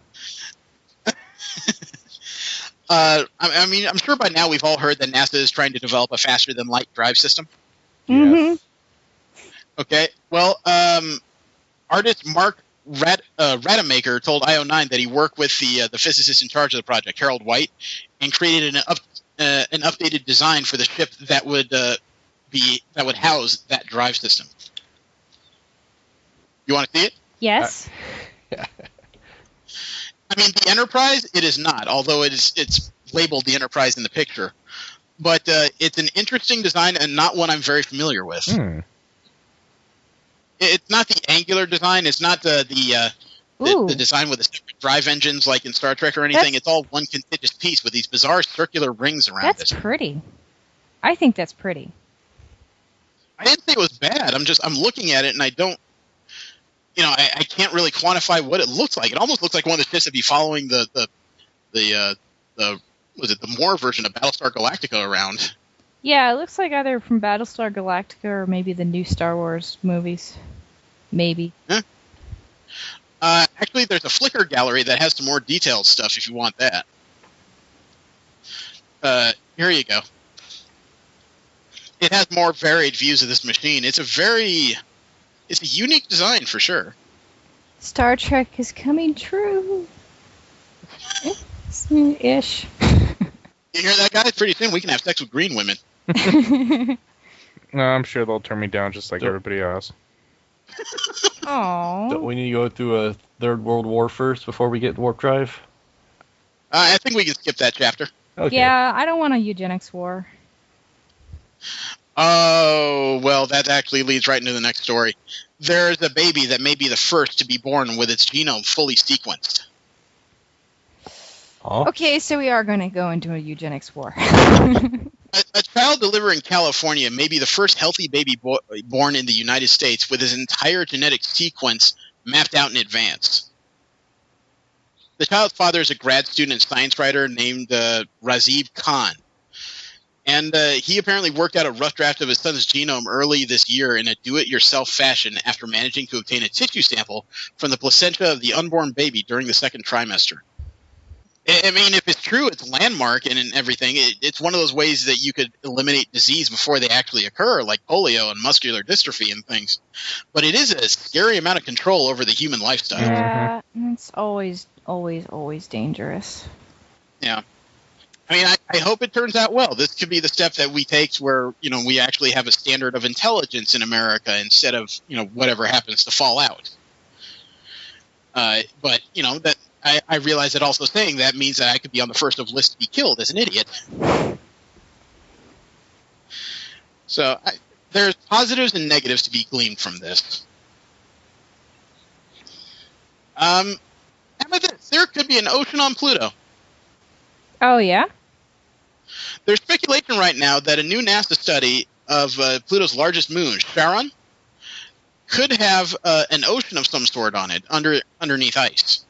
I'm sure by now we've all heard that NASA is trying to develop a faster-than-light drive system. Mm-hmm. Okay. Well, artist Mark Rademacher told IO9 that he worked with the physicist in charge of the project, Harold White, and created an updated design for the ship that would house that drive system. You want to see it? Yes. I mean, the Enterprise, it is not, although it's labeled the Enterprise in the picture. But it's an interesting design and not one I'm very familiar with. It's not the angular design. It's not the design with the separate drive engines like in Star Trek or anything. It's all one contiguous piece with these bizarre circular rings around it. That's pretty. I think that's pretty. I didn't say it was bad. I'm looking at it and I don't... I can't really quantify what it looks like. It almost looks like one of the ships that'd be following the Moore version of Battlestar Galactica around. Yeah, it looks like either from Battlestar Galactica or maybe the new Star Wars movies. Maybe. Huh? Actually, there's a Flickr gallery that has some more detailed stuff if you want that. Here you go. It has more varied views of this machine. It's a unique design for sure. Star Trek is coming true. Ish. You hear that, guys? Pretty soon we can have sex with green women. No, I'm sure they'll turn me down just like everybody else. Aww. Don't we need to go through a Third World War first before we get warp drive? I think we can skip that chapter. Okay. Yeah, I don't want a eugenics war. Oh, well, that actually leads right into the next story. There's a baby that may be the first to be born with its genome fully sequenced. Oh. Okay, so we are going to go into a eugenics war. A child delivered in California may be the first healthy baby born in the United States with his entire genetic sequence mapped out in advance. The child's father is a grad student and science writer named Raziv Khan. And he apparently worked out a rough draft of his son's genome early this year in a do-it-yourself fashion after managing to obtain a tissue sample from the placenta of the unborn baby during the second trimester. I mean, if it's true, it's landmark and everything. It's one of those ways that you could eliminate disease before they actually occur, like polio and muscular dystrophy and things. But it is a scary amount of control over the human lifestyle. Yeah, it's always dangerous. Yeah. I mean, I hope it turns out well. This could be the step that we take where, we actually have a standard of intelligence in America instead of, whatever happens to fall out. But, that I realize that also saying that means that I could be on the first of list to be killed as an idiot. So there's positives and negatives to be gleaned from this. How about this? There could be an ocean on Pluto. Oh, yeah? There's speculation right now that a new NASA study of Pluto's largest moon, Charon, could have an ocean of some sort on it underneath ice.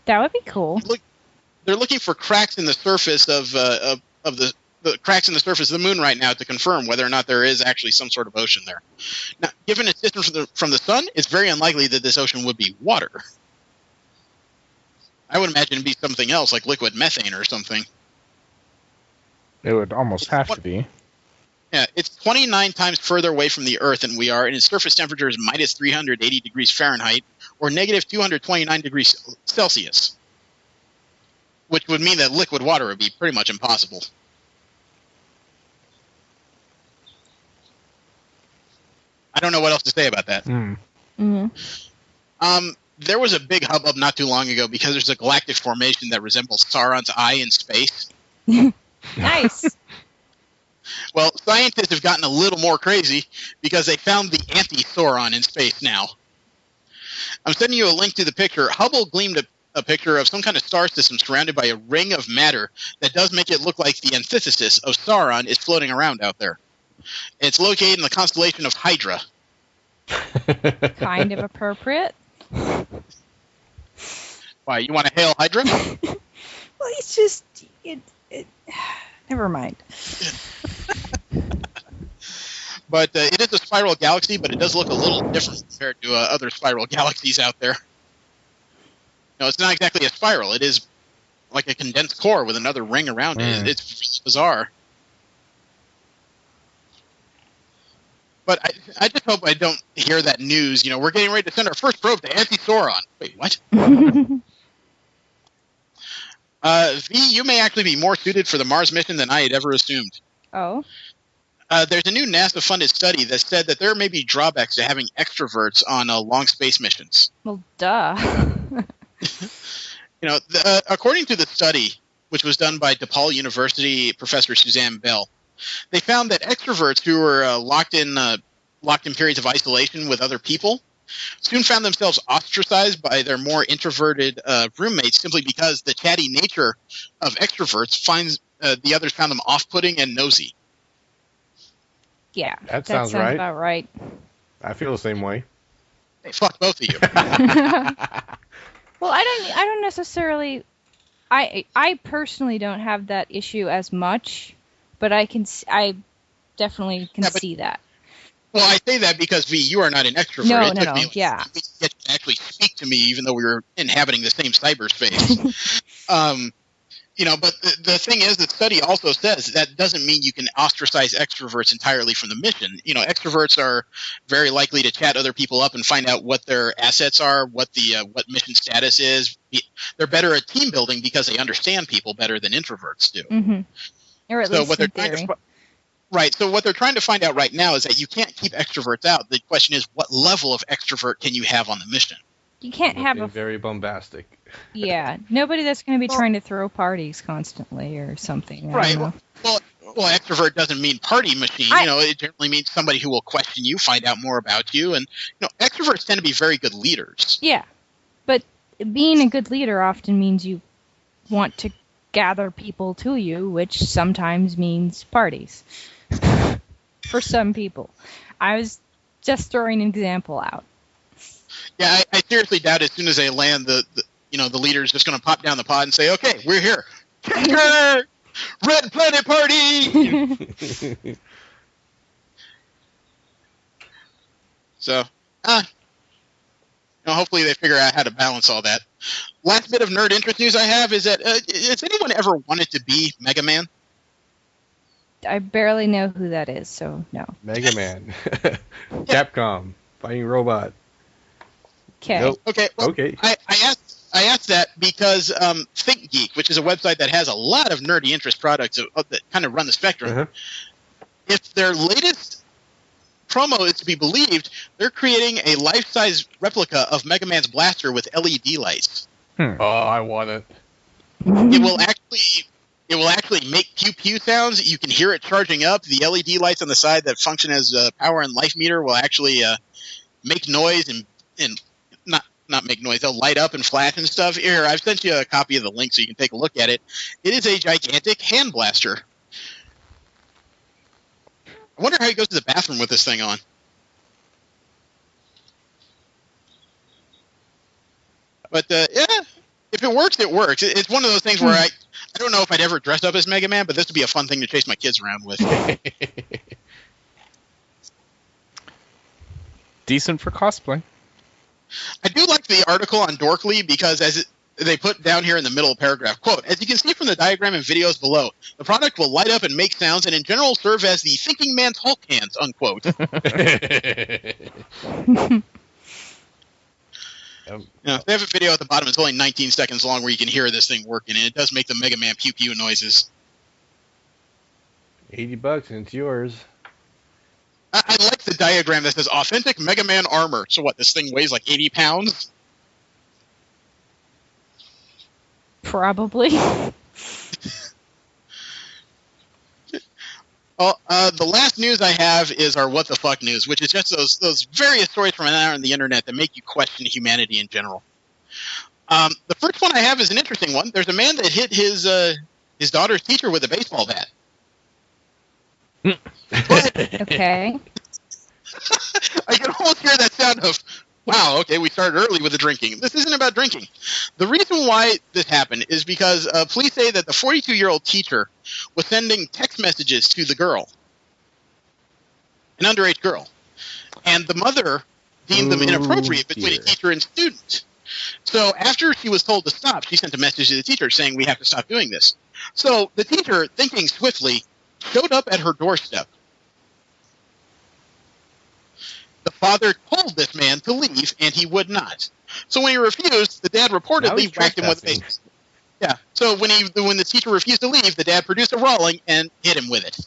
That would be cool. They're looking for cracks in the surface of the cracks in the surface of the moon right now to confirm whether or not there is actually some sort of ocean there. Now, given its distance from the sun, it's very unlikely that this ocean would be water. I would imagine it'd be something else, like liquid methane or something. It would almost have to be. Yeah, it's 29 times further away from the Earth than we are, and its surface temperature is minus 380 degrees Fahrenheit, or negative 229 degrees Celsius, which would mean that liquid water would be pretty much impossible. I don't know what else to say about that. Mm-hmm. There was a big hubbub not too long ago because there's a galactic formation that resembles Sauron's eye in space. Nice. Well, scientists have gotten a little more crazy because they found the anti-Sauron in space now. I'm sending you a link to the picture. Hubble gleamed a picture of some kind of star system surrounded by a ring of matter that does make it look like the antithesis of Sauron is floating around out there. It's located in the constellation of Hydra. Kind of appropriate. Why, you want to hail Hydra? Well, it's just... Never mind. But it is a spiral galaxy, but it does look a little different compared to other spiral galaxies out there. No, it's not exactly a spiral. It is like a condensed core with another ring around it. It's really bizarre. But I just hope I don't hear that news. We're getting ready to send our first probe to anti-Sauron. Wait, what? V, you may actually be more suited for the Mars mission than I had ever assumed. Oh? There's a new NASA-funded study that said that there may be drawbacks to having extroverts on long space missions. Well, duh. According to the study, which was done by DePaul University professor Suzanne Bell, they found that extroverts who were locked in periods of isolation with other people soon found themselves ostracized by their more introverted roommates simply because the chatty nature of extroverts the others found them off-putting and nosy. Yeah, that sounds right. About right. I feel the same way. Hey, fuck both of you. Well, I don't necessarily. I personally don't have that issue as much, but I definitely can see that. Well, I say that because, V, you are not an extrovert. No, yeah. You get to actually speak to me even though we were inhabiting the same cyberspace. But the thing is, the study also says that doesn't mean you can ostracize extroverts entirely from the mission. Extroverts are very likely to chat other people up and find out what their assets are, what mission status is. They're better at team building because they understand people better than introverts do. Mm-hmm. Or at least in theory. Right. So what they're trying to find out right now is that you can't keep extroverts out. The question is, what level of extrovert can you have on the mission? You can't have a very bombastic. Yeah, nobody that's going to be trying to throw parties constantly or something. I Right. don't know. Well, extrovert doesn't mean party machine. It generally means somebody who will question you, find out more about you, and extroverts tend to be very good leaders. Yeah, but being a good leader often means you want to gather people to you, which sometimes means parties. For some people. I was just throwing an example out. Yeah, I seriously doubt as soon as they land, the leader is just going to pop down the pod and say, "Okay, we're here. Kicker! Red Planet Party!" So, hopefully they figure out how to balance all that. Last bit of nerd interest news I have is that has anyone ever wanted to be Mega Man? I barely know who that is, so no. Mega Man. Capcom. Fighting robot. Okay. Nope. Okay. Well, okay. I asked that because ThinkGeek, which is a website that has a lot of nerdy interest products that kind of run the spectrum, if their latest promo is to be believed, they're creating a life-size replica of Mega Man's blaster with LED lights. Oh, I want it. It will actually make pew pew sounds. You can hear it charging up. The LED lights on the side that function as a power and life meter will actually make noise and not make noise. They'll light up and flash and stuff. Here, I've sent you a copy of the link so you can take a look at it. It is a gigantic hand blaster. I wonder how he goes to the bathroom with this thing on. But yeah, if it works, it works. It's one of those things where I don't know if I'd ever dress up as Mega Man, but this would be a fun thing to chase my kids around with. Decent for cosplay. I do like the article on Dorkly because they put down here in the middle paragraph, quote, "As you can see from the diagram and videos below, the product will light up and make sounds and in general serve as the thinking man's Hulk hands," unquote. They have a video at the bottom. It's only 19 seconds long where you can hear this thing working, and it does make the Mega Man pew pew noises. $80 and it's yours. I like the diagram that says authentic Mega Man armor. So what, this thing weighs like 80 pounds? Probably. Well, the last news I have is our what the fuck news, which is just those various stories from out on the internet that make you question humanity in general. The first one I have is an interesting one. There's a man that hit his daughter's teacher with a baseball bat. Okay. I can almost hear that sound of, wow, okay, we started early with the drinking. This isn't about drinking. The reason why this happened is because police say that the 42-year-old teacher was sending text messages to the girl, an underage girl, and the mother deemed them inappropriate between a teacher and student. So after she was told to stop, she sent a message to the teacher saying, "We have to stop doing this." So the teacher, thinking swiftly, showed up at her doorstep. The father told this man to leave, and he would not. So when he refused, the dad reportedly whacked him with a baseball. Yeah. So when the teacher refused to leave, the dad produced a Rawling and hit him with it.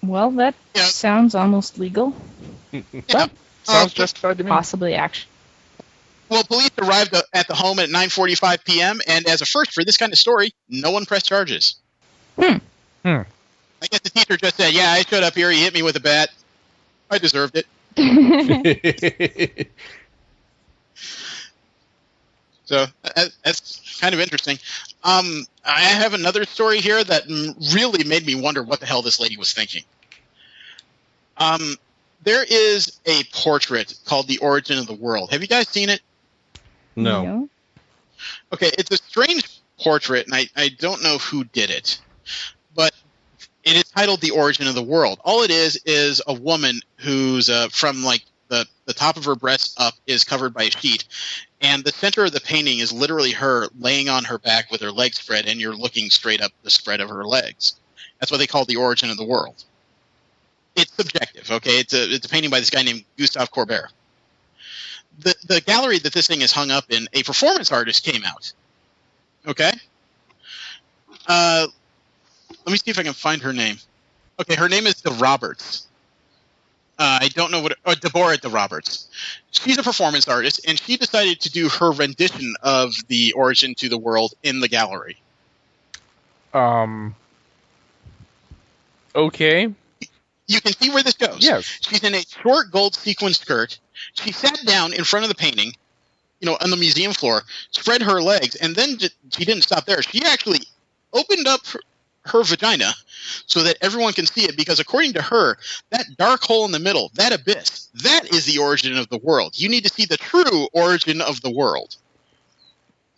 Well, that sounds almost legal. Yeah. Sounds justified to me. Possibly, actually. Well, police arrived at the home at 9:45 p.m., and as a first for this kind of story, no one pressed charges. I guess the teacher just said, "Yeah, I showed up here. He hit me with a bat. I deserved it." So that's kind of interesting. I have another story here that really made me wonder what the hell this lady was thinking. There is a portrait called The Origin of the World. Have you guys seen it? No. Okay, it's a strange portrait, and I don't know who did it. But it is titled The Origin of the World. All it is a woman who's from like the top of her breast up is covered by a sheet. And the center of the painting is literally her laying on her back with her legs spread, and you're looking straight up the spread of her legs. That's what they call The Origin of the World. It's subjective, okay? It's a painting by this guy named Gustave Courbet. The gallery that this thing is hung up in, a performance artist came out. Okay? Let me see if I can find her name. Okay, her name is De Roberts. I don't know Deborah De Roberts. She's a performance artist, and she decided to do her rendition of the Origin to the World in the gallery. Okay. You can see where this goes. Yes. She's in a short gold sequin skirt. She sat down in front of the painting, on the museum floor, spread her legs, and then she didn't stop there. She actually opened up her vagina so that everyone can see it, because according to her, that dark hole in the middle, that abyss, that is the origin of the world. You need to see the true origin of the world.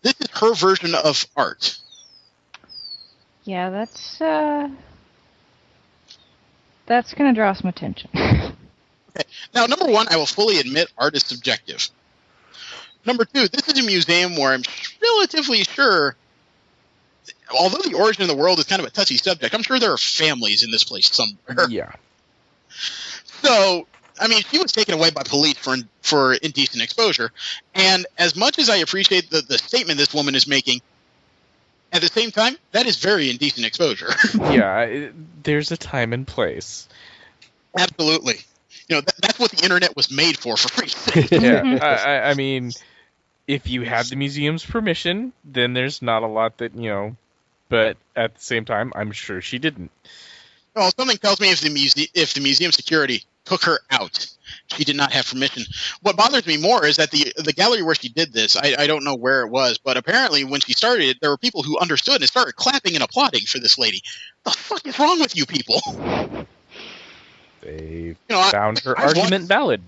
This is her version of art. Yeah, that's going to draw some attention. Okay. Now, number one, I will fully admit art is subjective. Number two, this is a museum where I'm relatively sure, although the origin of the world is kind of a touchy subject, I'm sure there are families in this place somewhere. Yeah. So, I mean, she was taken away by police for indecent exposure, and as much as I appreciate the statement this woman is making, at the same time, that is very indecent exposure. Yeah, there's a time and place. Absolutely. That's what the internet was made for free sake. Yeah, I mean, if you have the museum's permission, then there's not a lot that, but at the same time, I'm sure she didn't. Well, something tells me if the museum security took her out, she did not have permission. What bothers me more is that the gallery where she did this, I don't know where it was, but apparently when she started it, there were people who understood and started clapping and applauding for this lady. The fuck is wrong with you people? They found her argument valid.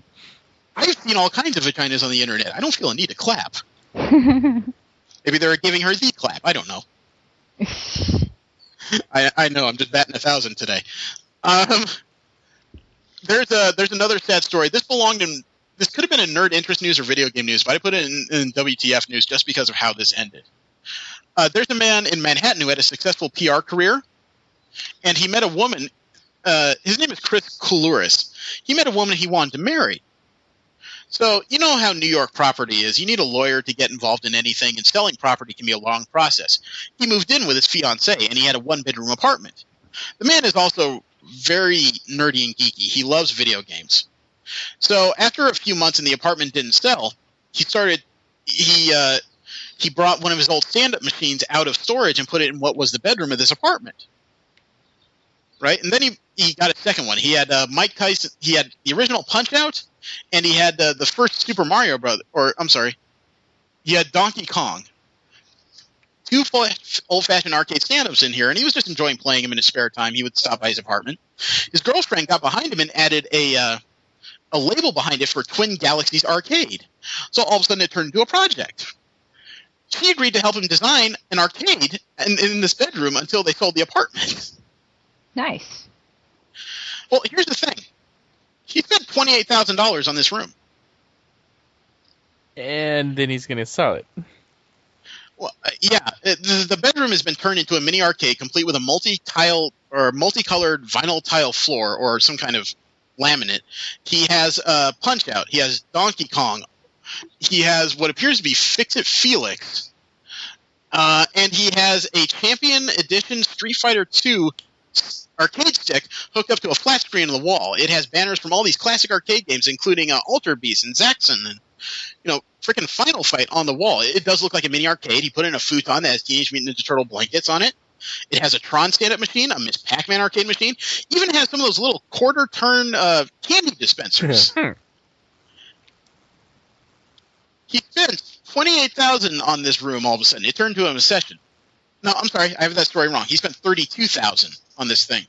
I've seen all kinds of vaginas on the internet. I don't feel a need to clap. Maybe they're giving her the clap. I don't know. I know. I'm just batting 1,000 today. There's another sad story. This could have been in Nerd Interest News or Video Game News, but I put it in WTF News just because of how this ended. There's a man in Manhattan who had a successful PR career, and he met a woman. His name is Chris Koulouris. He met a woman he wanted to marry. So, you know how New York property is. You need a lawyer to get involved in anything, and selling property can be a long process. He moved in with his fiancée, and he had a one-bedroom apartment. The man is also very nerdy and geeky. He loves video games. So, after a few months and the apartment didn't sell, he brought one of his old stand-up machines out of storage and put it in what was the bedroom of this apartment. Right? And then he got a second one. He had Mike Tyson. He had the original Punch-Out, and he had the first Super Mario Brothers. Or, I'm sorry. He had Donkey Kong. Two old-fashioned arcade stand-ups in here, and he was just enjoying playing them in his spare time. He would stop by his apartment. His girlfriend got behind him and added a label behind it for Twin Galaxies Arcade. So all of a sudden it turned into a project. She agreed to help him design an arcade in this bedroom until they sold the apartment. Nice. Well, here's the thing. He spent $28,000 on this room. And then he's going to sell it. Well, yeah. The bedroom has been turned into a mini arcade, complete with a multi-tile or multicolored vinyl tile floor or some kind of laminate. He has Punch-Out. He has Donkey Kong. He has what appears to be Fix-It Felix. And he has a Champion Edition Street Fighter II arcade stick hooked up to a flat screen on the wall. It has banners from all these classic arcade games, including Alter Beast and Zaxxon and, freaking Final Fight on the wall. It does look like a mini arcade. He put in a futon that has Teenage Mutant Ninja Turtle blankets on it. It has a Tron stand-up machine, a Miss Pac-Man arcade machine. Even has some of those little quarter-turn candy dispensers. He spent $28,000 on this room all of a sudden. It turned into a session. No, I'm sorry. I have that story wrong. He spent $32,000 on this thing.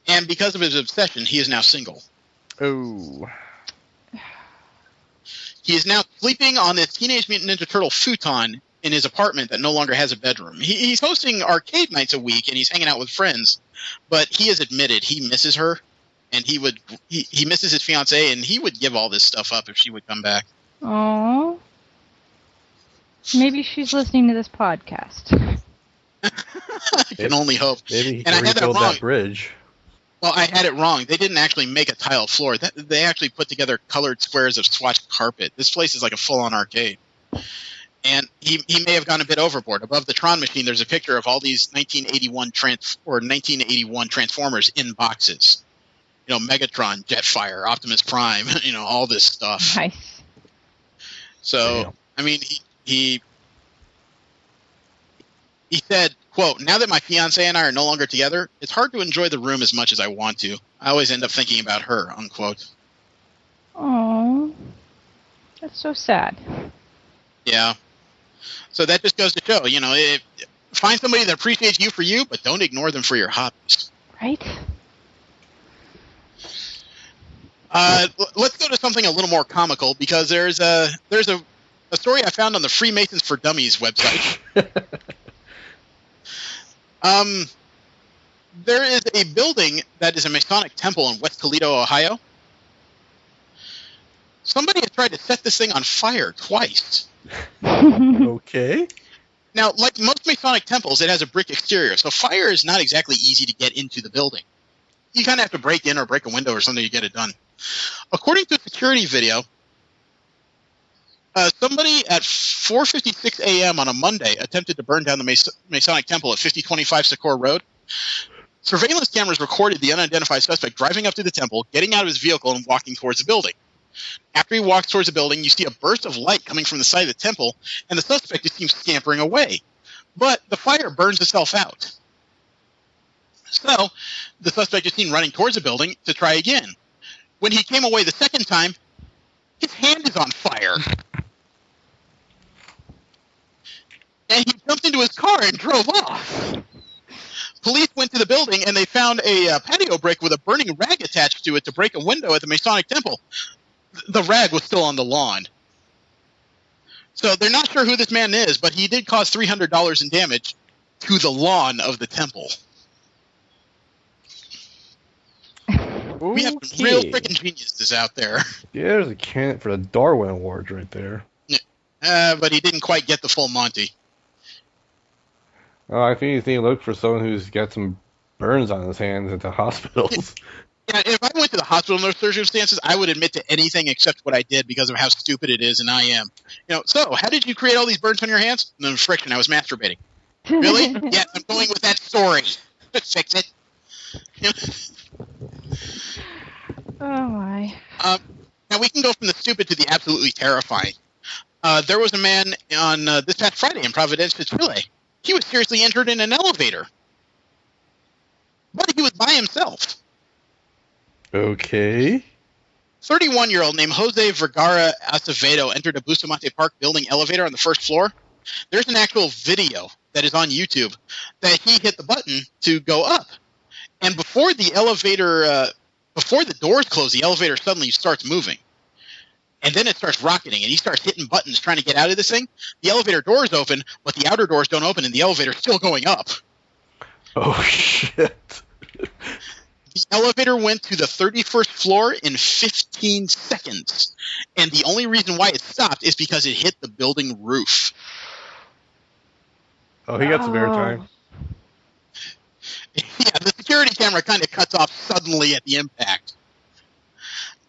And because of his obsession, he is now single. Oh. He is now sleeping on this Teenage Mutant Ninja Turtle futon in his apartment that no longer has a bedroom. He's hosting arcade nights a week, and he's hanging out with friends. But he has admitted he misses her, and he misses his fiancée, and he would give all this stuff up if she would come back. Aww. Maybe she's listening to this podcast. I can only hope. Maybe he and can rebuild that bridge. Well, I had it wrong. They didn't actually make a tile floor. They actually put together colored squares of swatched carpet. This place is like a full-on arcade. And he may have gone a bit overboard. Above the Tron machine, there's a picture of all these 1981 Transformers in boxes. You know, Megatron, Jetfire, Optimus Prime, you know, all this stuff. Nice. So, Damn. I mean, he said, quote, "Now that my fiance and I are no longer together, it's hard to enjoy the room as much as I want to. I always end up thinking about her," unquote. Oh, that's so sad. Yeah. So that just goes to show, you know, find somebody that appreciates you for you, but don't ignore them for your hobbies. Right? Let's go to something a little more comical, because there's a story I found on the Freemasons for Dummies website. There is a building that is a Masonic temple in West Toledo, Ohio. Somebody has tried to set this thing on fire twice. Okay. Now, like most Masonic temples, it has a brick exterior, so fire is not exactly easy to get into the building. You kind of have to break in or break a window or something to get it done. According to a security video, somebody at 4:56 a.m. on a Monday attempted to burn down the Masonic temple at 5025 Secor Road. Surveillance cameras recorded the unidentified suspect driving up to the temple, getting out of his vehicle, and walking towards the building. After he walks towards the building, you see a burst of light coming from the side of the temple, and the suspect just seems scampering away. But the fire burns itself out. So, the suspect is seen running towards the building to try again. When he came away the second time, his hand is on fire. And he jumped into his car and drove off. Police went to the building, and they found a patio brick with a burning rag attached to it to break a window at the Masonic temple. The rag was still on the lawn. So they're not sure who this man is, but he did cause $300 in damage to the lawn of the temple. We have some real freaking geniuses out there. Yeah, there's a candidate for the Darwin Awards right there. But he didn't quite get the full Monty. Oh, I think you need to look for someone who's got some burns on his hands at the hospitals. Yeah, if I went to the hospital in those circumstances, I would admit to anything except what I did because of how stupid it is, and I am. You know, so how did you create all these burns on your hands? No, friction, I was masturbating. Really? Yes, I'm going with that story. Fix it. You know? Oh, my. Now, we can go from the stupid to the absolutely terrifying. There was a man on this past Friday in Providencia, Chile. He was seriously injured in an elevator. But he was by himself. Okay. 31-year-old named Jose Vergara Acevedo entered a Bustamante Park building elevator on the first floor. There's an actual video that is on YouTube that he hit the button to go up. And before the elevator, before the doors close, the elevator suddenly starts moving. And then it starts rocketing, and he starts hitting buttons trying to get out of this thing. The elevator doors open, but the outer doors don't open, and the elevator's still going up. Oh, shit. The elevator went to the 31st floor in 15 seconds. And the only reason why it stopped is because it hit the building roof. Oh, he got some airtime. Yeah, the security camera kind of cuts off suddenly at the impact.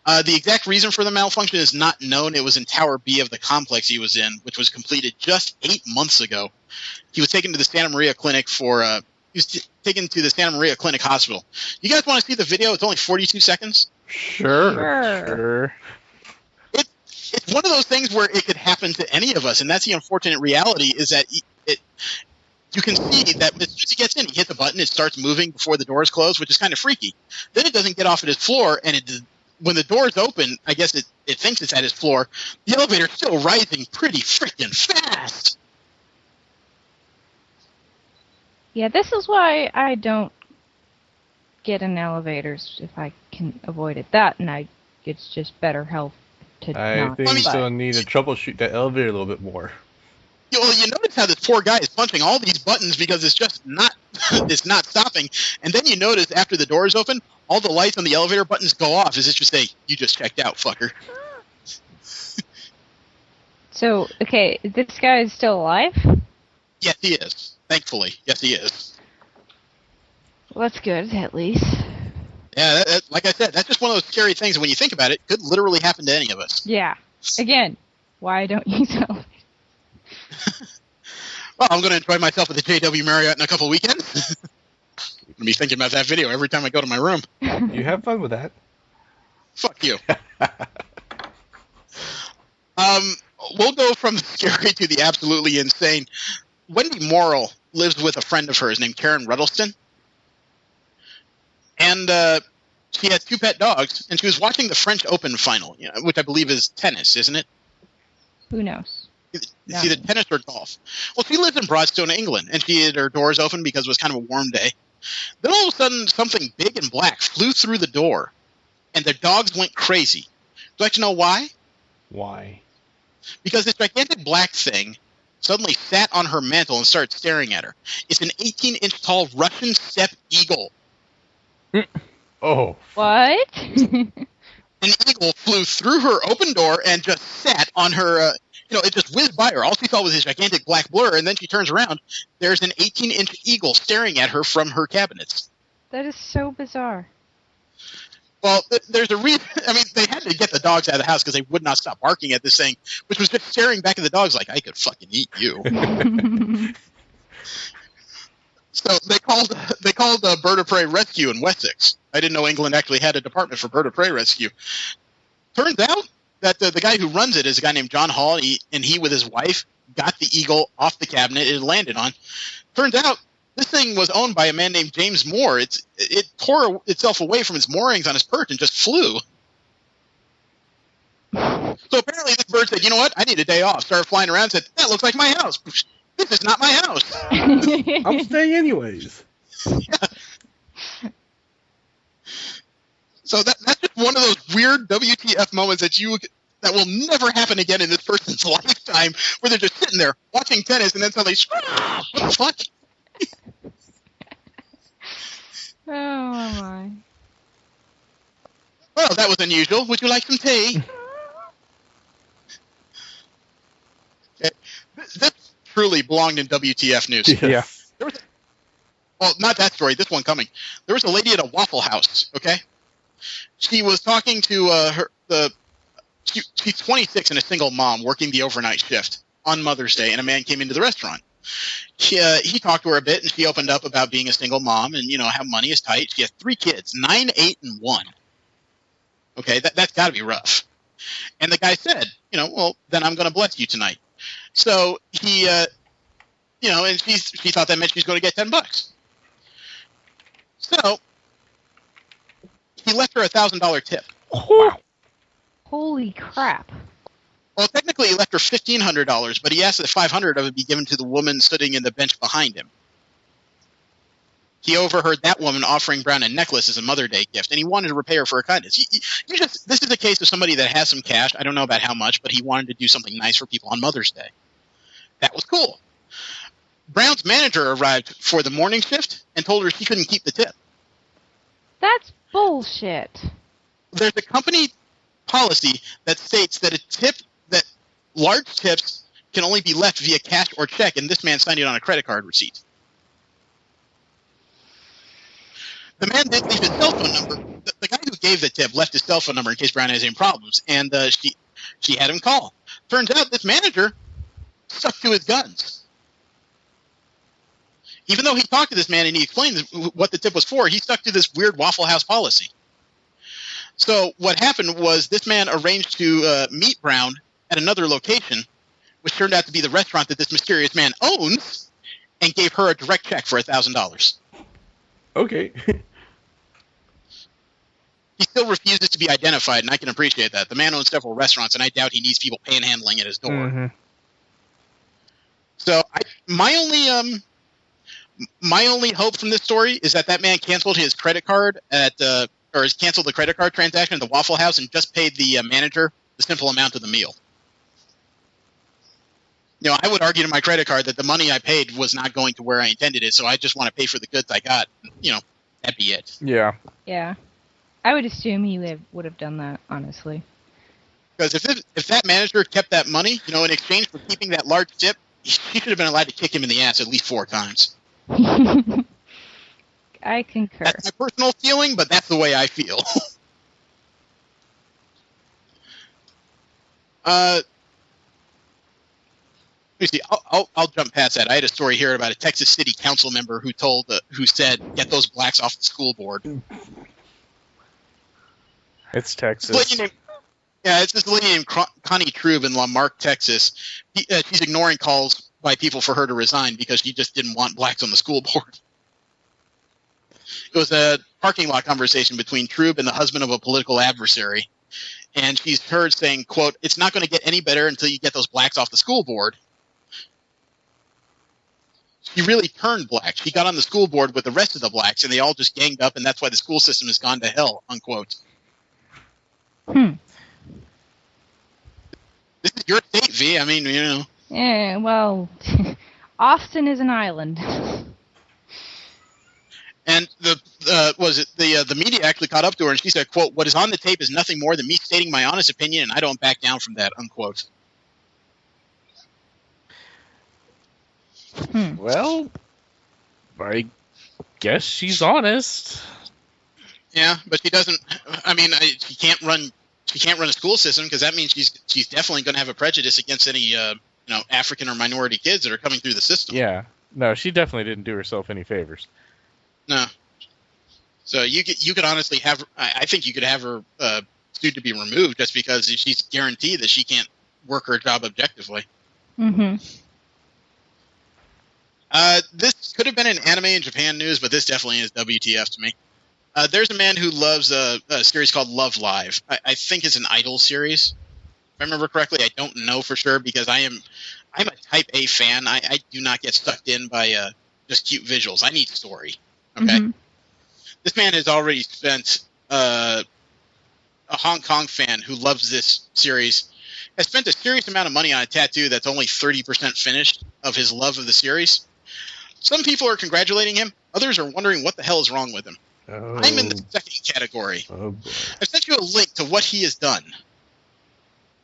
The exact reason for the malfunction is not known. It was in Tower B of the complex he was in, which was completed just 8 months ago. He was taken to the Santa Maria Clinic taken to the Santa Maria Clinic Hospital. You guys want to see the video? It's only 42 seconds. Sure. It's one of those things where it could happen to any of us, and that's the unfortunate reality, is that you can see that as soon as he gets in, he hit the button, it starts moving before the doors close, which is kind of freaky. Then it doesn't get off at his floor, and when the doors open, I guess it thinks it's at his floor, the elevator's still rising pretty freaking fast. Yeah, this is why I don't get in elevators if I can avoid it. It's just better health to not. I think you still need to troubleshoot that elevator a little bit more. Well, you notice how this poor guy is punching all these buttons because it's just not it's not stopping. And then you notice after the doors open, all the lights on the elevator buttons go off. As if to say, "You just checked out, fucker." So, okay, this guy is still alive? Yes, he is. Thankfully, yes, he is. Well, that's good, at least. Yeah, like I said, that's just one of those scary things. When you think about it, could literally happen to any of us. Yeah. Again, why don't use elevators? Well, I'm going to enjoy myself at the JW Marriott in a couple weekends. I'm going to be thinking about that video every time I go to my room. You have fun with that. Fuck you. We'll go from the scary to the absolutely insane. Wendy Morrill lives with a friend of hers named Karen Ruddleston. And she has 2 pet dogs, and she was watching the French Open final, which I believe is tennis, isn't it? Who knows? It's either tennis or golf. Well, she lives in Broadstone, England, and she had her doors open because it was kind of a warm day. Then all of a sudden, something big and black flew through the door, and the dogs went crazy. Would you like to know why? Why? Because this gigantic black thing suddenly sat on her mantle and started staring at her. It's an 18-inch tall Russian steppe eagle. Oh. What? An eagle flew through her open door and just sat on her, it just whizzed by her. All she saw was this gigantic black blur, and then she turns around. There's an 18-inch eagle staring at her from her cabinets. That is so bizarre. Well, there's a reason. I mean, they had to get the dogs out of the house because they would not stop barking at this thing, which was just staring back at the dogs like, I could fucking eat you. So they called Bird of Prey Rescue in Wessex. I didn't know England actually had a department for Bird of Prey Rescue. Turns out that the guy who runs it is a guy named John Hall, and he with his wife got the eagle off the cabinet it landed on. Turns out this thing was owned by a man named James Moore. It tore itself away from its moorings on his perch and just flew. So apparently this bird said, you know what, I need a day off. Started flying around and said, that looks like my house. This is not my house. I'm staying anyways. Yeah. So that's just one of those weird WTF moments that will never happen again in this person's lifetime, where they're just sitting there watching tennis and then suddenly, what the fuck? Oh my. Well, that was unusual. Would you like some tea? Okay. This truly belonged in WTF news. Yeah. Well, not that story. This one coming. There was a lady at a Waffle House. Okay, she was talking to she's 26 and a single mom working the overnight shift on Mother's Day, and a man came into the restaurant. He talked to her a bit, and she opened up about being a single mom and how money is tight. She has 3 kids, 9, 8, and 1. Okay, that's got to be rough. And the guy said, well, then I'm going to bless you tonight. So he, and she thought that meant she was going to get $10. So he left her a $1,000 tip. Wow. Holy crap. Well, technically he left her $1,500, but he asked that $500 of it be given to the woman sitting in the bench behind him. He overheard that woman offering Brown a necklace as a Mother's Day gift, and he wanted to repay her for her kindness. This is a case of somebody that has some cash. I don't know about how much, but he wanted to do something nice for people on Mother's Day. That was cool. Brown's manager arrived for the morning shift and told her she couldn't keep the tip. That's bullshit. There's a company policy that states that that large tips can only be left via cash or check, and this man signed it on a credit card receipt. The man did leave his cell phone number. The guy who gave the tip left his cell phone number in case Brown has any problems, and she had him call. Turns out this manager stuck to his guns. Even though he talked to this man and he explained what the tip was for, he stuck to this weird Waffle House policy. So what happened was this man arranged to meet Brown at another location, which turned out to be the restaurant that this mysterious man owns, and gave her a direct check for $1,000. Okay. He still refuses to be identified, and I can appreciate that. The man owns several restaurants, and I doubt he needs people panhandling at his door. Mm-hmm. So my only hope from this story is that man canceled his credit card or has canceled the credit card transaction at the Waffle House and just paid the manager the simple amount of the meal. I would argue to my credit card that the money I paid was not going to where I intended it, so I just want to pay for the goods I got. That'd be it. Yeah. Yeah. I would assume he would have done that, honestly. Because if that manager kept that money, in exchange for keeping that large tip, he should have been allowed to kick him in the ass at least 4 times. I concur. That's my personal feeling, but that's the way I feel. me see. I'll jump past that. I had a story here about a Texas City council member who said, "Get those blacks off the school board." It's Texas. It's this lady named Connie Trube in Lamarck, Texas. She's ignoring calls by people for her to resign because she just didn't want blacks on the school board. It was a parking lot conversation between Trube and the husband of a political adversary. And she's heard saying, quote, "It's not going to get any better until you get those blacks off the school board." She really turned black. She got on the school board with the rest of the blacks, and they all just ganged up, and that's why the school system has gone to hell, unquote. This is your state, V. I mean, you know. Yeah, well, Austin is an island. And the media actually caught up to her, and she said, quote, "What is on the tape is nothing more than me stating my honest opinion, and I don't back down from that," unquote. Well, I guess she's honest. Yeah, but she doesn't. I mean, she can't run. She can't run a school system because that means she's definitely going to have a prejudice against any African or minority kids that are coming through the system. Yeah, no, she definitely didn't do herself any favors. No. So you could honestly have. I think you could have her sued to be removed just because she's guaranteed that she can't work her job objectively. Mm-hmm. This could have been an anime in Japan news, but this definitely is WTF to me. There's a man who loves a series called Love Live. I think it's an Idol series. If I remember correctly, I don't know for sure because I'm a Type A fan. I do not get sucked in by just cute visuals. I need story. Okay. Mm-hmm. This man has already spent a Hong Kong fan who loves this series has spent a serious amount of money on a tattoo that's only 30% finished of his love of the series. Some people are congratulating him. Others are wondering what the hell is wrong with him. Oh. I'm in the second category. Oh, boy. I've sent you a link to what he has done,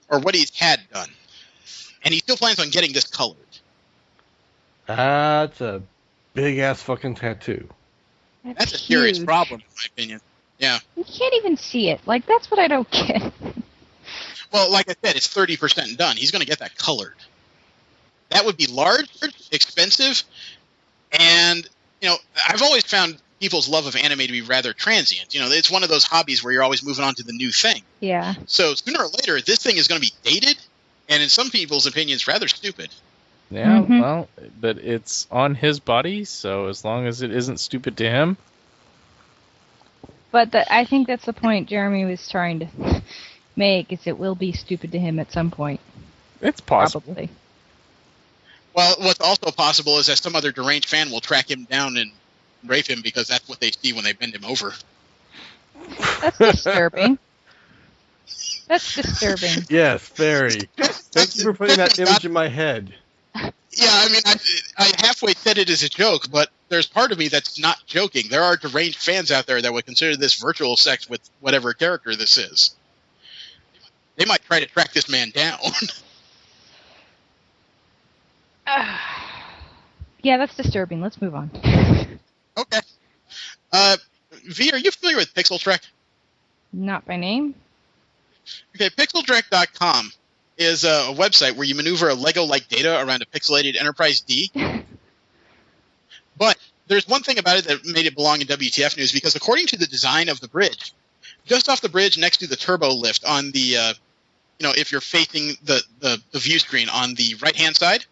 or what he's had done, and he still plans on getting this colored. That's a big-ass fucking tattoo. That's a serious problem, in my opinion. Yeah. You can't even see it. Like, that's what I don't get. Well, like I said, it's 30% done. He's going to get that colored. That would be large, expensive, and, I've always found people's love of anime to be rather transient. It's one of those hobbies where you're always moving on to the new thing. Yeah. So sooner or later, this thing is going to be dated, and in some people's opinions, rather stupid. Yeah, well, but it's on his body, so as long as it isn't stupid to him. But I think that's the point Jeremy was trying to make, is it will be stupid to him at some point. It's possible. Probably. Well, what's also possible is that some other deranged fan will track him down and rape him because that's what they see when they bend him over. That's disturbing. That's disturbing. Yes, very. Thank you for putting that image in my head. Yeah, I mean, I halfway said it as a joke, but there's part of me that's not joking. There are deranged fans out there that would consider this virtual sex with whatever character this is. They might try to track this man down. Yeah, that's disturbing. Let's move on. Okay. V, are you familiar with Pixel Trek? Not by name. Okay, pixeltrek.com is a website where you maneuver a Lego-like data around a pixelated Enterprise D. But there's one thing about it that made it belong in WTF News, because according to the design of the bridge, just off the bridge next to the turbo lift on the, if you're facing the view screen on the right-hand side,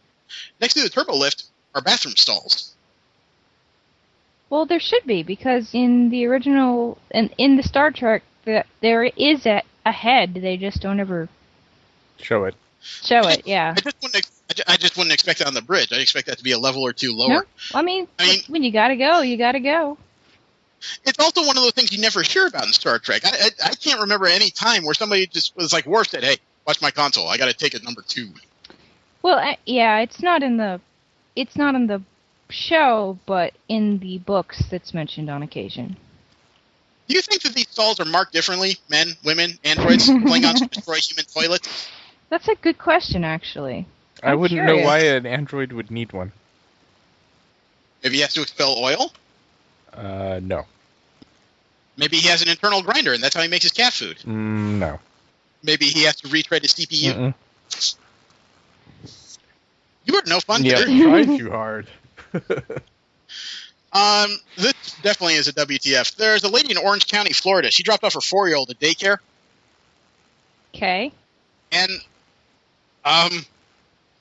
next to the turbo lift are bathroom stalls. Well, there should be, because in the original, in the Star Trek, there is a head. They just don't ever show it. Yeah. I just wouldn't expect it on the bridge. I expect that to be a level or two lower. No? I mean, when you gotta go, you gotta go. It's also one of those things you never hear about in Star Trek. I can't remember any time where somebody just was like, Worf said, "Hey, watch my console. I got to take it number 2." Well, yeah, it's not in the show, but in the books that's mentioned on occasion. Do you think that these stalls are marked differently? Men, women, androids, Klingons who destroy human toilets? That's a good question, actually. I wouldn't know why an android would need one. Maybe he has to expel oil? No. Maybe he has an internal grinder, and that's how he makes his cat food. No. Maybe he has to retread his CPU. You are no fun, Yeah, kid. try too hard. This definitely is a WTF. There's a lady in Orange County, Florida. She dropped off her 4-year-old at daycare. Okay. And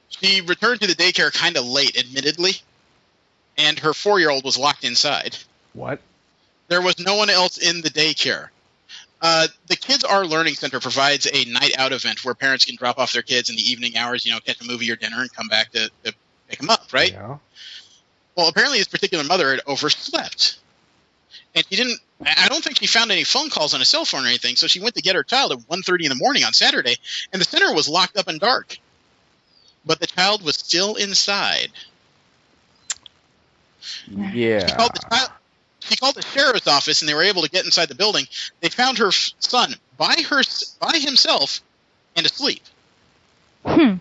she returned to the daycare kind of late, admittedly, and her 4-year-old was locked inside. What? There was no one else in the daycare. The Kids Are Learning Center provides a night out event where parents can drop off their kids in the evening hours, catch a movie or dinner and come back to pick them up, right? Yeah. Well, apparently this particular mother had overslept. And I don't think she found any phone calls on a cell phone or anything, so she went to get her child at 1:30 in the morning on Saturday, and the center was locked up and dark. But the child was still inside. Yeah. She called the sheriff's office, and they were able to get inside the building. They found her son by himself and asleep. I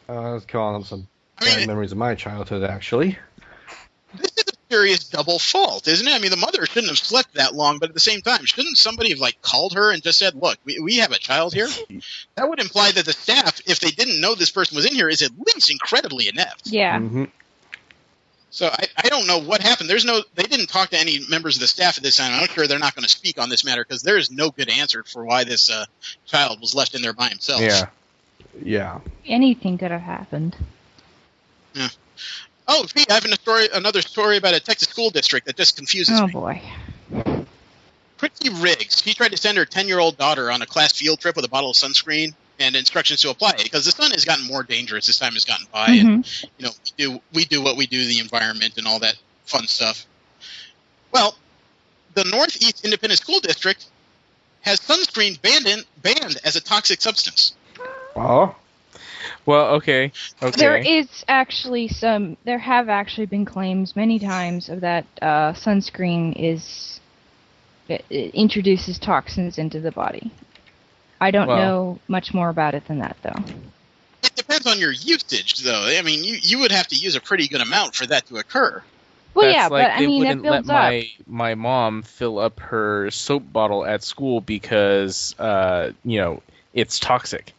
was calling up some bad memories of my childhood, actually. This is a serious double fault, isn't it? I mean, the mother shouldn't have slept that long, but at the same time, shouldn't somebody have called her and just said, "Look, we have a child here"? That would imply that the staff, if they didn't know this person was in here, is at least incredibly inept. Yeah. Mm-hmm. So I don't know what happened. They didn't talk to any members of the staff at this time. I'm sure they're not going to speak on this matter because there is no good answer for why this child was left in there by himself. Yeah. Anything could have happened. Yeah. Oh, Pete, I have another story about a Texas school district that just confuses me. Oh, boy. Pretty Riggs, she tried to send her 10-year-old daughter on a class field trip with a bottle of sunscreen and instructions to apply it because the sun has gotten more dangerous as time has gotten by. And, we do what we do to the environment and all that fun stuff. Well, the Northeast Independent School District has sunscreen banned as a toxic substance. Oh? Well, okay. There have actually been claims many times of that sunscreen it introduces toxins into the body. I don't know much more about it than that, though. It depends on your usage, though. I mean, you would have to use a pretty good amount for that to occur. Well, That's yeah, like but I mean, they it wouldn't builds let up. my mom fill up her soap bottle at school because it's toxic.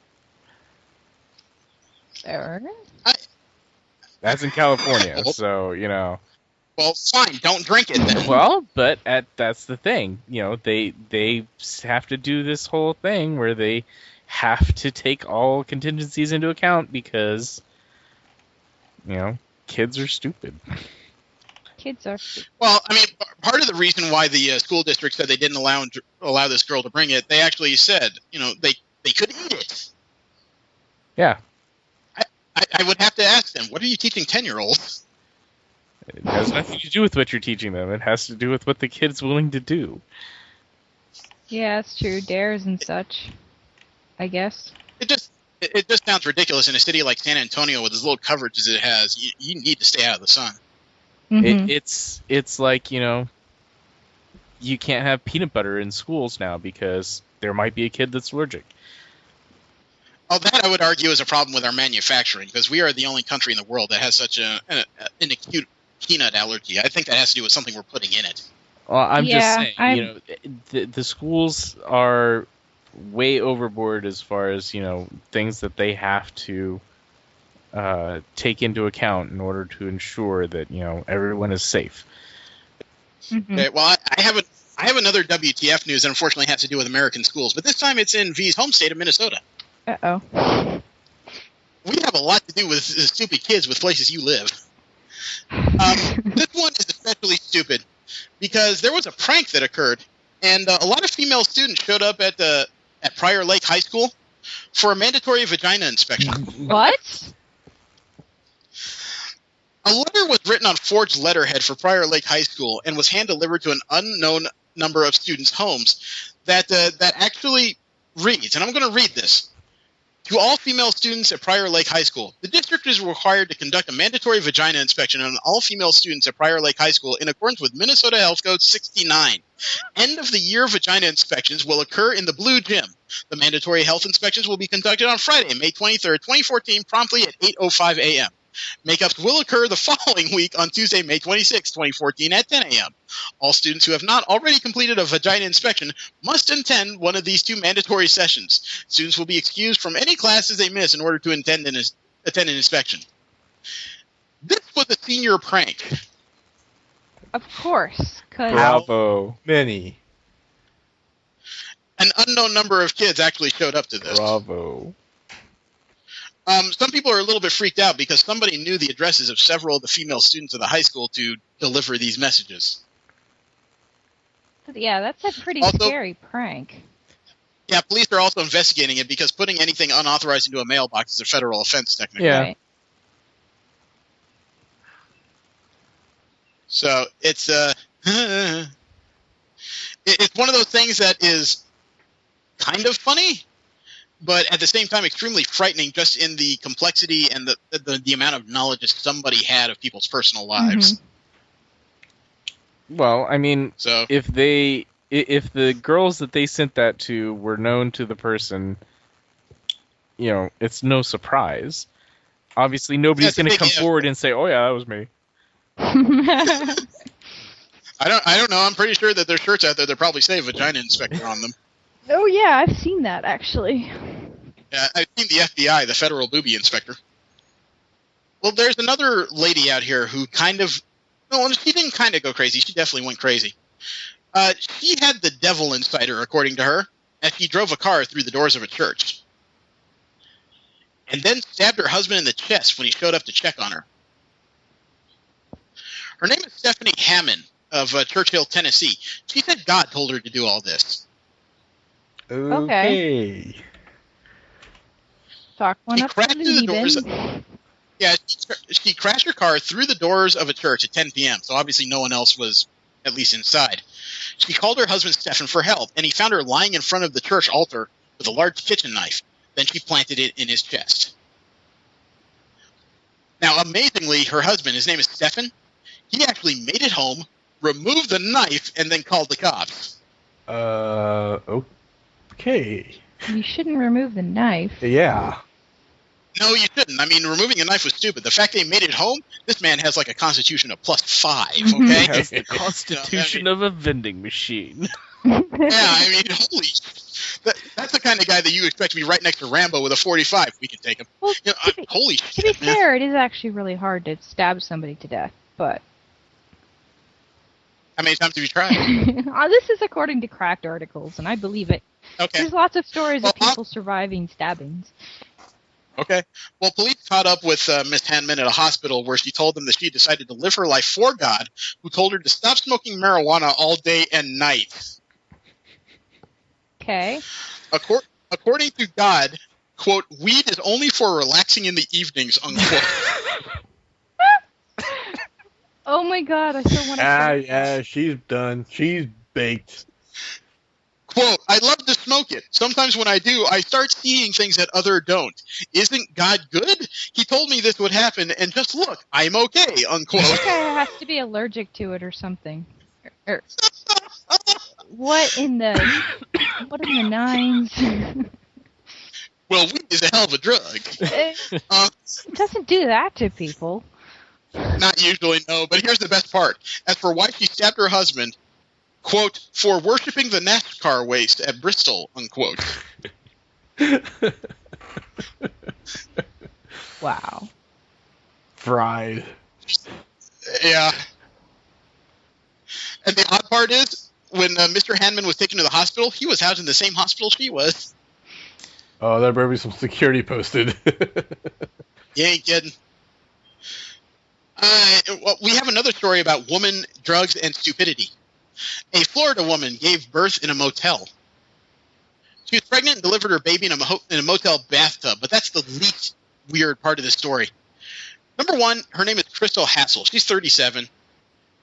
That's in California, so Well, fine, don't drink it then. Well, but that's the thing. They have to do this whole thing where they have to take all contingencies into account because kids are stupid. Kids are stupid. Well, I mean, part of the reason why the school district said they didn't allow this girl to bring it, they actually said, they could eat it. Yeah. I would have to ask them, what are you teaching 10-year-olds? It has nothing to do with what you're teaching them. It has to do with what the kid's willing to do. Yeah, it's true. Dares and such, I guess. It just sounds ridiculous in a city like San Antonio with as little coverage as it has. You need to stay out of the sun. Mm-hmm. It's like, you can't have peanut butter in schools now because there might be a kid that's allergic. Oh, that I would argue is a problem with our manufacturing because we are the only country in the world that has such an acute peanut allergy. I think that has to do with something we're putting in it. Well, I'm just saying, the schools are way overboard as far as, things that they have to take into account in order to ensure that, everyone is safe. Mm-hmm. Okay, well, I have another WTF news that unfortunately has to do with American schools, but this time it's in V's home state of Minnesota. Uh-oh. We have a lot to do with stupid kids with places you live. This one is especially stupid because there was a prank that occurred, and a lot of female students showed up at Prior Lake High School for a mandatory vagina inspection. What? A letter was written on forged letterhead for Prior Lake High School and was hand-delivered to an unknown number of students' homes that actually reads, and I'm going to read this. To all female students at Prior Lake High School, the district is required to conduct a mandatory vagina inspection on all female students at Prior Lake High School in accordance with Minnesota Health Code 69. End-of-the-year vagina inspections will occur in the Blue Gym. The mandatory health inspections will be conducted on Friday, May 23rd, 2014, promptly at 8:05 a.m. Makeups will occur the following week on Tuesday, May 26, 2014 at 10 a.m. All students who have not already completed a vagina inspection must attend one of these two mandatory sessions. Students will be excused from any classes they miss in order to attend attend an inspection. This was a senior prank. Of course, because Bravo. Many. An unknown number of kids actually showed up to this. Bravo. Some people are a little bit freaked out because somebody knew the addresses of several of the female students of the high school to deliver these messages. yeah, that's a pretty Also- scary prank. Yeah, police are also investigating it because putting anything unauthorized into a mailbox is a federal offense, technically. Yeah. Right. So it's it's one of those things that is kind of funny, but at the same time extremely frightening, just in the complexity and the amount of knowledge that somebody had of people's personal lives. Mm-hmm. Well, I mean, So if the girls that they sent that to were known to the person, it's no surprise. Obviously, nobody's That's a going to big come if. forward and say, "Oh yeah, that was me." I don't know. I'm pretty sure that there's shirts out there that probably say vagina inspector on them. Oh yeah, I've seen that actually. I've seen the FBI, the federal booby inspector. Well, there's another lady out here who she didn't kind of go crazy. She definitely went crazy. She had the devil inside her, according to her, as she drove a car through the doors of a church. And then stabbed her husband in the chest when he showed up to check on her. Her name is Stephanie Hammond of Churchill, Tennessee. She said God told her to do all this. Okay. Talk one She up crashed to through the doors. Leben. Yeah, she crashed her car through the doors of a church at 10 p.m., so obviously no one else was at least inside. She called her husband Stephen for help, and he found her lying in front of the church altar with a large kitchen knife. Then she planted it in his chest. Now, amazingly, her husband, his name is Stephen, he actually made it home, removed the knife, and then called the cops. Okay. You shouldn't remove the knife. Yeah. No, you shouldn't. I mean, removing a knife was stupid. The fact they made it home, this man has like a constitution of +5, okay? Has the constitution of a vending machine. Yeah, I mean, holy... That's the kind of guy that you expect to be right next to Rambo with a 45. We can take him. Well, holy to shit, be man. fair, it is actually really hard to stab somebody to death, but... How many times have you tried? This is according to Cracked articles, and I believe it. Okay. There's lots of stories of Well, people surviving stabbings. Okay. Well, police caught up with Miss Hanman at a hospital where she told them that she had decided to live her life for God, who told her to stop smoking marijuana all day and night. Okay. According to God, quote, weed is only for relaxing in the evenings, unquote. Oh my god, I still want to... Yeah, she's done. She's baked. Quote, I love to smoke it. Sometimes when I do, I start seeing things that other don't. Isn't God good? He told me this would happen, and just look, I'm okay, unquote. This guy has to be allergic to it or something. What in the nines? Well, weed is a hell of a drug. It doesn't do that to people. Not usually, no. But here's the best part. As for why she stabbed her husband, quote, for worshipping the NASCAR waste at Bristol, unquote. Wow. Fried. Yeah. And the odd part is, when Mr. Hanman was taken to the hospital, he was housed in the same hospital she was. Oh, there better be some security posted. You ain't kidding. Well, we have another story about woman, drugs, and stupidity. A Florida woman gave birth in a motel. She was pregnant and delivered her baby in a motel bathtub, but that's the least weird part of the story. Number one, her name is Crystal Hassel. She's 37,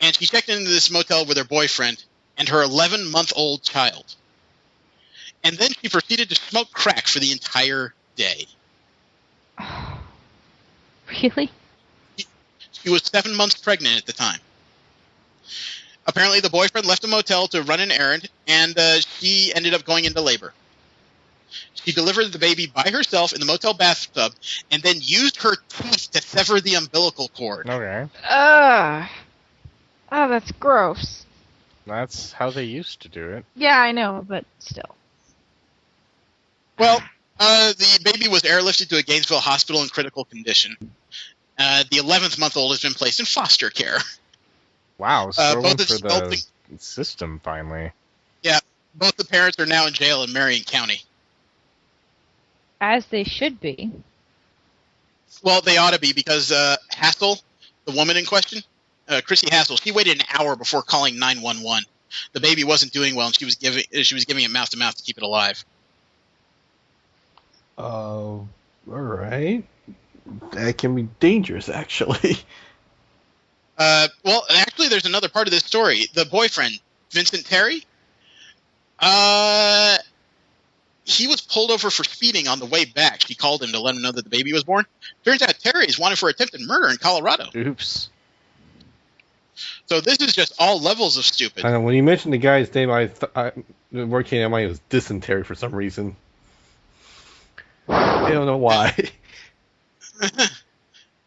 and she checked into this motel with her boyfriend and her 11-month-old child. And then she proceeded to smoke crack for the entire day. Really? She was 7 months pregnant at the time. Apparently, the boyfriend left the motel to run an errand, and she ended up going into labor. She delivered the baby by herself in the motel bathtub, and then used her teeth to sever the umbilical cord. Okay. Oh, that's gross. That's how they used to do it. Yeah, I know, but still. Well, The baby was airlifted to a Gainesville hospital in critical condition. The 11th-month-old has been placed in foster care. Wow, so both for adults- the system finally. Yeah, both the parents are now in jail in Marion County. As they should be. Well, they ought to be, because Hassel, the woman in question, Chrissy Hassel, she waited an hour before calling 911. The baby wasn't doing well, and she was giving it mouth to mouth to keep it alive. All right. That can be dangerous, actually. Well, actually, there's another part of this story. The boyfriend, Vincent Terry, he was pulled over for speeding on the way back. She called him to let him know that the baby was born. Turns out Terry is wanted for attempted murder in Colorado. Oops. So this is just all levels of stupid. I know, when you mentioned the guy's name, the word came to mind was dysentery for some reason. I don't know why.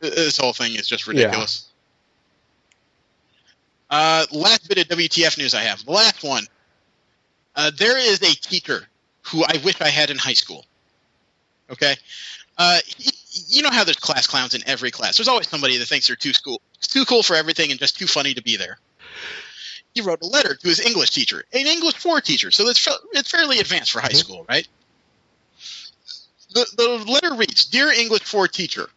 This whole thing is just ridiculous. Yeah. Last bit of WTF news I have. The last one. There is a teacher who I wish I had in high school. Okay? You know how there's class clowns in every class. There's always somebody that thinks they're too cool for everything and just too funny to be there. He wrote a letter to his English teacher, an English 4 teacher, so it's fairly advanced for high school, right? The letter reads, Dear English 4 teacher,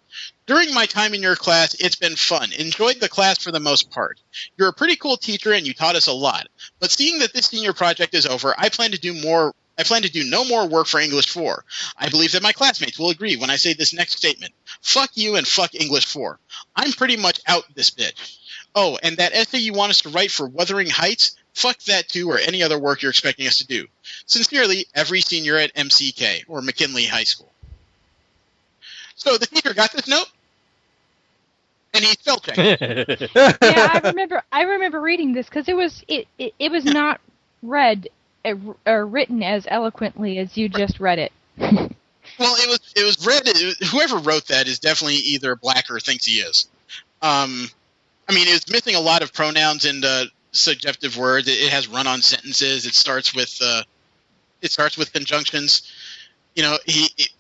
during my time in your class, it's been fun. Enjoyed the class for the most part. You're a pretty cool teacher and you taught us a lot. But seeing that this senior project is over, I plan to do no more work for English 4. I believe that my classmates will agree when I say this next statement. Fuck you and fuck English 4. I'm pretty much out this bitch. Oh, and that essay you want us to write for Wuthering Heights? Fuck that too, or any other work you're expecting us to do. Sincerely, every senior at MCK, or McKinley High School. So the teacher got this note, and he spell checked it. Yeah, I remember reading this because it was not read or written as eloquently as you just read it. Well, it was read. Whoever wrote that is definitely either black or thinks he is. I mean, it's missing a lot of pronouns and subjective words. It has run-on sentences. It starts with conjunctions. You know,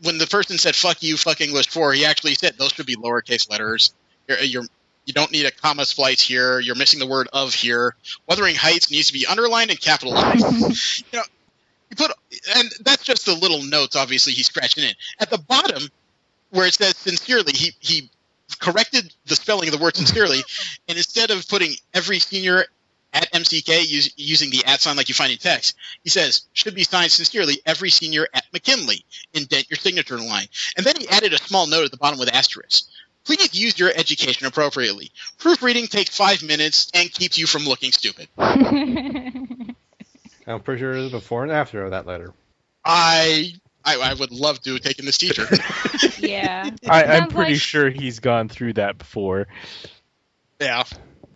when the person said "fuck you, fuck English 4," he actually said those should be lowercase letters. You don't need a comma splice here. You're missing the word "of" here. Wuthering Heights needs to be underlined and capitalized. You know, and that's just the little notes. Obviously, he's scratching in at the bottom where it says "sincerely." He corrected the spelling of the word "sincerely," and instead of putting every senior at MCK using the @ sign like you find in text, he says, should be signed sincerely, every senior at McKinley. Indent your signature line. And then he added a small note at the bottom with asterisk. Please use your education appropriately. Proofreading takes 5 minutes and keeps you from looking stupid. I'm pretty sure there's a before and after of that letter. I would love to have taken this teacher. Yeah. I'm pretty sure he's gone through that before. Yeah.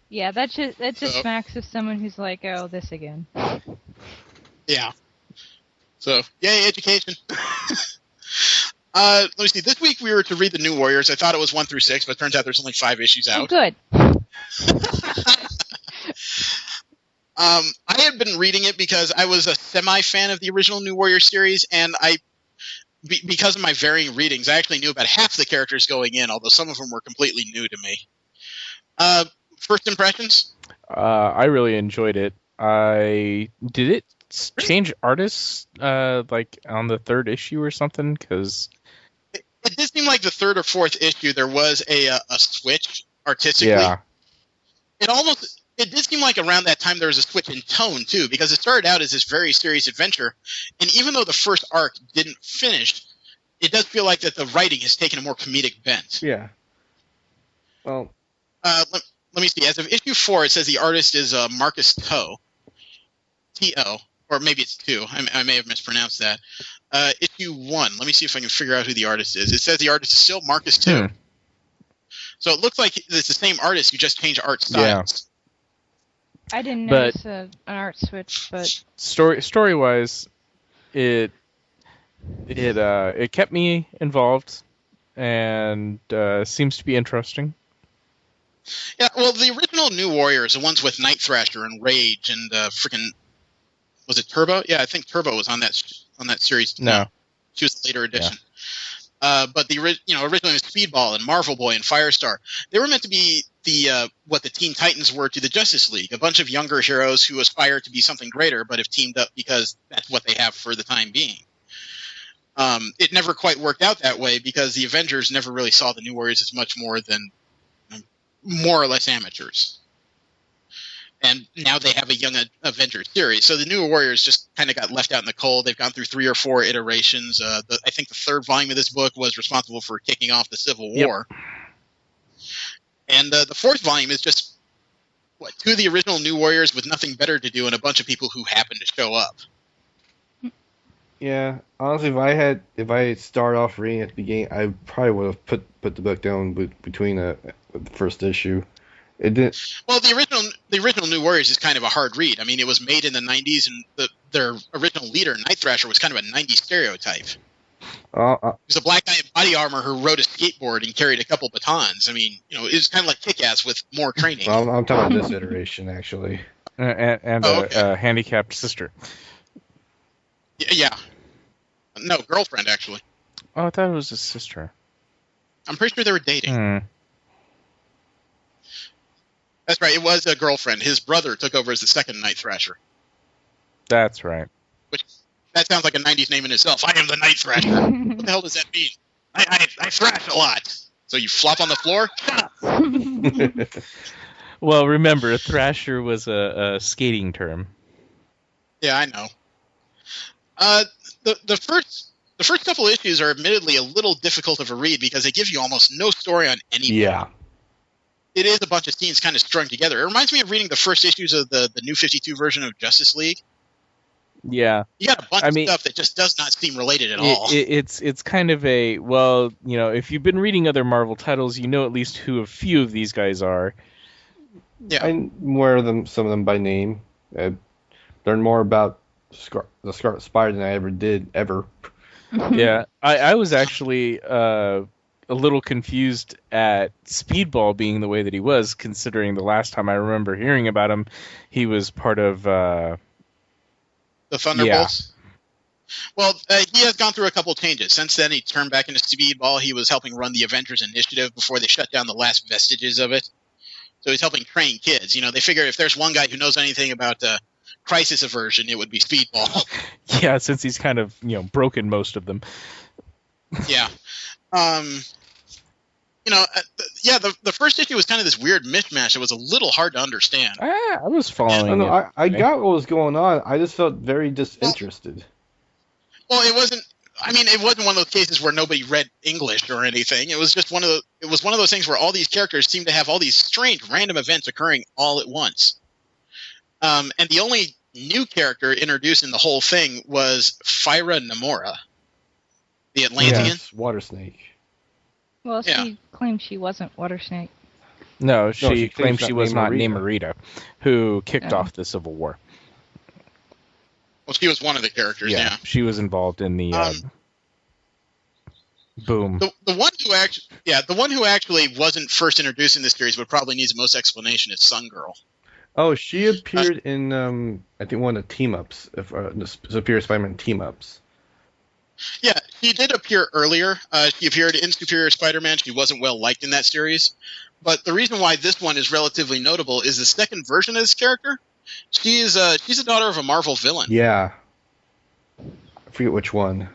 Yeah, that just smacks of someone who's like, oh, this again. Yeah. So, yay, education. Let me see. This week we were to read The New Warriors. I thought it was 1 through 6, but it turns out there's only 5 issues out. Oh, good. I had been reading it because I was a semi-fan of the original New Warrior series, and because of my varying readings, I actually knew about half the characters going in, although some of them were completely new to me. First impressions? I really enjoyed it. Did it change artists like on the 3rd issue or something? Because it did seem like the 3rd or 4th issue there was a switch artistically. Yeah. It did seem like around that time there was a switch in tone too, because it started out as this very serious adventure, and even though the first arc didn't finish, it does feel like that the writing has taken a more comedic bent. Yeah. Well, let me see. As of issue 4, it says the artist is Marcus Toe. T-O. Or maybe it's 2. I may have mispronounced that. Issue 1. Let me see if I can figure out who the artist is. It says the artist is still Marcus Toe. So it looks like it's the same artist who just changed art styles. I didn't notice an art switch, but story-wise, it kept me involved and seems to be interesting. Yeah, well, the original New Warriors, the ones with Night Thrasher and Rage and freaking, was it Turbo? Yeah, I think Turbo was on that series. No. She was a later addition. But originally Speedball and Marvel Boy and Firestar, they were meant to be the what the Teen Titans were to the Justice League, a bunch of younger heroes who aspire to be something greater, but have teamed up because that's what they have for the time being. It never quite worked out that way because the Avengers never really saw the New Warriors as much more than more or less amateurs. And now they have a Young Avengers series. So the New Warriors just kind of got left out in the cold. They've gone through 3 or 4 iterations. I think the 3rd volume of this book was responsible for kicking off the Civil War. And the 4th volume is just, 2 of the original New Warriors with nothing better to do and a bunch of people who happen to show up. Yeah, honestly, if I had started off reading at the beginning, I probably would have put the book down between the first issue. It didn't. Well, the original New Warriors is kind of a hard read. I mean, it was made in the 90s, and their original leader, Night Thrasher, was kind of a 90s stereotype. He was a black guy in body armor who rode a skateboard and carried a couple batons. I mean, it was kind of like Kick-Ass with more training. Well, I'm talking about this iteration, actually. And a handicapped sister. Yeah. No, girlfriend, actually. Oh, I thought it was his sister. I'm pretty sure they were dating. That's right, it was a girlfriend. His brother took over as the second Night Thrasher. That's right. Which, that sounds like a 90s name in itself. I am the Night Thrasher. What the hell does that mean? I thrash a lot. So you flop on the floor? Shut up! Well, remember, a thrasher was a skating term. Yeah, I know. The first couple issues are admittedly a little difficult of a read because they give you almost no story on anything. Yeah. It is a bunch of scenes kind of strung together. It reminds me of reading the first issues of the New 52 version of Justice League. Yeah. You got a bunch of stuff that just does not seem related at all. It's kind of if you've been reading other Marvel titles, you know at least who a few of these guys are. Yeah. I know some of them by name. I learned more about the Scarlet Spider than I ever did, ever. Yeah. I was actually a little confused at Speedball being the way that he was, considering the last time I remember hearing about him, he was part of... the Thunderbolts? Yeah. Well, he has gone through a couple changes. Since then, he turned back into Speedball. He was helping run the Avengers Initiative before they shut down the last vestiges of it. So he's helping train kids. They figure if there's one guy who knows anything about crisis aversion, it would be Speedball. Yeah, since he's kind of, broken most of them. Yeah. The first issue was kind of this weird mishmash. It was a little hard to understand. I was following it. I got what was going on. I just felt very disinterested. Well, it wasn't one of those cases where nobody read English or anything. It was just one of those things where all these characters seem to have all these strange random events occurring all at once. And the only new character introduced in the whole thing was Fyra Namora, the Atlantean. Yes, Water Snake. Well, she claimed she wasn't Water Snake. No, she claimed she was not Namorita, who kicked off the Civil War. Well, she was one of the characters, yeah. She was involved in the boom. The one who actually wasn't first introduced in this series but probably needs the most explanation is Sun Girl. Oh, she appeared in I think one of the team-ups, the Superior Spider-Man team-ups. Yeah, she did appear earlier. She appeared in Superior Spider-Man. She wasn't well liked in that series. But the reason why this one is relatively notable is the second version of this character. She's a daughter of a Marvel villain. Yeah. I forget which one.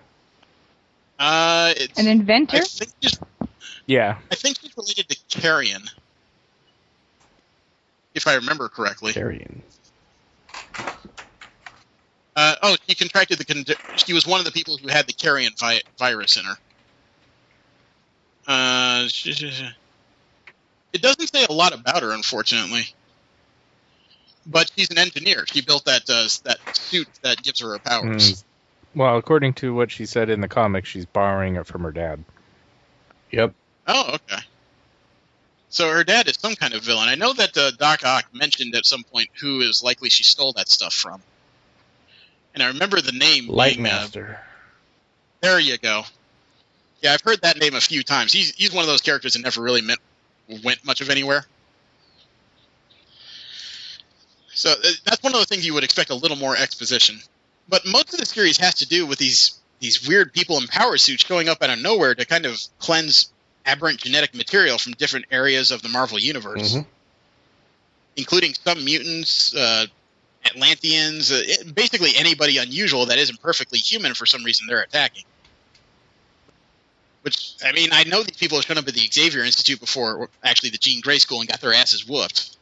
It's an inventor? I think she's related to Carrion. If I remember correctly. Carrion. She contracted she was one of the people who had the Carrion virus in her. It doesn't say a lot about her, unfortunately. But she's an engineer. She built that suit that gives her powers. Well, according to what she said in the comics, she's borrowing it from her dad. Yep. Oh, okay. So her dad is some kind of villain. I know that Doc Ock mentioned at some point who is likely she stole that stuff from. And I remember the name Lightmaster. There you go. Yeah, I've heard that name a few times. He's one of those characters that never really went much of anywhere. So that's one of the things you would expect a little more exposition. But most of the series has to do with these these weird people in power suits showing up out of nowhere to kind of cleanse aberrant genetic material from different areas of the Marvel Universe, including some mutants, Atlanteans, basically anybody unusual that isn't perfectly human for some reason they're attacking. Which, I mean, I know these people have shown up at the Xavier Institute before, actually the Jean Grey School, and got their asses whooped.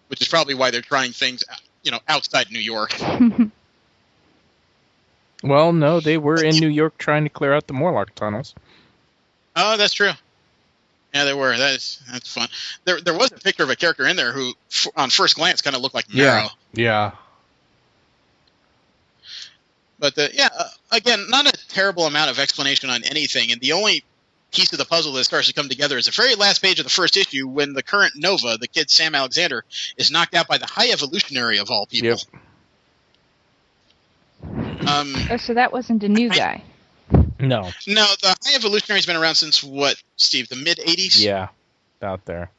Which is probably why they're trying things, outside New York. Well, no, they were in New York trying to clear out the Morlock tunnels. Oh, that's true. Yeah, they were. That's fun. There was a picture of a character in there who, on first glance, kind of looked like Marrow. Yeah. But, again, not a terrible amount of explanation on anything, and the only piece of the puzzle that starts to come together is the very last page of the first issue when the current Nova, the kid Sam Alexander, is knocked out by the High Evolutionary of all people. Yep. So that wasn't a new guy. No. No, the High Evolutionary's been around since, what, Steve, the mid-'80s? Yeah, out there.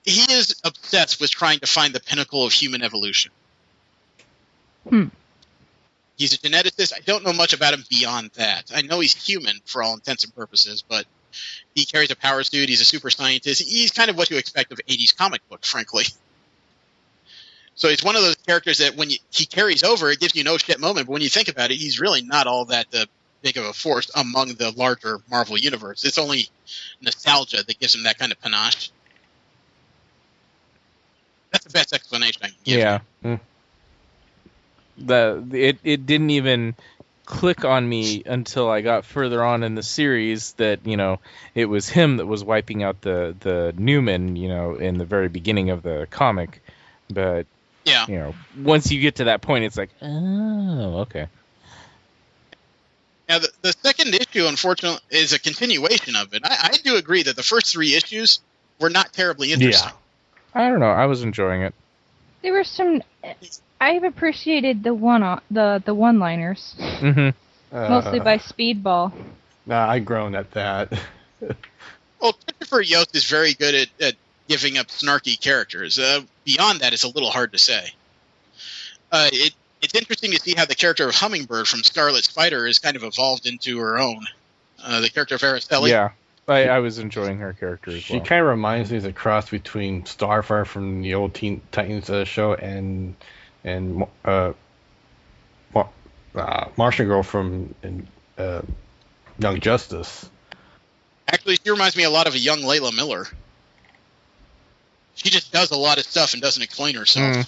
He is obsessed with trying to find the pinnacle of human evolution. He's a geneticist. I don't know much about him beyond that. I know he's human for all intents and purposes, but he carries a power suit. He's a super scientist. He's kind of what you expect of 80s comic books, frankly. So he's one of those characters that when he carries over, it gives you no shit moment, but when you think about it, he's really not all that big of a force among the larger Marvel universe. It's only nostalgia that gives him that kind of panache. That's the best explanation I can give. Yeah. It didn't even click on me until I got further on in the series that, it was him that was wiping out the Newman, in the very beginning of the comic. But, once you get to that point, it's like, oh, okay. Now, the second issue, unfortunately, is a continuation of it. I do agree that the first 3 issues were not terribly interesting. Yeah. I don't know. I was enjoying it. There were some... I've appreciated the one-liners. Mostly by Speedball. Nah, I groaned at that. Well, Christopher Yost is very good at giving up snarky characters. Beyond that, it's a little hard to say. It's interesting to see how the character of Hummingbird from Scarlet Spider has kind of evolved into her own. The character of Araceli. Yeah, I was enjoying her character as well. She kind of reminds me of a cross between Starfire from the old Teen Titans show and Martian Girl from Young Justice. Actually, she reminds me a lot of a young Layla Miller. She just does a lot of stuff and doesn't explain herself.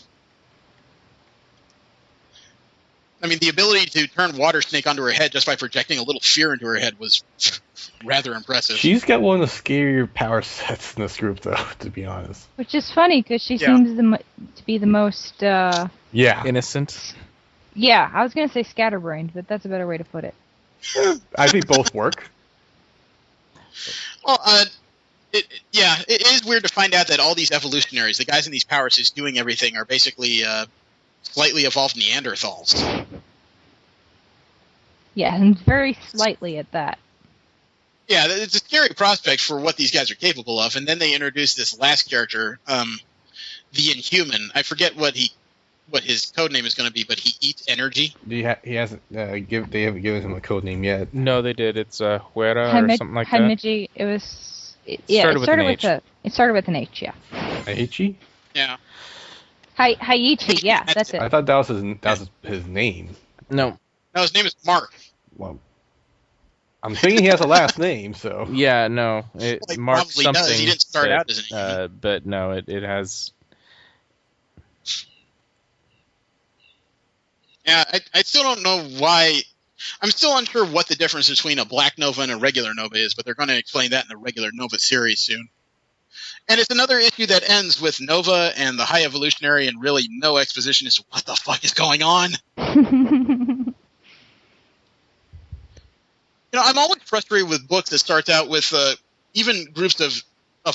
I mean, the ability to turn Water Snake onto her head just by projecting a little fear into her head was rather impressive. She's got one of the scarier power sets in this group, though, to be honest. Which is funny, because she seems to be the most... innocent. Yeah, I was going to say scatterbrained, but that's a better way to put it. I think both work. Well, it is weird to find out that all these evolutionaries, the guys in these power suits doing everything, are basically slightly evolved Neanderthals. Yeah, and very slightly at that. Yeah, it's a scary prospect for what these guys are capable of, and then they introduce this last character, the Inhuman. I forget what his code name is going to be, but he eats energy. They haven't given him a code name yet. No, they did. It's Huera or something like that. Haimiji. It started with an H. Yeah. Haichi? Yeah. Haiichi. Yeah, that's it. I thought that was his name. No, his name is Mark. Well, I'm thinking he has a last name, so. Yeah, no. Mark something. Does. He didn't start out as an Inhuman. But no, it has. Yeah, I still don't know why. I'm still unsure what the difference between a Black Nova and a regular Nova is, but they're going to explain that in the regular Nova series soon. And it's another issue that ends with Nova and the High Evolutionary and really no exposition as to what the fuck is going on. I'm always frustrated with books that starts out with even groups of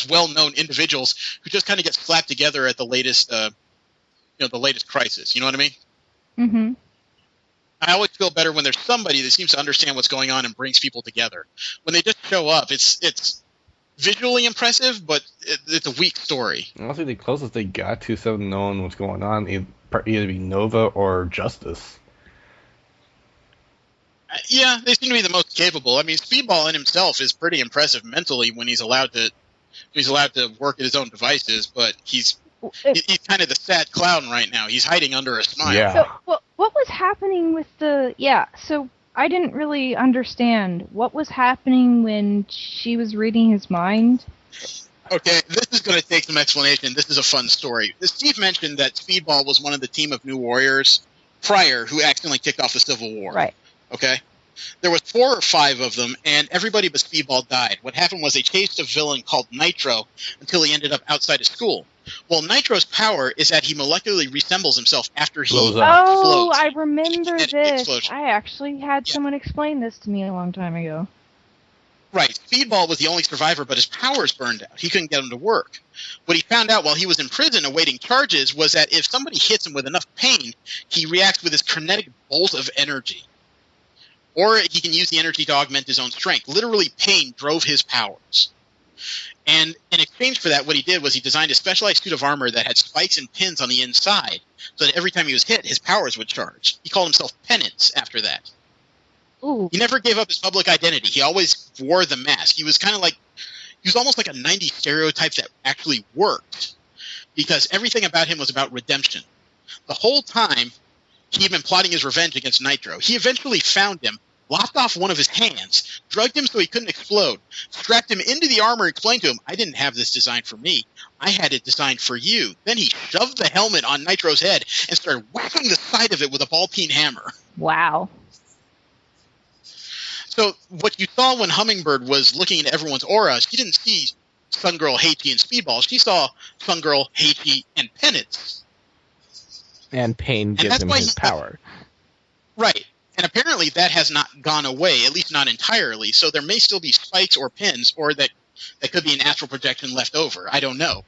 well-known individuals who just kind of get slapped together at the latest, the latest crisis. You know what I mean? Mm-hmm. I always feel better when there's somebody that seems to understand what's going on and brings people together. When they just show up, it's visually impressive, but it's a weak story. Honestly, the closest they got to something knowing what's going on either be Nova or Justice. Yeah, they seem to be the most capable. I mean, Speedball in himself is pretty impressive mentally when he's allowed to work at his own devices, but he's kind of the sad clown right now. He's hiding under a smile. Yeah. So, what was happening with the... Yeah, so I didn't really understand. What was happening when she was reading his mind? Okay, this is going to take some explanation. This is a fun story. Steve mentioned that Speedball was one of the team of New Warriors prior who accidentally kicked off the Civil War. Right. Okay? There was 4 or 5 of them, and everybody but Speedball died. What happened was they chased a villain called Nitro until he ended up outside of school. Well, Nitro's power is that he molecularly reassembles himself after he Blows up. Oh, explodes. I remember Kinetic this. explosion. I actually had Yeah. someone explain this to me a long time ago. Right. Speedball was the only survivor, but his powers burned out. He couldn't get him to work. What he found out while he was in prison awaiting charges was that if somebody hits him with enough pain, he reacts with his kinetic bolt of energy. Or he can use the energy to augment his own strength. Literally, pain drove his powers. And in exchange for that, what he did was he designed a specialized suit of armor that had spikes and pins on the inside, so that every time he was hit, his powers would charge. He called himself Penance after that. Ooh. He never gave up his public identity. He always wore the mask. He was almost like a 90s stereotype that actually worked, because everything about him was about redemption. The whole time, he'd been plotting his revenge against Nitro. He eventually found him, lopped off one of his hands, drugged him so he couldn't explode, strapped him into the armor, and explained to him, I didn't have this designed for me. I had it designed for you. Then he shoved the helmet on Nitro's head and started whacking the side of it with a ball-peen hammer. Wow. So what you saw when Hummingbird was looking at everyone's aura, she didn't see Sun Girl, Heichi, and Speedball. She saw Sun Girl, Heichi, and Penance. And pain gives that's him why his power. Right. And apparently that has not gone away, at least not entirely. So there may still be spikes or pins, or that could be an astral projection left over. I don't know.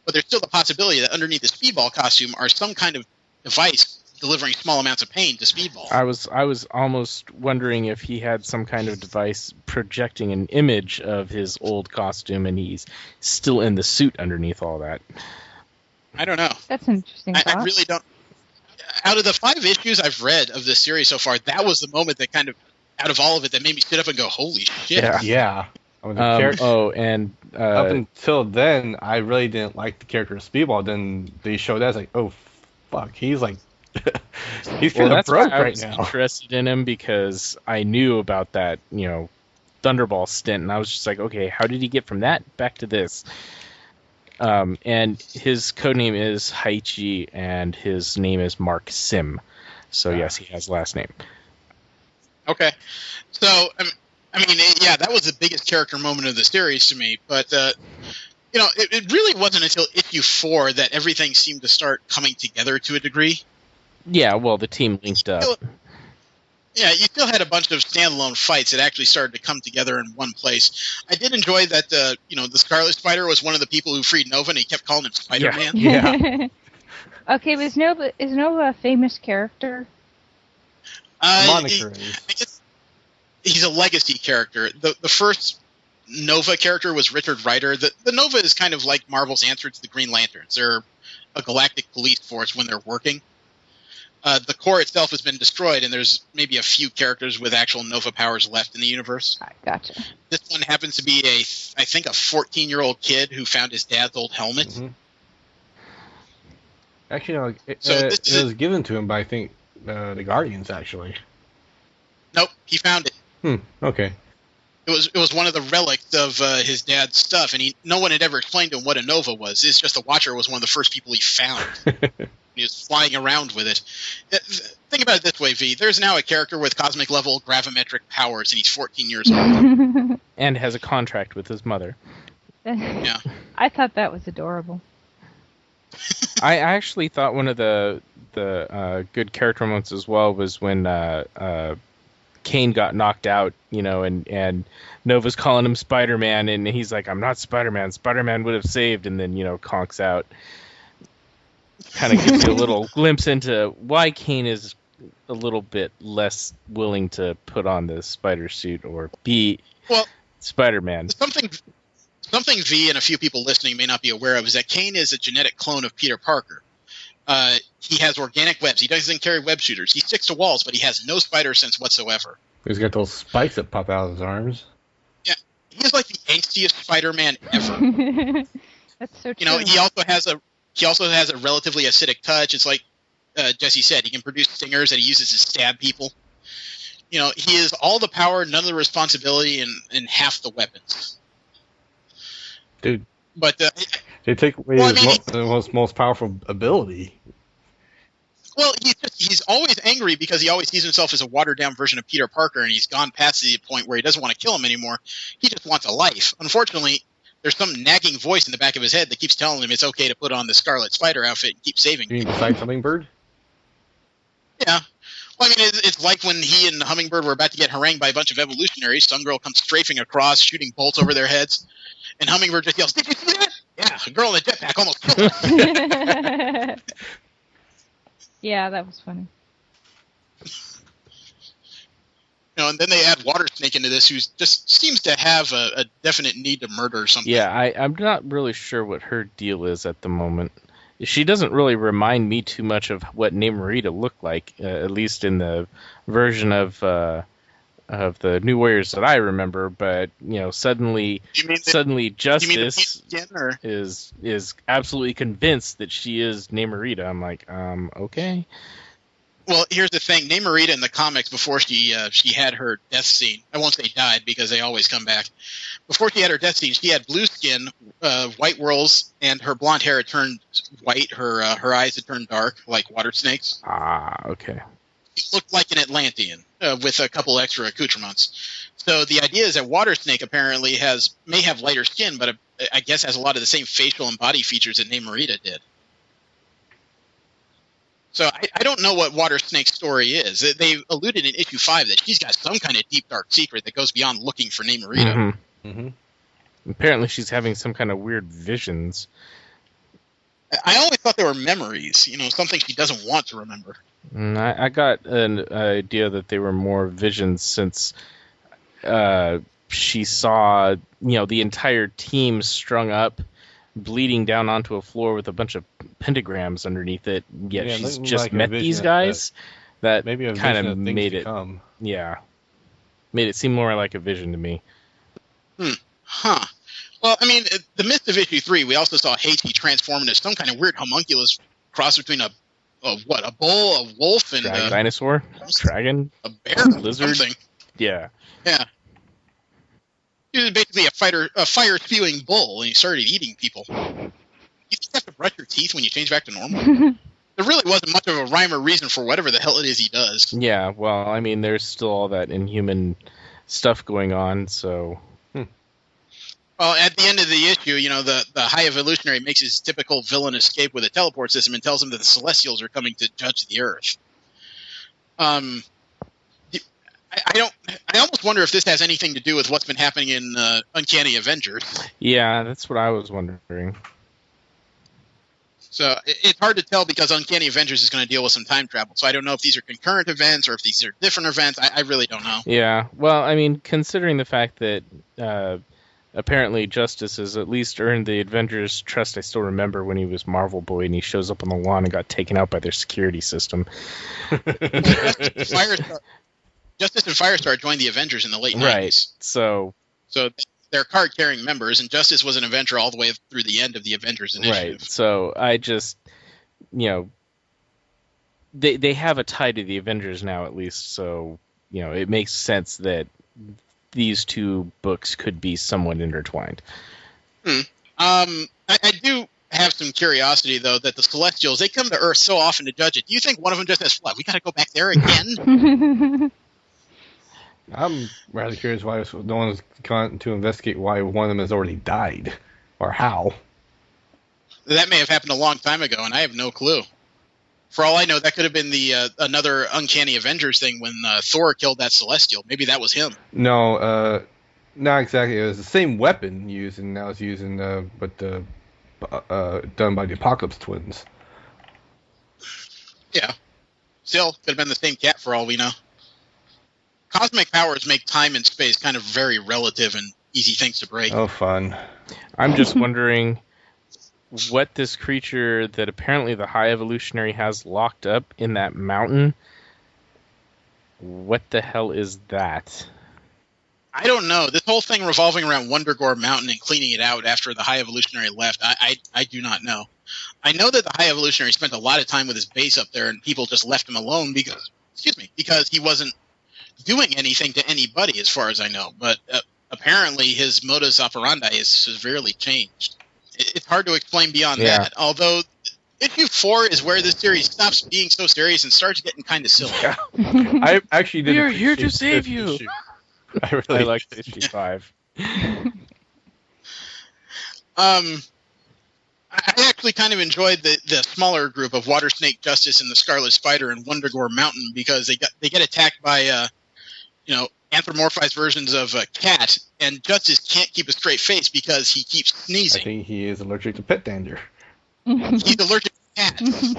But there's still the possibility that underneath the Speedball costume are some kind of device delivering small amounts of pain to Speedball. I was almost wondering if he had some kind of device projecting an image of his old costume and he's still in the suit underneath all that. I don't know. That's an interesting thought. I really don't. Out of the 5 issues I've read of this series so far, that was the moment that kind of, out of all of it, that made me sit up and go, holy shit. Yeah. I mean, the up until then, I really didn't like the character of Speedball. Then they showed that, I was like, oh, fuck, he's like, he's kind of broke right now. I was interested in him because I knew about that, Thunderball stint, and I was just like, okay, how did he get from that back to this? And his codename is Heichi, and his name is Mark Sim. So yes, he has last name. Okay. So, I mean, yeah, that was the biggest character moment of the series to me. But, it really wasn't until issue 4 that everything seemed to start coming together to a degree. Yeah, well, the team linked up. Yeah, you still had a bunch of standalone fights that actually started to come together in one place. I did enjoy that, the Scarlet Spider was one of the people who freed Nova, and he kept calling him Spider-Man. Yeah. Okay, but is Nova a famous character? Moniker is. I guess he's a legacy character. The first Nova character was Richard Rider. The Nova is kind of like Marvel's answer to the Green Lanterns. They're a galactic police force when they're working. The core itself has been destroyed, and there's maybe a few characters with actual Nova powers left in the universe. Gotcha. This one happens to be I think a 14-year-old kid who found his dad's old helmet. Mm-hmm. Actually, it was given to him by, I think, the Guardians, actually. Nope, he found it. Okay. It was one of the relics of his dad's stuff, and no one had ever explained to him what a Nova was. It's just the Watcher was one of the first people he found. He was flying around with it. Think about it this way, V. There's now a character with cosmic-level gravimetric powers, and he's 14 years old. And has a contract with his mother. Yeah. I thought that was adorable. I actually thought one of the good character moments as well was when Kane got knocked out, and Nova's calling him Spider-Man, and he's like, I'm not Spider-Man. Spider-Man would have saved, and then, conks out. Kind of gives you a little glimpse into why Kane is a little bit less willing to put on the spider suit or be Spider-Man. Something V and a few people listening may not be aware of is that Kane is a genetic clone of Peter Parker. He has organic webs. He doesn't carry web shooters. He sticks to walls, but he has no spider sense whatsoever. He's got those spikes that pop out of his arms. Yeah, he's like the angstiest Spider-Man ever. That's so true. You know, he also has a relatively acidic touch. It's like Jesse said, he can produce stingers that he uses to stab people. You know, he has all the power, none of the responsibility, and half the weapons. Dude. But they take away his most powerful ability. Well, he's always angry because he always sees himself as a watered-down version of Peter Parker, and he's gone past the point where he doesn't want to kill him anymore. He just wants a life. Unfortunately, there's some nagging voice in the back of his head that keeps telling him it's okay to put on the Scarlet Spider outfit and keep saving You mean people. besides Hummingbird? Yeah. Well, I mean, it's like when he and Hummingbird were about to get harangued by a bunch of evolutionaries. Some girl comes strafing across, shooting bolts over their heads, and Hummingbird just yells, "Did you see that? Yeah, a girl in a jetpack almost killed us." Yeah, that was funny. You know, and then they add Water Snake into this, who just seems to have a definite need to murder or something. Yeah, I'm not really sure what her deal is at the moment. She doesn't really remind me too much of what Namorita looked like, at least in the version of the New Warriors that I remember. But you know, suddenly Justice is absolutely convinced that she is Namorita. I'm like, okay. Well, here's the thing. Namorita in the comics, before she had her death scene, I won't say died because they always come back. Before she had her death scene, she had blue skin, white whirls, and her blonde hair had turned white. Her eyes had turned dark, like water snakes. Ah, okay. She looked like an Atlantean with a couple extra accoutrements. So the idea is that Water Snake apparently may have lighter skin, but I guess has a lot of the same facial and body features that Namorita did. So I don't know what Water Snake's story is. They alluded in issue 5 that she's got some kind of deep, dark secret that goes beyond looking for Namorita. Mm-hmm. Mm-hmm. Apparently she's having some kind of weird visions. I always thought they were memories, you know, something she doesn't want to remember. I got an idea that they were more visions since she saw, the entire team strung up, bleeding down onto a floor with a bunch of pentagrams underneath it. Yet she's just like met these guys. That kind of made it, made it seem more like a vision to me. Huh. Well, I mean, the midst of issue 3, we also saw Haiti transform into some kind of weird homunculus cross between a bull, a wolf, and a dinosaur, dragon, a bear, lizard, something. Yeah. He was basically a fire-spewing bull, and he started eating people. You just have to brush your teeth when you change back to normal. There really wasn't much of a rhyme or reason for whatever the hell it is he does. Yeah, well, I mean, there's still all that inhuman stuff going on, so... Well, at the end of the issue, the High Evolutionary makes his typical villain escape with a teleport system and tells him that the Celestials are coming to judge the Earth. I almost wonder if this has anything to do with what's been happening in Uncanny Avengers. Yeah, that's what I was wondering. So it's hard to tell because Uncanny Avengers is going to deal with some time travel. So I don't know if these are concurrent events or if these are different events. I really don't know. Yeah, well, I mean, considering the fact that apparently Justice has at least earned the Avengers' trust. I still remember when he was Marvel Boy and he shows up on the lawn and got taken out by their security system. Justice and Firestar joined the Avengers in the late 90s. Right, so they're card-carrying members, and Justice was an Avenger all the way through the end of the Avengers initiative. Right, so I just, they have a tie to the Avengers now at least, so, it makes sense that these two books could be somewhat intertwined. I do have some curiosity, though, that the Celestials, they come to Earth so often to judge it. Do you think one of them just says, we got to go back there again? I'm rather curious why no one's gone to investigate why one of them has already died, or how. That may have happened a long time ago, and I have no clue. For all I know, that could have been the another Uncanny Avengers thing when Thor killed that Celestial. Maybe that was him. No, not exactly. It was the same weapon used, and now it's using done by the Apocalypse Twins. Yeah. Still, could have been the same cat for all we know. Cosmic powers make time and space kind of very relative and easy things to break. Oh, fun. I'm just wondering what this creature that apparently the High Evolutionary has locked up in that mountain, What the hell is that? I don't know. This whole thing revolving around Wondergore Mountain and cleaning it out after the High Evolutionary left, I do not know. I know that the High Evolutionary spent a lot of time with his base up there, and people just left him alone because he wasn't doing anything to anybody, as far as I know. But apparently his modus operandi is severely changed. It's hard to explain beyond that, although issue 4 is where this series stops being so serious and starts getting kind of silly. I actually did. We're here to save you. Issue. I liked issue 5. I actually kind of enjoyed the smaller group of Water Snake, Justice, and the Scarlet Spider in Wondergore Mountain because they get attacked by anthropomorphized versions of Cat, and Justice can't keep a straight face because he keeps sneezing. I think he is allergic to pet dander. He's allergic to cats.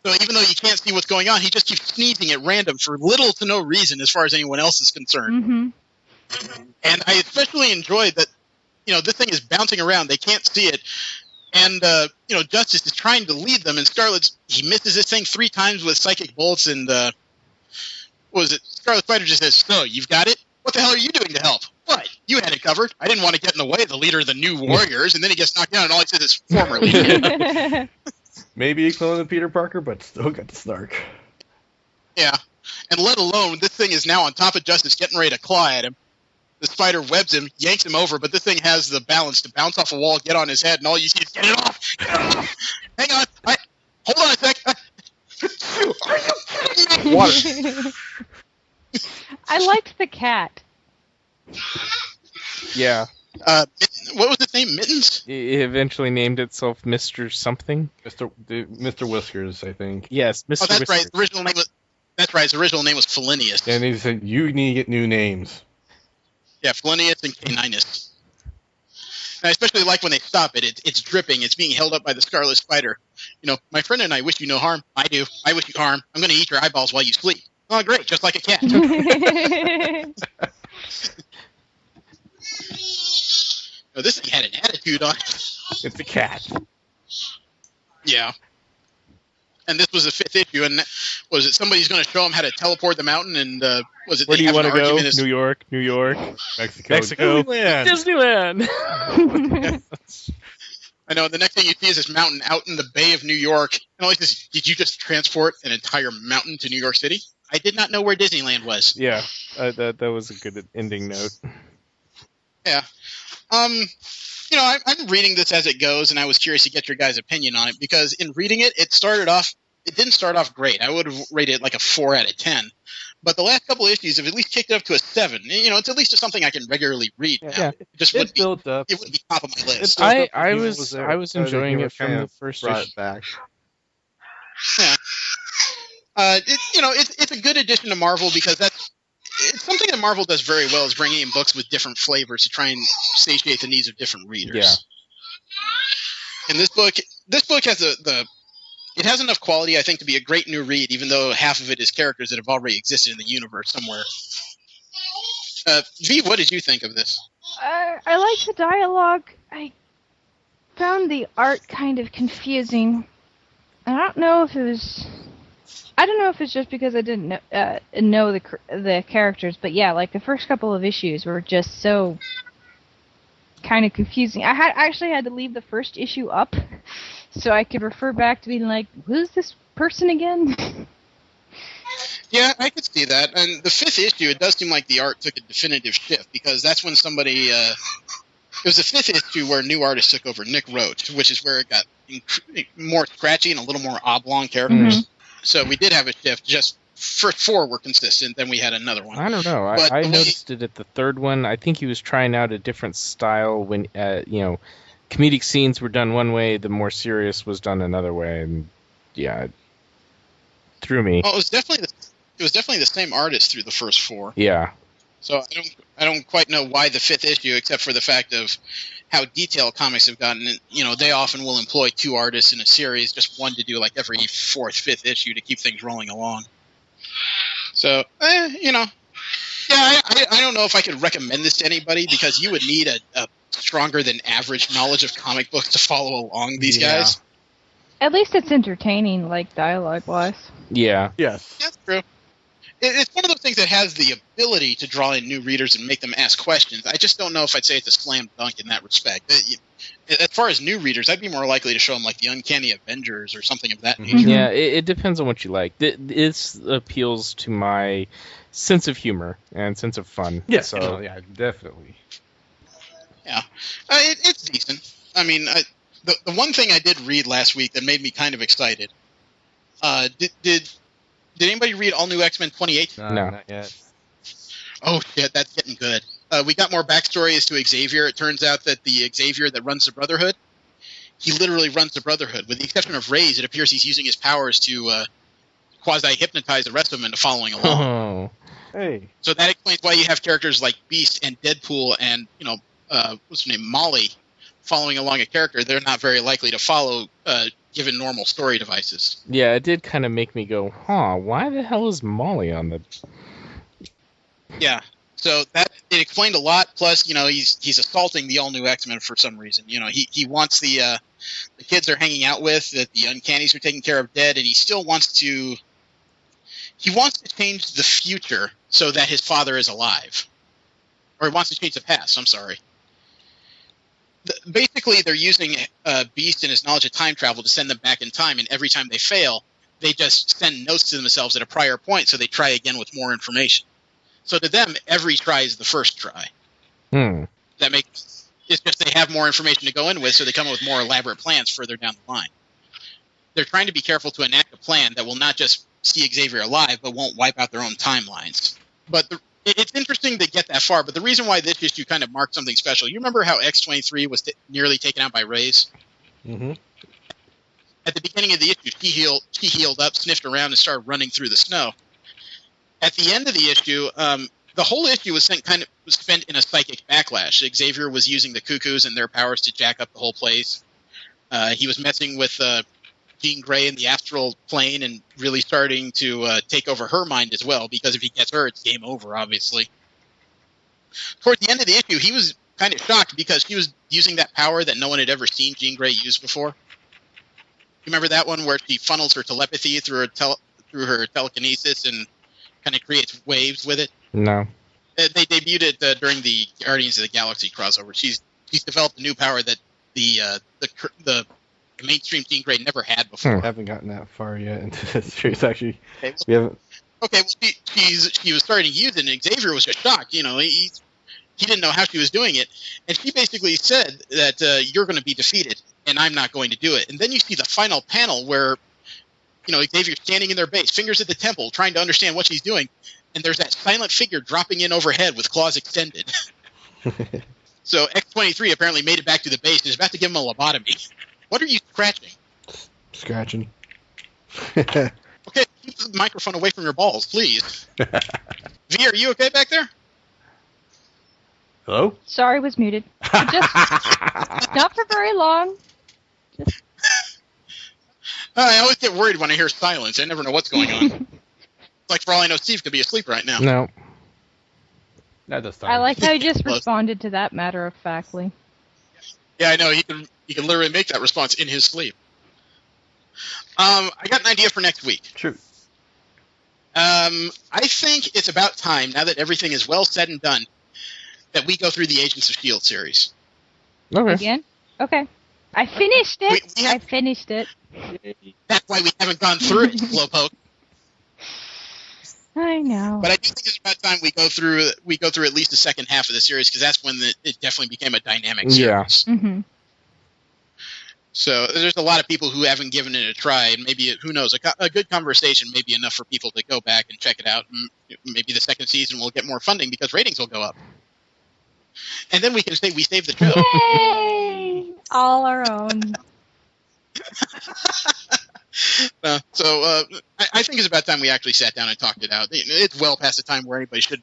So even though you can't see what's going on, he just keeps sneezing at random for little to no reason as far as anyone else is concerned. Mm-hmm. And I especially enjoyed that, this thing is bouncing around. They can't see it. And, Justice is trying to lead them, and he misses this thing 3 times with psychic bolts, and, Scarlet Spider just says, "So, you've got it? What the hell are you doing to help?" "What? You had it covered. I didn't want to get in the way of the leader of the New Warriors," and then he gets knocked down, and all he says is, "Formerly." Maybe a clone of Peter Parker, but still got the snark. Yeah. And let alone, this thing is now on top of Justice, getting ready to claw at him. The spider webs him, yanks him over, but this thing has the balance to bounce off a wall, get on his head, and all you see is, "Get it off! Get it off! Hang on! Hold on a sec! Are you kidding me?" Water. I liked the cat. Yeah. What was its name? Mittens? It eventually named itself Mr. Something. Mr. Whiskers, I think. Yes, Mr. Oh, that's Whiskers. right. His original name was Felinius. And he said, "You need to get new names." Yeah, Felinius and Caninus. And I especially like when they stop it. It's dripping. It's being held up by the Scarlet Spider. "My friend and I wish you no harm." "I do. I wish you harm. I'm going to eat your eyeballs while you sleep." "Oh, great. Just like a cat." This thing had an attitude on it. It's a cat. Yeah. And this was the 5th issue, and was it somebody's going to show him how to teleport the mountain, and was it... Where do you want to go? New York, Mexico. Disneyland. I know, the next thing you see is this mountain out in the Bay of New York, and all he says, "Did you just transport an entire mountain to New York City?" I did not know where Disneyland was. Yeah, that was a good ending note. Yeah. I'm reading this as it goes, and I was curious to get your guys' opinion on it, because in reading it, it didn't start off great. I would have rated it like a 4 out of 10. But the last couple of issues have at least kicked it up to a 7. It's at least just something I can regularly read now. Yeah. It just wouldn't be top of my list. I was enjoying it from the first issue. Back. Yeah. It's a good addition to Marvel, because it's something that Marvel does very well, is bringing in books with different flavors to try and satiate the needs of different readers. Yeah. And this book has it has enough quality, I think, to be a great new read, even though half of it is characters that have already existed in the universe somewhere. V, what did you think of this? I like the dialogue. I found the art kind of confusing. I don't know if it's just because I didn't know the characters, but yeah, like the first couple of issues were just so kind of confusing. I actually had to leave the first issue up so I could refer back to being like, "Who's this person again?" Yeah, I could see that. And the 5th issue, it does seem like the art took a definitive shift, because that's when somebody... it was the 5th issue where new artist took over, Nick Roach, which is where it got more scratchy and a little more oblong characters. Mm-hmm. So we did have a shift. Just first 4 were consistent, then we had another one. I don't know. I noticed it at the 3rd one. I think he was trying out a different style when, comedic scenes were done one way, the more serious was done another way, and yeah, it threw me. Well, it was definitely the same artist through the first 4. Yeah. So I don't quite know why the 5th issue, except for the fact of how detailed comics have gotten. They often will employ 2 artists in a series, just one to do like every 4th, 5th issue to keep things rolling along. So, yeah, I don't know if I could recommend this to anybody, because you would need a stronger than average knowledge of comic books to follow along these guys. At least it's entertaining, like dialogue-wise. Yeah. Yes. That's true. It's one of those things that has the ability to draw in new readers and make them ask questions. I just don't know if I'd say it's a slam dunk in that respect. As far as new readers, I'd be more likely to show them like the Uncanny Avengers or something of that nature. Yeah, it depends on what you like. This appeals to my sense of humor and sense of fun. Yeah, So yeah, definitely. Yeah, it's decent. I mean, the one thing I did read last week that made me kind of excited. Did anybody read All New X-Men 28? No. Not yet. Oh shit, that's getting good. We got more backstory as to Xavier. It turns out that the Xavier that runs the Brotherhood, he literally runs the Brotherhood. With the exception of Reyes, it appears he's using his powers to quasi-hypnotize the rest of them into following along. Oh. Hey. So that explains why you have characters like Beast and Deadpool and, what's her name, Molly, following along a character they're not very likely to follow given normal story devices. Yeah, it did kind of make me go, why the hell is Molly on the... Yeah, so that it explained a lot. Plus, he's assaulting the all-new X-Men for some reason. He wants the kids they're hanging out with, that the Uncannies are taking care of dead, and he still wants to... He wants to change the future so that his father is alive. Or he wants to change the past, I'm sorry. Basically, they're using Beast and his knowledge of time travel to send them back in time, and every time they fail, they just send notes to themselves at a prior point, so they try again with more information. So to them, every try is the first try. That makes it's just they have more information to go in with, so they come up with more elaborate plans further down the line. They're trying to be careful to enact a plan that will not just see Xavier alive, but won't wipe out their own timelines. But it's interesting to get that far, but the reason why this issue kind of marked something special, you remember how X-23 was nearly taken out by Reyes? Mm-hmm. At the beginning of the issue, she healed up, sniffed around, and started running through the snow. At the end of the issue, the whole issue was spent in a psychic backlash. Xavier was using the Cuckoos and their powers to jack up the whole place. He was messing with Jean Grey in the astral plane and really starting to take over her mind as well, because if he gets her, it's game over, obviously. Towards the end of the issue, he was kind of shocked because she was using that power that no one had ever seen Jean Grey use before. You remember that one where she funnels her telepathy through her telekinesis and kind of creates waves with it? No. They debuted it during the Guardians of the Galaxy crossover. She's developed a new power that the mainstream Jean Grey never had before. I haven't gotten that far yet into this series, actually. Okay, We haven't. Okay, well, she was starting to use it, and Xavier was just shocked. He didn't know how she was doing it, and she basically said that you're going to be defeated, and I'm not going to do it. And then you see the final panel where, Xavier's standing in their base, fingers at the temple, trying to understand what she's doing, and there's that silent figure dropping in overhead with claws extended. So X-23 apparently made it back to the base and is about to give him a lobotomy. What are you scratching? Scratching. Okay, keep the microphone away from your balls, please. V, are you okay back there? Hello? Sorry, was muted. Just not for very long. I always get worried when I hear silence. I never know what's going on. Like, for all I know, Steve could be asleep right now. No. Not this time. I like how you just responded to that matter-of-factly. Yeah, I know. He can literally make that response in his sleep. I got an idea for next week. True. I think it's about time, now that everything is well said and done, that we go through the Agents of S.H.I.E.L.D. series. Okay. Again? Okay. I finished it. I finished it. That's why we haven't gone through it, Slowpoke. I know. But I do think it's about time we go through at least the second half of the series, because that's when it definitely became a dynamic series. Yeah. Mm-hmm. So there's a lot of people who haven't given it a try, and maybe, who knows, a good conversation may be enough for people to go back and check it out. And maybe the second season will get more funding because ratings will go up. And then we can say we saved the show. Yay! All our own. I think it's about time we actually sat down and talked it out. It's well past the time where anybody should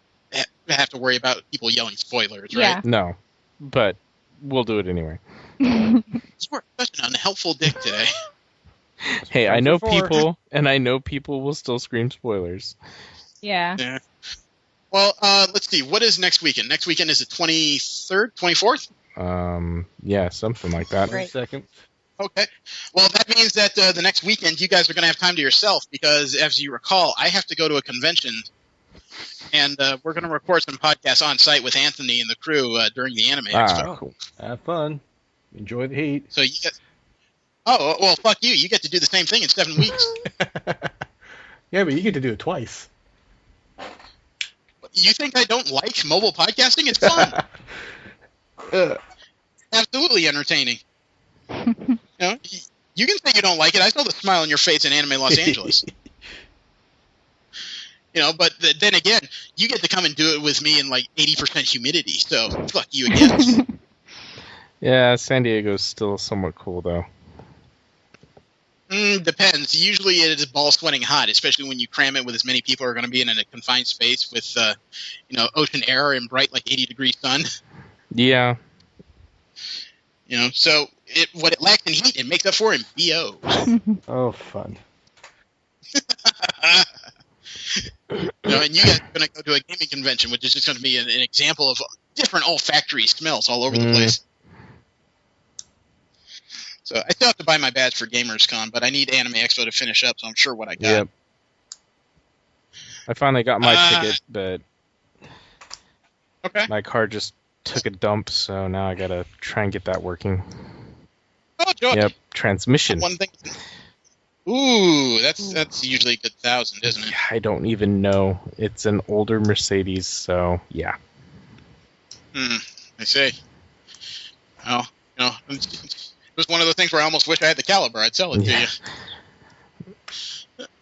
have to worry about people yelling spoilers, Yeah. right? No. But we'll do it anyway. You are such an unhelpful dick today. Hey, I know people, and I know people will still scream spoilers. Yeah. Well, let's see. What is next weekend? Next weekend is the 23rd, 24th? Yeah, something like that. Great. Second. Okay. Well, that means that the next weekend you guys are going to have time to yourself because, as you recall, I have to go to a convention and we're going to record some podcasts on site with Anthony and the crew during the Anime Expo. Cool. Have fun. Enjoy the heat. So you get. Oh well, fuck you! You get to do the same thing in 7 weeks. Yeah, but you get to do it twice. You think I don't like mobile podcasting? It's fun. Absolutely entertaining. You know, you can say you don't like it. I saw the smile on your face in Anime Los Angeles. You know, but then again, you get to come and do it with me in like 80% humidity. So fuck you again. Yeah, San Diego's still somewhat cool though. Depends. Usually it is ball sweating hot, especially when you cram it with as many people are going to be in a confined space with, ocean air and bright like 80-degree sun. Yeah. You know, so what it lacks in heat, it makes up for in BO. Oh, fun. And you guys are going to go to a gaming convention, which is just going to be an example of different olfactory smells all over the place. So I still have to buy my badge for GamersCon, but I need Anime Expo to finish up, so I'm sure what I got. Yep. I finally got my ticket, but my car just took a dump, so now I gotta try and get that working. Oh, joy. Yep, transmission. One thing. Ooh, that's usually a good 1,000, isn't it? I don't even know. It's an older Mercedes, so yeah. I see. Well, it was one of the things where I almost wish I had the caliber. I'd sell it to you.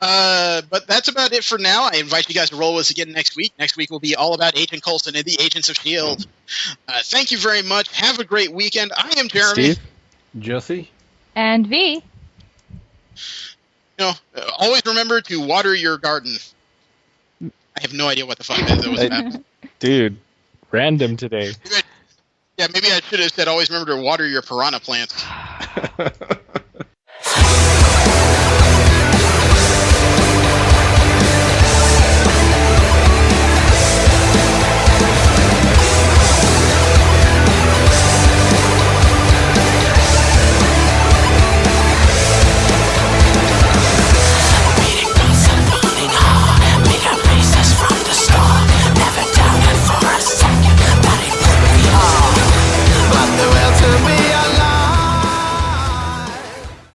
But that's about it for now. I invite you guys to roll with us again next week. Next week will be all about Agent Coulson and the Agents of S.H.I.E.L.D. Thank you very much. Have a great weekend. I am Jeremy. Steve? Jesse? And V. Always remember to water your garden. I have no idea what the fuck that was about. Dude, random today. Maybe I should have said always remember to water your piranha plants.